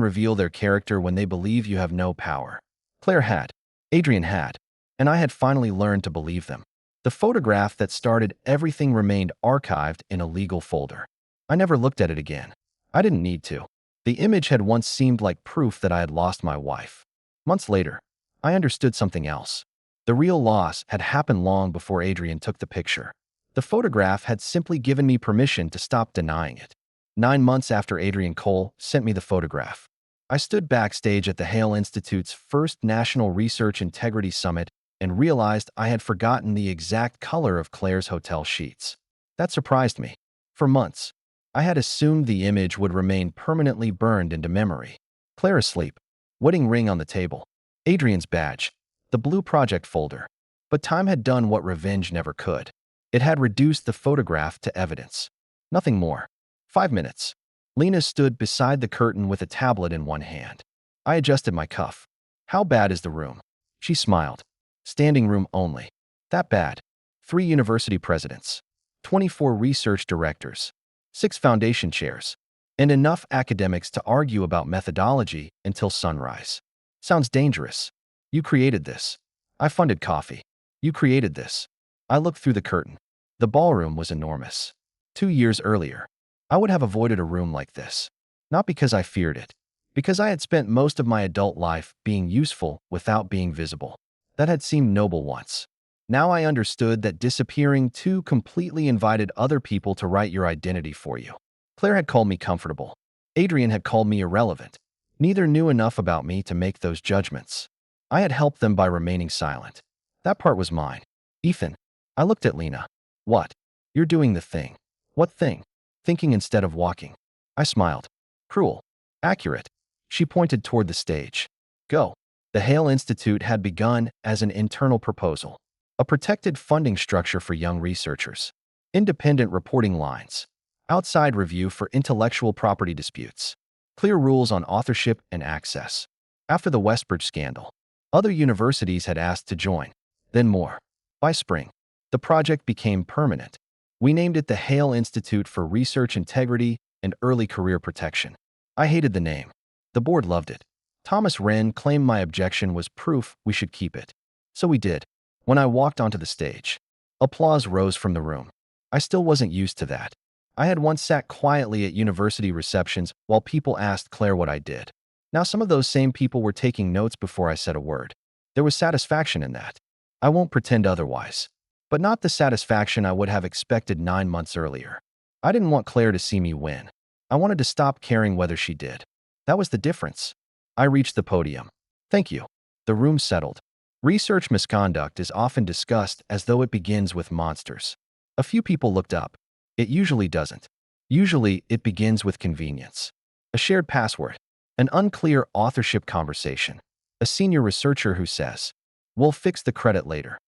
reveal their character when they believe you have no power. Claire had, Adrian had, and I had finally learned to believe them. The photograph that started everything remained archived in a legal folder. I never looked at it again. I didn't need to. The image had once seemed like proof that I had lost my wife. Months later, I understood something else. The real loss had happened long before Adrian took the picture. The photograph had simply given me permission to stop denying it. 9 months after Adrian Cole sent me the photograph, I stood backstage at the Hale Institute's first National Research Integrity Summit and realized I had forgotten the exact color of Claire's hotel sheets. That surprised me. For months, I had assumed the image would remain permanently burned into memory. Claire asleep, wedding ring on the table, Adrian's badge, the blue project folder. But time had done what revenge never could. It had reduced the photograph to evidence. Nothing more. 5 minutes. Lena stood beside the curtain with a tablet in one hand. I adjusted my cuff. How bad is the room? She smiled. Standing room only. That bad. 3 university presidents, 24 research directors, 6 foundation chairs, and enough academics to argue about methodology until sunrise. Sounds dangerous. You created this. I funded coffee. You created this. I looked through the curtain. The ballroom was enormous. 2 years earlier, I would have avoided a room like this. Not because I feared it, because I had spent most of my adult life being useful without being visible. That had seemed noble once. Now I understood that disappearing too completely invited other people to write your identity for you. Claire had called me comfortable. Adrian had called me irrelevant. Neither knew enough about me to make those judgments. I had helped them by remaining silent. That part was mine. Ethan. I looked at Lena. What? You're doing the thing. What thing? Thinking instead of walking. I smiled. Cruel. Accurate. She pointed toward the stage. Go. The Hale Institute had begun as an internal proposal, a protected funding structure for young researchers, independent reporting lines, outside review for intellectual property disputes, clear rules on authorship and access. After the Westbridge scandal, other universities had asked to join, then more. By spring, the project became permanent. We named it the Hale Institute for Research Integrity and Early Career Protection. I hated the name. The board loved it. Thomas Wren claimed my objection was proof we should keep it. So we did. When I walked onto the stage, applause rose from the room. I still wasn't used to that. I had once sat quietly at university receptions while people asked Claire what I did. Now some of those same people were taking notes before I said a word. There was satisfaction in that. I won't pretend otherwise. But not the satisfaction I would have expected 9 months earlier. I didn't want Claire to see me win. I wanted to stop caring whether she did. That was the difference. I reached the podium. Thank you. The room settled. Research misconduct is often discussed as though it begins with monsters. A few people looked up. It usually doesn't. Usually, it begins with convenience. A shared password. An unclear authorship conversation. A senior researcher who says, "We'll fix the credit later."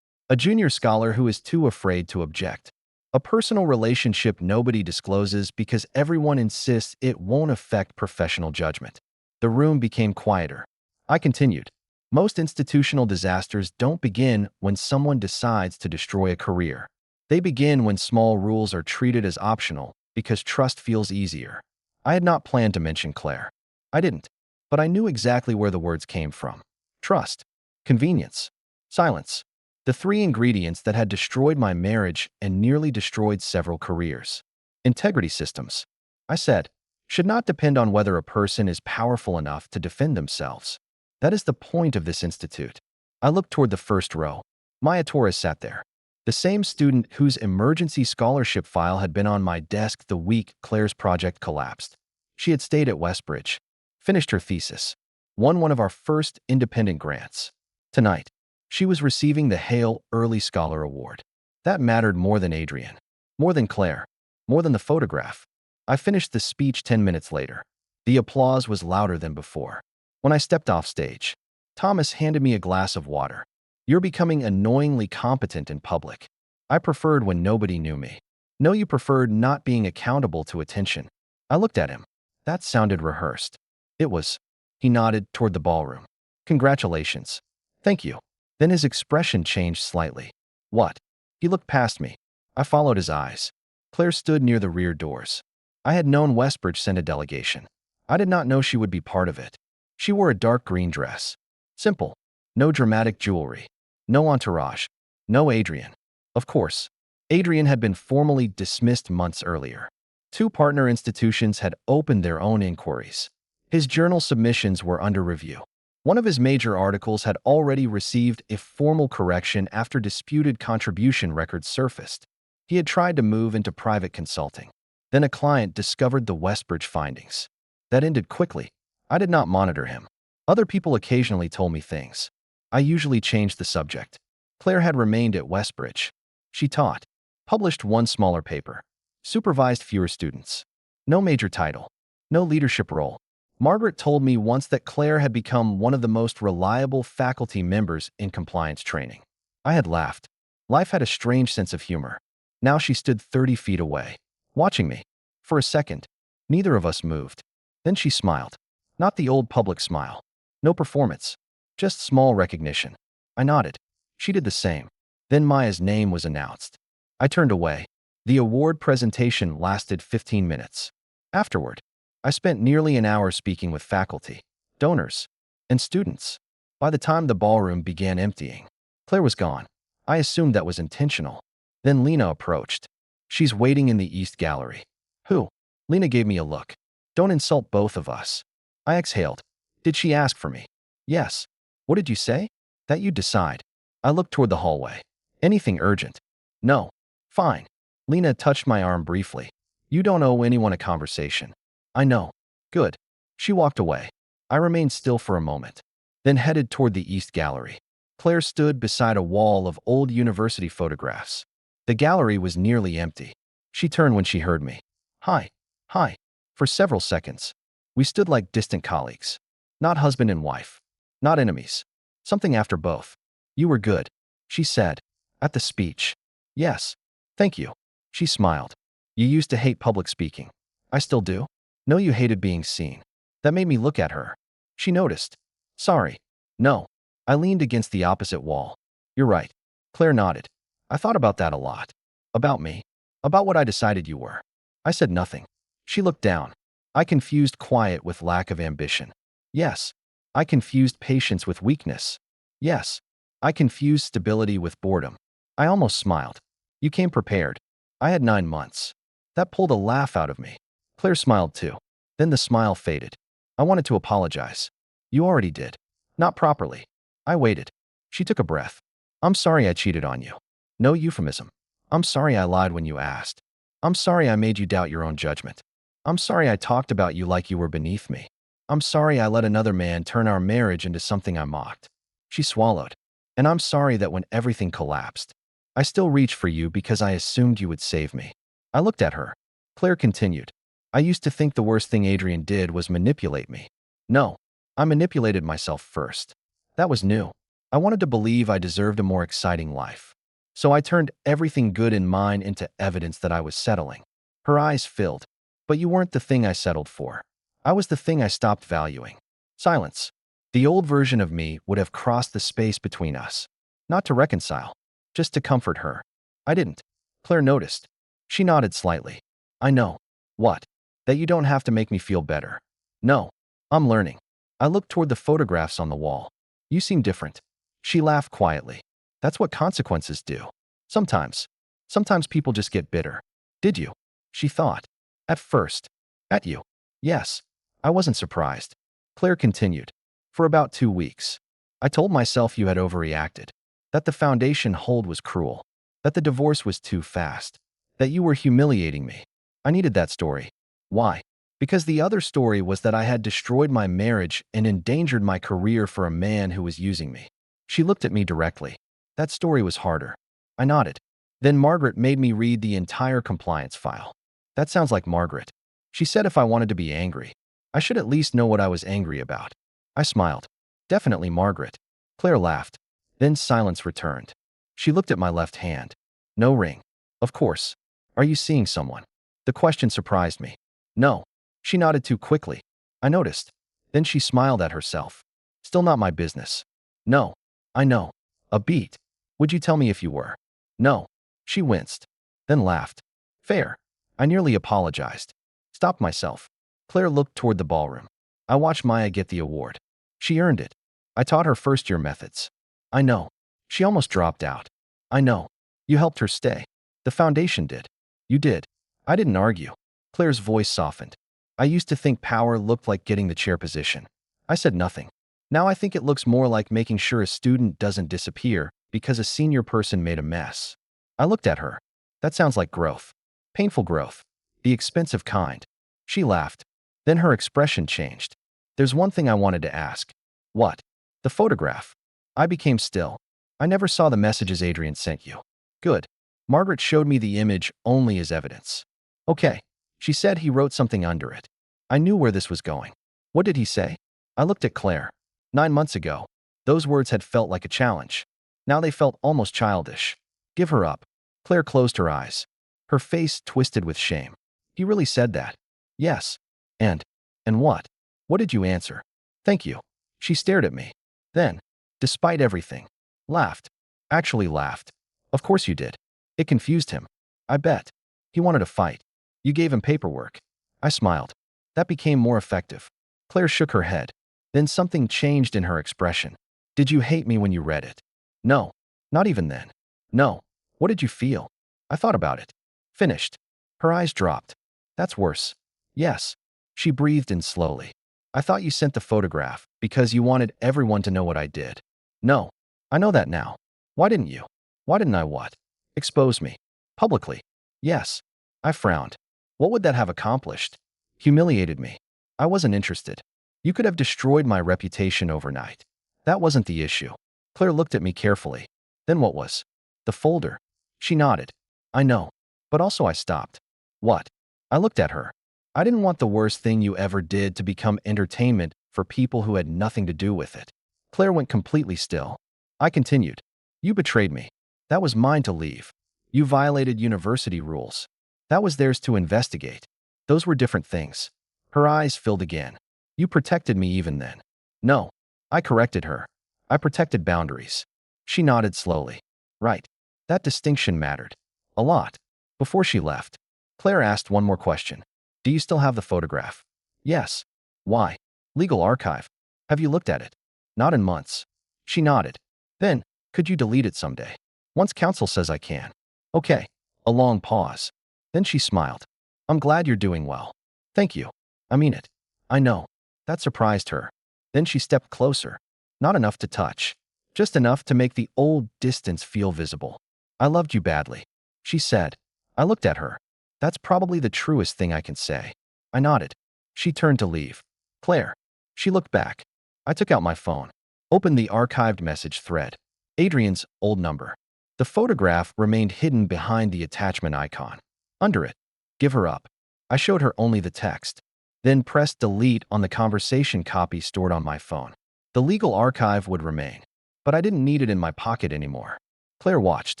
A junior scholar who is too afraid to object. A personal relationship nobody discloses because everyone insists it won't affect professional judgment. The room became quieter. I continued. Most institutional disasters don't begin when someone decides to destroy a career. They begin when small rules are treated as optional because trust feels easier. I had not planned to mention Claire. I didn't. But I knew exactly where the words came from. Trust. Convenience. Silence. The 3 ingredients that had destroyed my marriage and nearly destroyed several careers. Integrity systems, I said, should not depend on whether a person is powerful enough to defend themselves. That is the point of this institute. I looked toward the first row. Maya Torres sat there. The same student whose emergency scholarship file had been on my desk the week Claire's project collapsed. She had stayed at Westbridge, finished her thesis, won one of our first independent grants. Tonight, she was receiving the Hale Early Scholar Award. That mattered more than Adrian, more than Claire, more than the photograph. I finished the speech 10 minutes later. The applause was louder than before. When I stepped off stage, Thomas handed me a glass of water. You're becoming annoyingly competent in public. I preferred when nobody knew me. No, you preferred not being accountable to attention. I looked at him. That sounded rehearsed. It was. He nodded toward the ballroom. Congratulations. Thank you. Then his expression changed slightly. What? He looked past me. I followed his eyes. Claire stood near the rear doors. I had known Westbridge sent a delegation. I did not know she would be part of it. She wore a dark green dress. Simple. No dramatic jewelry. No entourage. No Adrian. Of course, Adrian had been formally dismissed months earlier. Two partner institutions had opened their own inquiries. His journal submissions were under review. One of his major articles had already received a formal correction after disputed contribution records surfaced. He had tried to move into private consulting. Then a client discovered the Westbridge findings. That ended quickly. I did not monitor him. Other people occasionally told me things. I usually changed the subject. Claire had remained at Westbridge. She taught, published one smaller paper, supervised fewer students. No major title, no leadership role. Margaret told me once that Claire had become one of the most reliable faculty members in compliance training. I had laughed. Life had a strange sense of humor. Now she stood 30 feet away, watching me. For a second, neither of us moved. Then she smiled. Not the old public smile. No performance. Just small recognition. I nodded. She did the same. Then Maya's name was announced. I turned away. The award presentation lasted 15 minutes. Afterward, I spent nearly an hour speaking with faculty, donors, and students. By the time the ballroom began emptying, Claire was gone. I assumed that was intentional. Then Lena approached. She's waiting in the East Gallery. Who? Lena gave me a look. Don't insult both of us. I exhaled. Did she ask for me? Yes. What did you say? That you'd decide. I looked toward the hallway. Anything urgent? No. Fine. Lena touched my arm briefly. You don't owe anyone a conversation. I know. Good. She walked away. I remained still for a moment, then headed toward the East Gallery. Claire stood beside a wall of old university photographs. The gallery was nearly empty. She turned when she heard me. Hi. Hi. For several seconds, we stood like distant colleagues. Not husband and wife. Not enemies. Something after both. You were good, she said. At the speech. Yes. Thank you. She smiled. You used to hate public speaking. I still do. No, you hated being seen. That made me look at her. She noticed. Sorry. No. I leaned against the opposite wall. You're right. Claire nodded. I thought about that a lot. About me. About what I decided you were. I said nothing. She looked down. I confused quiet with lack of ambition. Yes. I confused patience with weakness. Yes. I confused stability with boredom. I almost smiled. You came prepared. I had 9 months. That pulled a laugh out of me. Claire smiled too. Then the smile faded. I wanted to apologize. You already did. Not properly. I waited. She took a breath. I'm sorry I cheated on you. No euphemism. I'm sorry I lied when you asked. I'm sorry I made you doubt your own judgment. I'm sorry I talked about you like you were beneath me. I'm sorry I let another man turn our marriage into something I mocked. She swallowed. And I'm sorry that when everything collapsed, I still reached for you because I assumed you would save me. I looked at her. Claire continued. I used to think the worst thing Adrian did was manipulate me. No, I manipulated myself first. That was new. I wanted to believe I deserved a more exciting life. So I turned everything good in mine into evidence that I was settling. Her eyes filled. But you weren't the thing I settled for. I was the thing I stopped valuing. Silence. The old version of me would have crossed the space between us. Not to reconcile. Just to comfort her. I didn't. Claire noticed. She nodded slightly. I know. What? That you don't have to make me feel better. No. I'm learning. I looked toward the photographs on the wall. You seem different. She laughed quietly. That's what consequences do. Sometimes. Sometimes people just get bitter. Did you? She thought. At first. At you. Yes. I wasn't surprised. Claire continued. For about 2 weeks. I told myself you had overreacted. That the foundation hold was cruel. That the divorce was too fast. That you were humiliating me. I needed that story. Why? Because the other story was that I had destroyed my marriage and endangered my career for a man who was using me. She looked at me directly. That story was harder. I nodded. Then Margaret made me read the entire compliance file. That sounds like Margaret. She said if I wanted to be angry, I should at least know what I was angry about. I smiled. Definitely Margaret. Claire laughed. Then silence returned. She looked at my left hand. No ring. Of course. Are you seeing someone? The question surprised me. No. She nodded too quickly. I noticed. Then she smiled at herself. Still not my business. No. I know. A beat. Would you tell me if you were? No. She winced. Then laughed. Fair. I nearly apologized. Stopped myself. Claire looked toward the ballroom. I watched Maya get the award. She earned it. I taught her first-year methods. I know. She almost dropped out. I know. You helped her stay. The foundation did. You did. I didn't argue. Claire's voice softened. I used to think power looked like getting the chair position. I said nothing. Now I think it looks more like making sure a student doesn't disappear because a senior person made a mess. I looked at her. That sounds like growth. Painful growth. The expensive kind. She laughed. Then her expression changed. There's one thing I wanted to ask. What? The photograph. I became still. I never saw the messages Adrian sent you. Good. Margaret showed me the image only as evidence. Okay. She said he wrote something under it. I knew where this was going. What did he say? I looked at Claire. 9 months ago, those words had felt like a challenge. Now they felt almost childish. Give her up. Claire closed her eyes. Her face twisted with shame. He really said that? Yes. And what? What did you answer? Thank you. She stared at me. Then, despite everything, laughed. Actually laughed. Of course you did. It confused him. I bet. He wanted to fight. You gave him paperwork. I smiled. That became more effective. Claire shook her head. Then something changed in her expression. Did you hate me when you read it? No. Not even then. No. What did you feel? I thought about it. Finished. Her eyes dropped. That's worse. Yes. She breathed in slowly. I thought you sent the photograph because you wanted everyone to know what I did. No. I know that now. Why didn't you? Why didn't I what? Expose me. Publicly. Yes. I frowned. What would that have accomplished? Humiliated me. I wasn't interested. You could have destroyed my reputation overnight. That wasn't the issue. Claire looked at me carefully. Then what was? The folder. She nodded. I know. But also I stopped. What? I looked at her. I didn't want the worst thing you ever did to become entertainment for people who had nothing to do with it. Claire went completely still. I continued. You betrayed me. That was mine to leave. You violated university rules. That was theirs to investigate. Those were different things. Her eyes filled again. You protected me even then. No. I corrected her. I protected boundaries. She nodded slowly. Right. That distinction mattered. A lot. Before she left, Claire asked one more question. Do you still have the photograph? Yes. Why? Legal archive. Have you looked at it? Not in months. She nodded. Then, could you delete it someday? Once counsel says I can. Okay. A long pause. Then she smiled. I'm glad you're doing well. Thank you. I mean it. I know. That surprised her. Then she stepped closer. Not enough to touch. Just enough to make the old distance feel visible. I loved you badly. She said. I looked at her. That's probably the truest thing I can say. I nodded. She turned to leave. Claire. She looked back. I took out my phone. Opened the archived message thread. Adrian's old number. The photograph remained hidden behind the attachment icon. Under it. Give her up. I showed her only the text. Then pressed delete on the conversation copy stored on my phone. The legal archive would remain. But I didn't need it in my pocket anymore. Claire watched.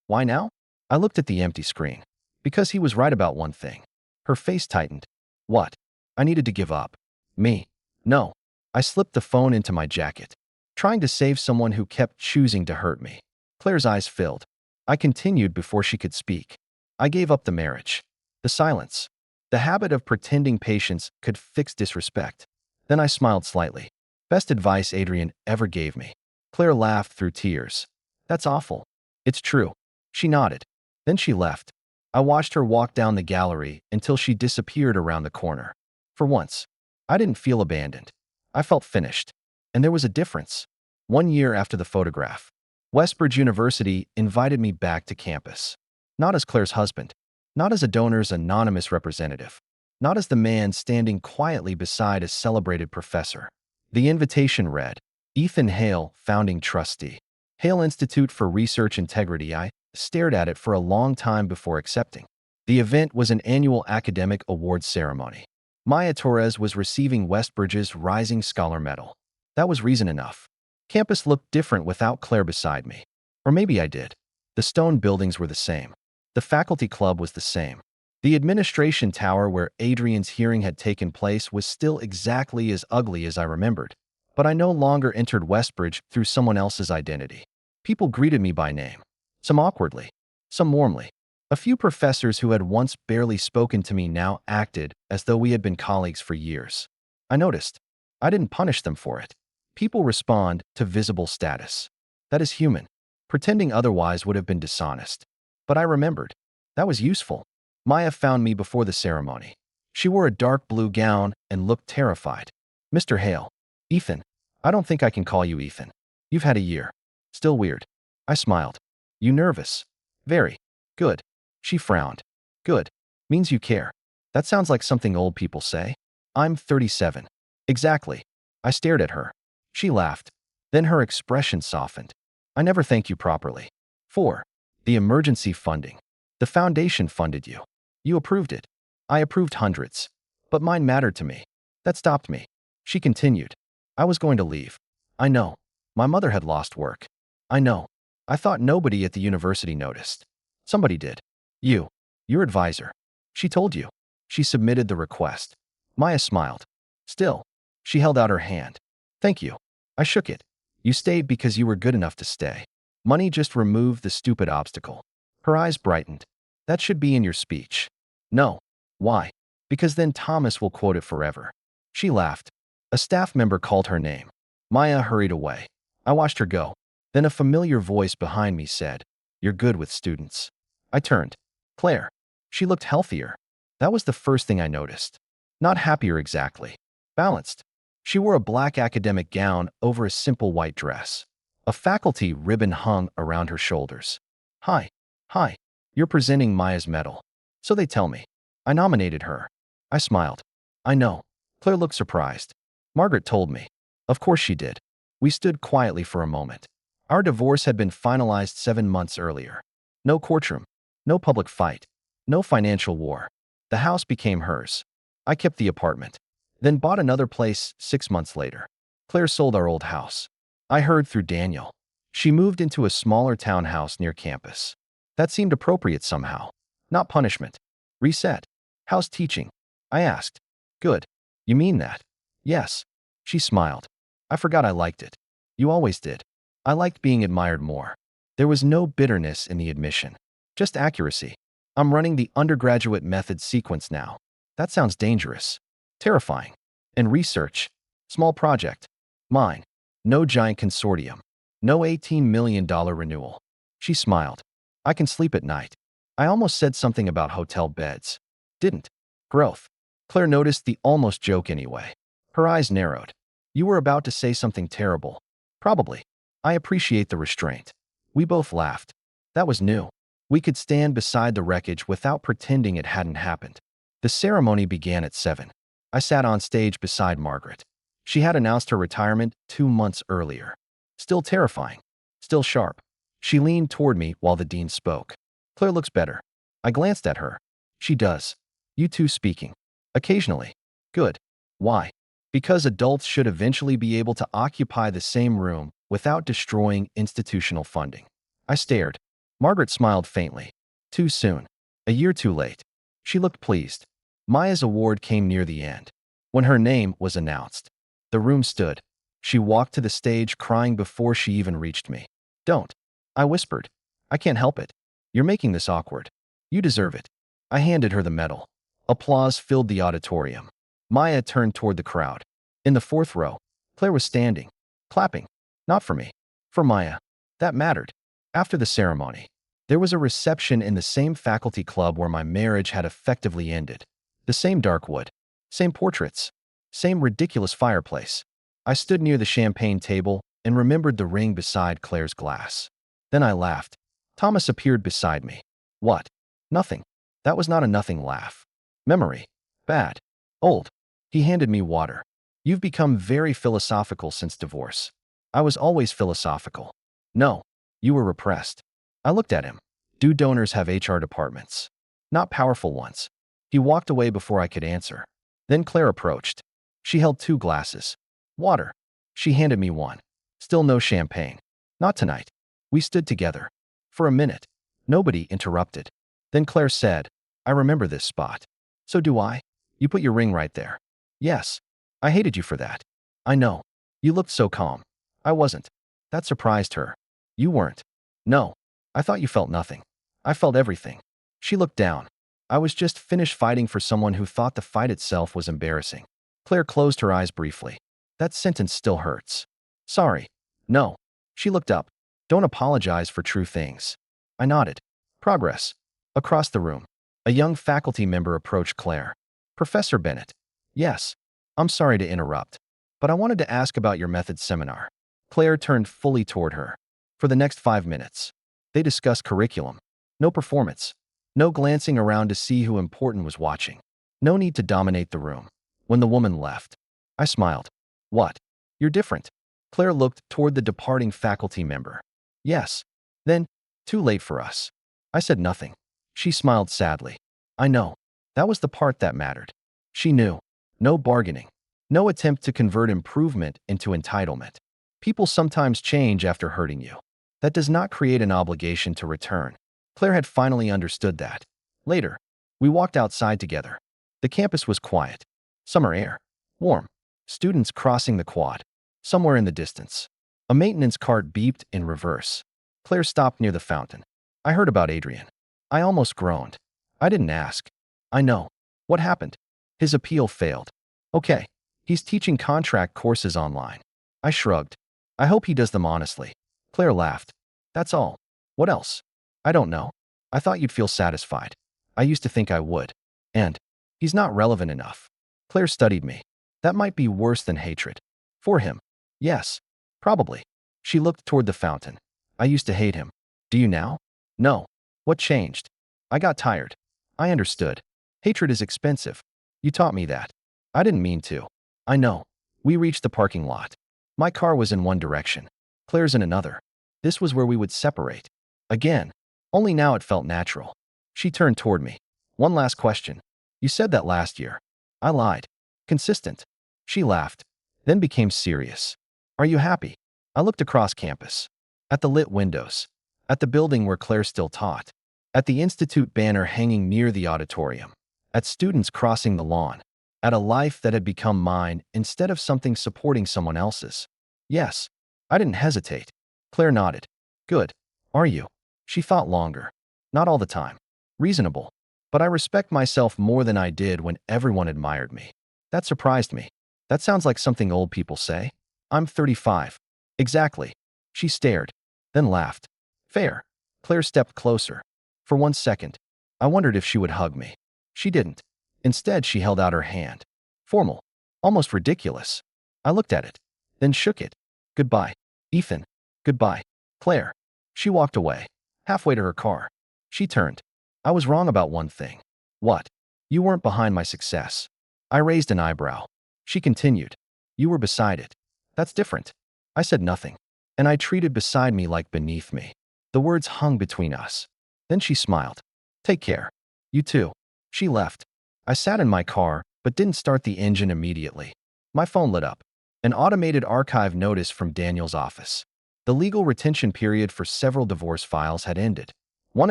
Why now? I looked at the empty screen. Because he was right about one thing. Her face tightened. What? I needed to give up. Me. No. I slipped the phone into my jacket. Trying to save someone who kept choosing to hurt me. Claire's eyes filled. I continued before she could speak. I gave up the marriage. The silence. The habit of pretending patience could fix disrespect. Then I smiled slightly. Best advice Adrian ever gave me. Claire laughed through tears. That's awful. It's true. She nodded. Then she left. I watched her walk down the gallery until she disappeared around the corner. For once, I didn't feel abandoned. I felt finished. And there was a difference. 1 year after the photograph, Westbridge University invited me back to campus. Not as Claire's husband. Not as a donor's anonymous representative. Not as the man standing quietly beside a celebrated professor. The invitation read, Ethan Hale, founding trustee. Hale Institute for Research Integrity. I stared at it for a long time before accepting. The event was an annual academic awards ceremony. Maya Torres was receiving Westbridge's Rising Scholar Medal. That was reason enough. Campus looked different without Claire beside me. Or maybe I did. The stone buildings were the same. The faculty club was the same. The administration tower where Adrian's hearing had taken place was still exactly as ugly as I remembered. But I no longer entered Westbridge through someone else's identity. People greeted me by name. Some awkwardly. Some warmly. A few professors who had once barely spoken to me now acted as though we had been colleagues for years. I noticed. I didn't punish them for it. People respond to visible status. That is human. Pretending otherwise would have been dishonest. But I remembered. That was useful. Maya found me before the ceremony. She wore a dark blue gown and looked terrified. Mr. Hale. Ethan. I don't think I can call you Ethan. You've had a year. Still weird. I smiled. You nervous? Very. Good. She frowned. Good. Means you care. That sounds like something old people say. I'm 37. Exactly. I stared at her. She laughed. Then her expression softened. I never thank you properly. 4. The emergency funding. The foundation funded you. You approved it. I approved hundreds. But mine mattered to me. That stopped me. She continued. I was going to leave. I know. My mother had lost work. I know. I thought nobody at the university noticed. Somebody did. You. Your advisor. She told you. She submitted the request. Maya smiled. Still. She held out her hand. Thank you. I shook it. You stayed because you were good enough to stay. Money just removed the stupid obstacle. Her eyes brightened. That should be in your speech. No. Why? Because then Thomas will quote it forever. She laughed. A staff member called her name. Maya hurried away. I watched her go. Then a familiar voice behind me said, You're good with students. I turned. Claire. She looked healthier. That was the first thing I noticed. Not happier exactly. Balanced. She wore a black academic gown over a simple white dress. A faculty ribbon hung around her shoulders. Hi. Hi. You're presenting Maya's medal. So they tell me. I nominated her. I smiled. I know. Claire looked surprised. Margaret told me. Of course she did. We stood quietly for a moment. Our divorce had been finalized 7 months earlier. No courtroom. No public fight. No financial war. The house became hers. I kept the apartment. Then bought another place 6 months later. Claire sold our old house. I heard through Daniel. She moved into a smaller townhouse near campus. That seemed appropriate somehow. Not punishment. Reset. How's teaching? I asked. Good. You mean that? Yes. She smiled. I forgot I liked it. You always did. I liked being admired more. There was no bitterness in the admission. Just accuracy. I'm running the undergraduate method sequence now. That sounds dangerous. Terrifying. And research. Small project. Mine. No giant consortium. No $18 million renewal. She smiled. I can sleep at night. I almost said something about hotel beds. Didn't. Growth. Claire noticed the almost joke anyway. Her eyes narrowed. You were about to say something terrible. Probably. I appreciate the restraint. We both laughed. That was new. We could stand beside the wreckage without pretending it hadn't happened. The ceremony began at 7. I sat on stage beside Margaret. She had announced her retirement 2 months earlier. Still terrifying. Still sharp. She leaned toward me while the dean spoke. Claire looks better. I glanced at her. She does. You two speaking. Occasionally. Good. Why? Because adults should eventually be able to occupy the same room without destroying institutional funding. I stared. Margaret smiled faintly. Too soon. A year too late. She looked pleased. Maya's award came near the end. When her name was announced, the room stood. She walked to the stage crying before she even reached me. Don't. I whispered. I can't help it. You're making this awkward. You deserve it. I handed her the medal. Applause filled the auditorium. Maya turned toward the crowd. In the 4th row, Claire was standing, clapping. Not for me. For Maya. That mattered. After the ceremony, there was a reception in the same faculty club where my marriage had effectively ended. The same dark wood. Same portraits. Same ridiculous fireplace. I stood near the champagne table and remembered the ring beside Claire's glass. Then I laughed. Thomas appeared beside me. What? Nothing. That was not a nothing laugh. Memory. Bad. Old. He handed me water. You've become very philosophical since divorce. I was always philosophical. No. You were repressed. I looked at him. Do donors have HR departments? Not powerful ones. He walked away before I could answer. Then Claire approached. She held 2 glasses. Water. She handed me one. Still no champagne. Not tonight. We stood together. For a minute. Nobody interrupted. Then Claire said, I remember this spot. So do I. You put your ring right there. Yes. I hated you for that. I know. You looked so calm. I wasn't. That surprised her. You weren't. No. I thought you felt nothing. I felt everything. She looked down. I was just finished fighting for someone who thought the fight itself was embarrassing. Claire closed her eyes briefly. That sentence still hurts. Sorry. No. She looked up. Don't apologize for true things. I nodded. Progress. Across the room, a young faculty member approached Claire. Professor Bennett. Yes. I'm sorry to interrupt, but I wanted to ask about your methods seminar. Claire turned fully toward her. For the next 5 minutes, they discussed curriculum. No performance. No glancing around to see who important was watching. No need to dominate the room. When the woman left, I smiled. What? You're different. Claire looked toward the departing faculty member. Yes. Then, too late for us. I said nothing. She smiled sadly. I know. That was the part that mattered. She knew. No bargaining. No attempt to convert improvement into entitlement. People sometimes change after hurting you. That does not create an obligation to return. Claire had finally understood that. Later, we walked outside together. The campus was quiet. Summer air. Warm. Students crossing the quad. Somewhere in the distance, a maintenance cart beeped in reverse. Claire stopped near the fountain. I heard about Adrian. I almost groaned. I didn't ask. I know. What happened? His appeal failed. Okay. He's teaching contract courses online. I shrugged. I hope he does them honestly. Claire laughed. That's all. What else? I don't know. I thought you'd feel satisfied. I used to think I would. And he's not relevant enough. Claire studied me. That might be worse than hatred. For him. Yes. Probably. She looked toward the fountain. I used to hate him. Do you now? No. What changed? I got tired. I understood. Hatred is expensive. You taught me that. I didn't mean to. I know. We reached the parking lot. My car was in one direction. Claire's in another. This was where we would separate. Again. Only now it felt natural. She turned toward me. One last question. You said that last year. I lied. Consistent. She laughed, then became serious. Are you happy? I looked across campus. At the lit windows. At the building where Claire still taught. At the institute banner hanging near the auditorium. At students crossing the lawn. At a life that had become mine instead of something supporting someone else's. Yes. I didn't hesitate. Claire nodded. Good. Are you? She thought longer. Not all the time. Reasonable. But I respect myself more than I did when everyone admired me. That surprised me. That sounds like something old people say. I'm 35. Exactly. She stared, then laughed. Fair. Claire stepped closer. For 1 second, I wondered if she would hug me. She didn't. Instead, she held out her hand. Formal. Almost ridiculous. I looked at it, then shook it. Goodbye. Ethan. Goodbye. Claire. She walked away, halfway to her car. She turned. I was wrong about one thing. What? You weren't behind my success. I raised an eyebrow. She continued. You were beside it. That's different. I said nothing, and I treated beside me like beneath me. The words hung between us. Then she smiled. Take care. You too. She left. I sat in my car, but didn't start the engine immediately. My phone lit up. An automated archive notice from Daniel's office. The legal retention period for several divorce files had ended. One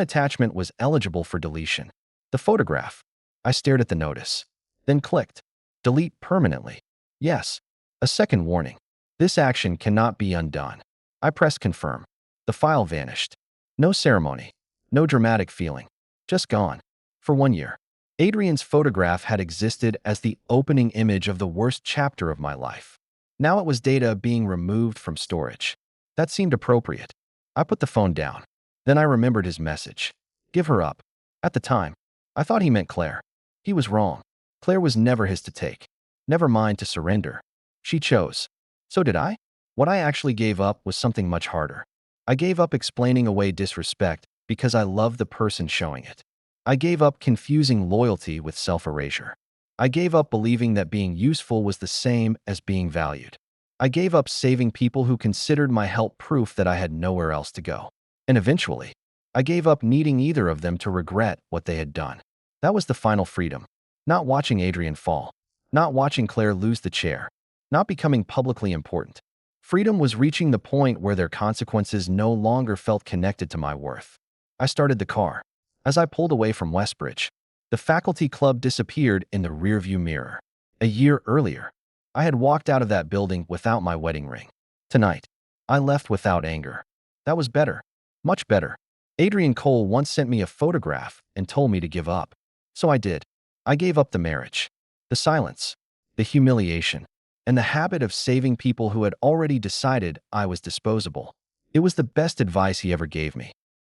attachment was eligible for deletion. The photograph. I stared at the notice, then clicked. Delete permanently. Yes. A second warning. This action cannot be undone. I pressed confirm. The file vanished. No ceremony. No dramatic feeling. Just gone. For 1 year. Adrian's photograph had existed as the opening image of the worst chapter of my life. Now it was data being removed from storage. That seemed appropriate. I put the phone down. Then I remembered his message. Give her up. At the time, I thought he meant Claire. He was wrong. Claire was never his to take. Never mine to surrender. She chose. So did I? What I actually gave up was something much harder. I gave up explaining away disrespect because I loved the person showing it. I gave up confusing loyalty with self-erasure. I gave up believing that being useful was the same as being valued. I gave up saving people who considered my help proof that I had nowhere else to go. And eventually, I gave up needing either of them to regret what they had done. That was the final freedom. Not watching Adrian fall. Not watching Claire lose the chair. Not becoming publicly important. Freedom was reaching the point where their consequences no longer felt connected to my worth. I started the car. As I pulled away from Westbridge, the faculty club disappeared in the rearview mirror. A year earlier, I had walked out of that building without my wedding ring. Tonight, I left without anger. That was better. Much better. Adrian Cole once sent me a photograph and told me to give up. So I did. I gave up the marriage, the silence, the humiliation, and the habit of saving people who had already decided I was disposable. It was the best advice he ever gave me.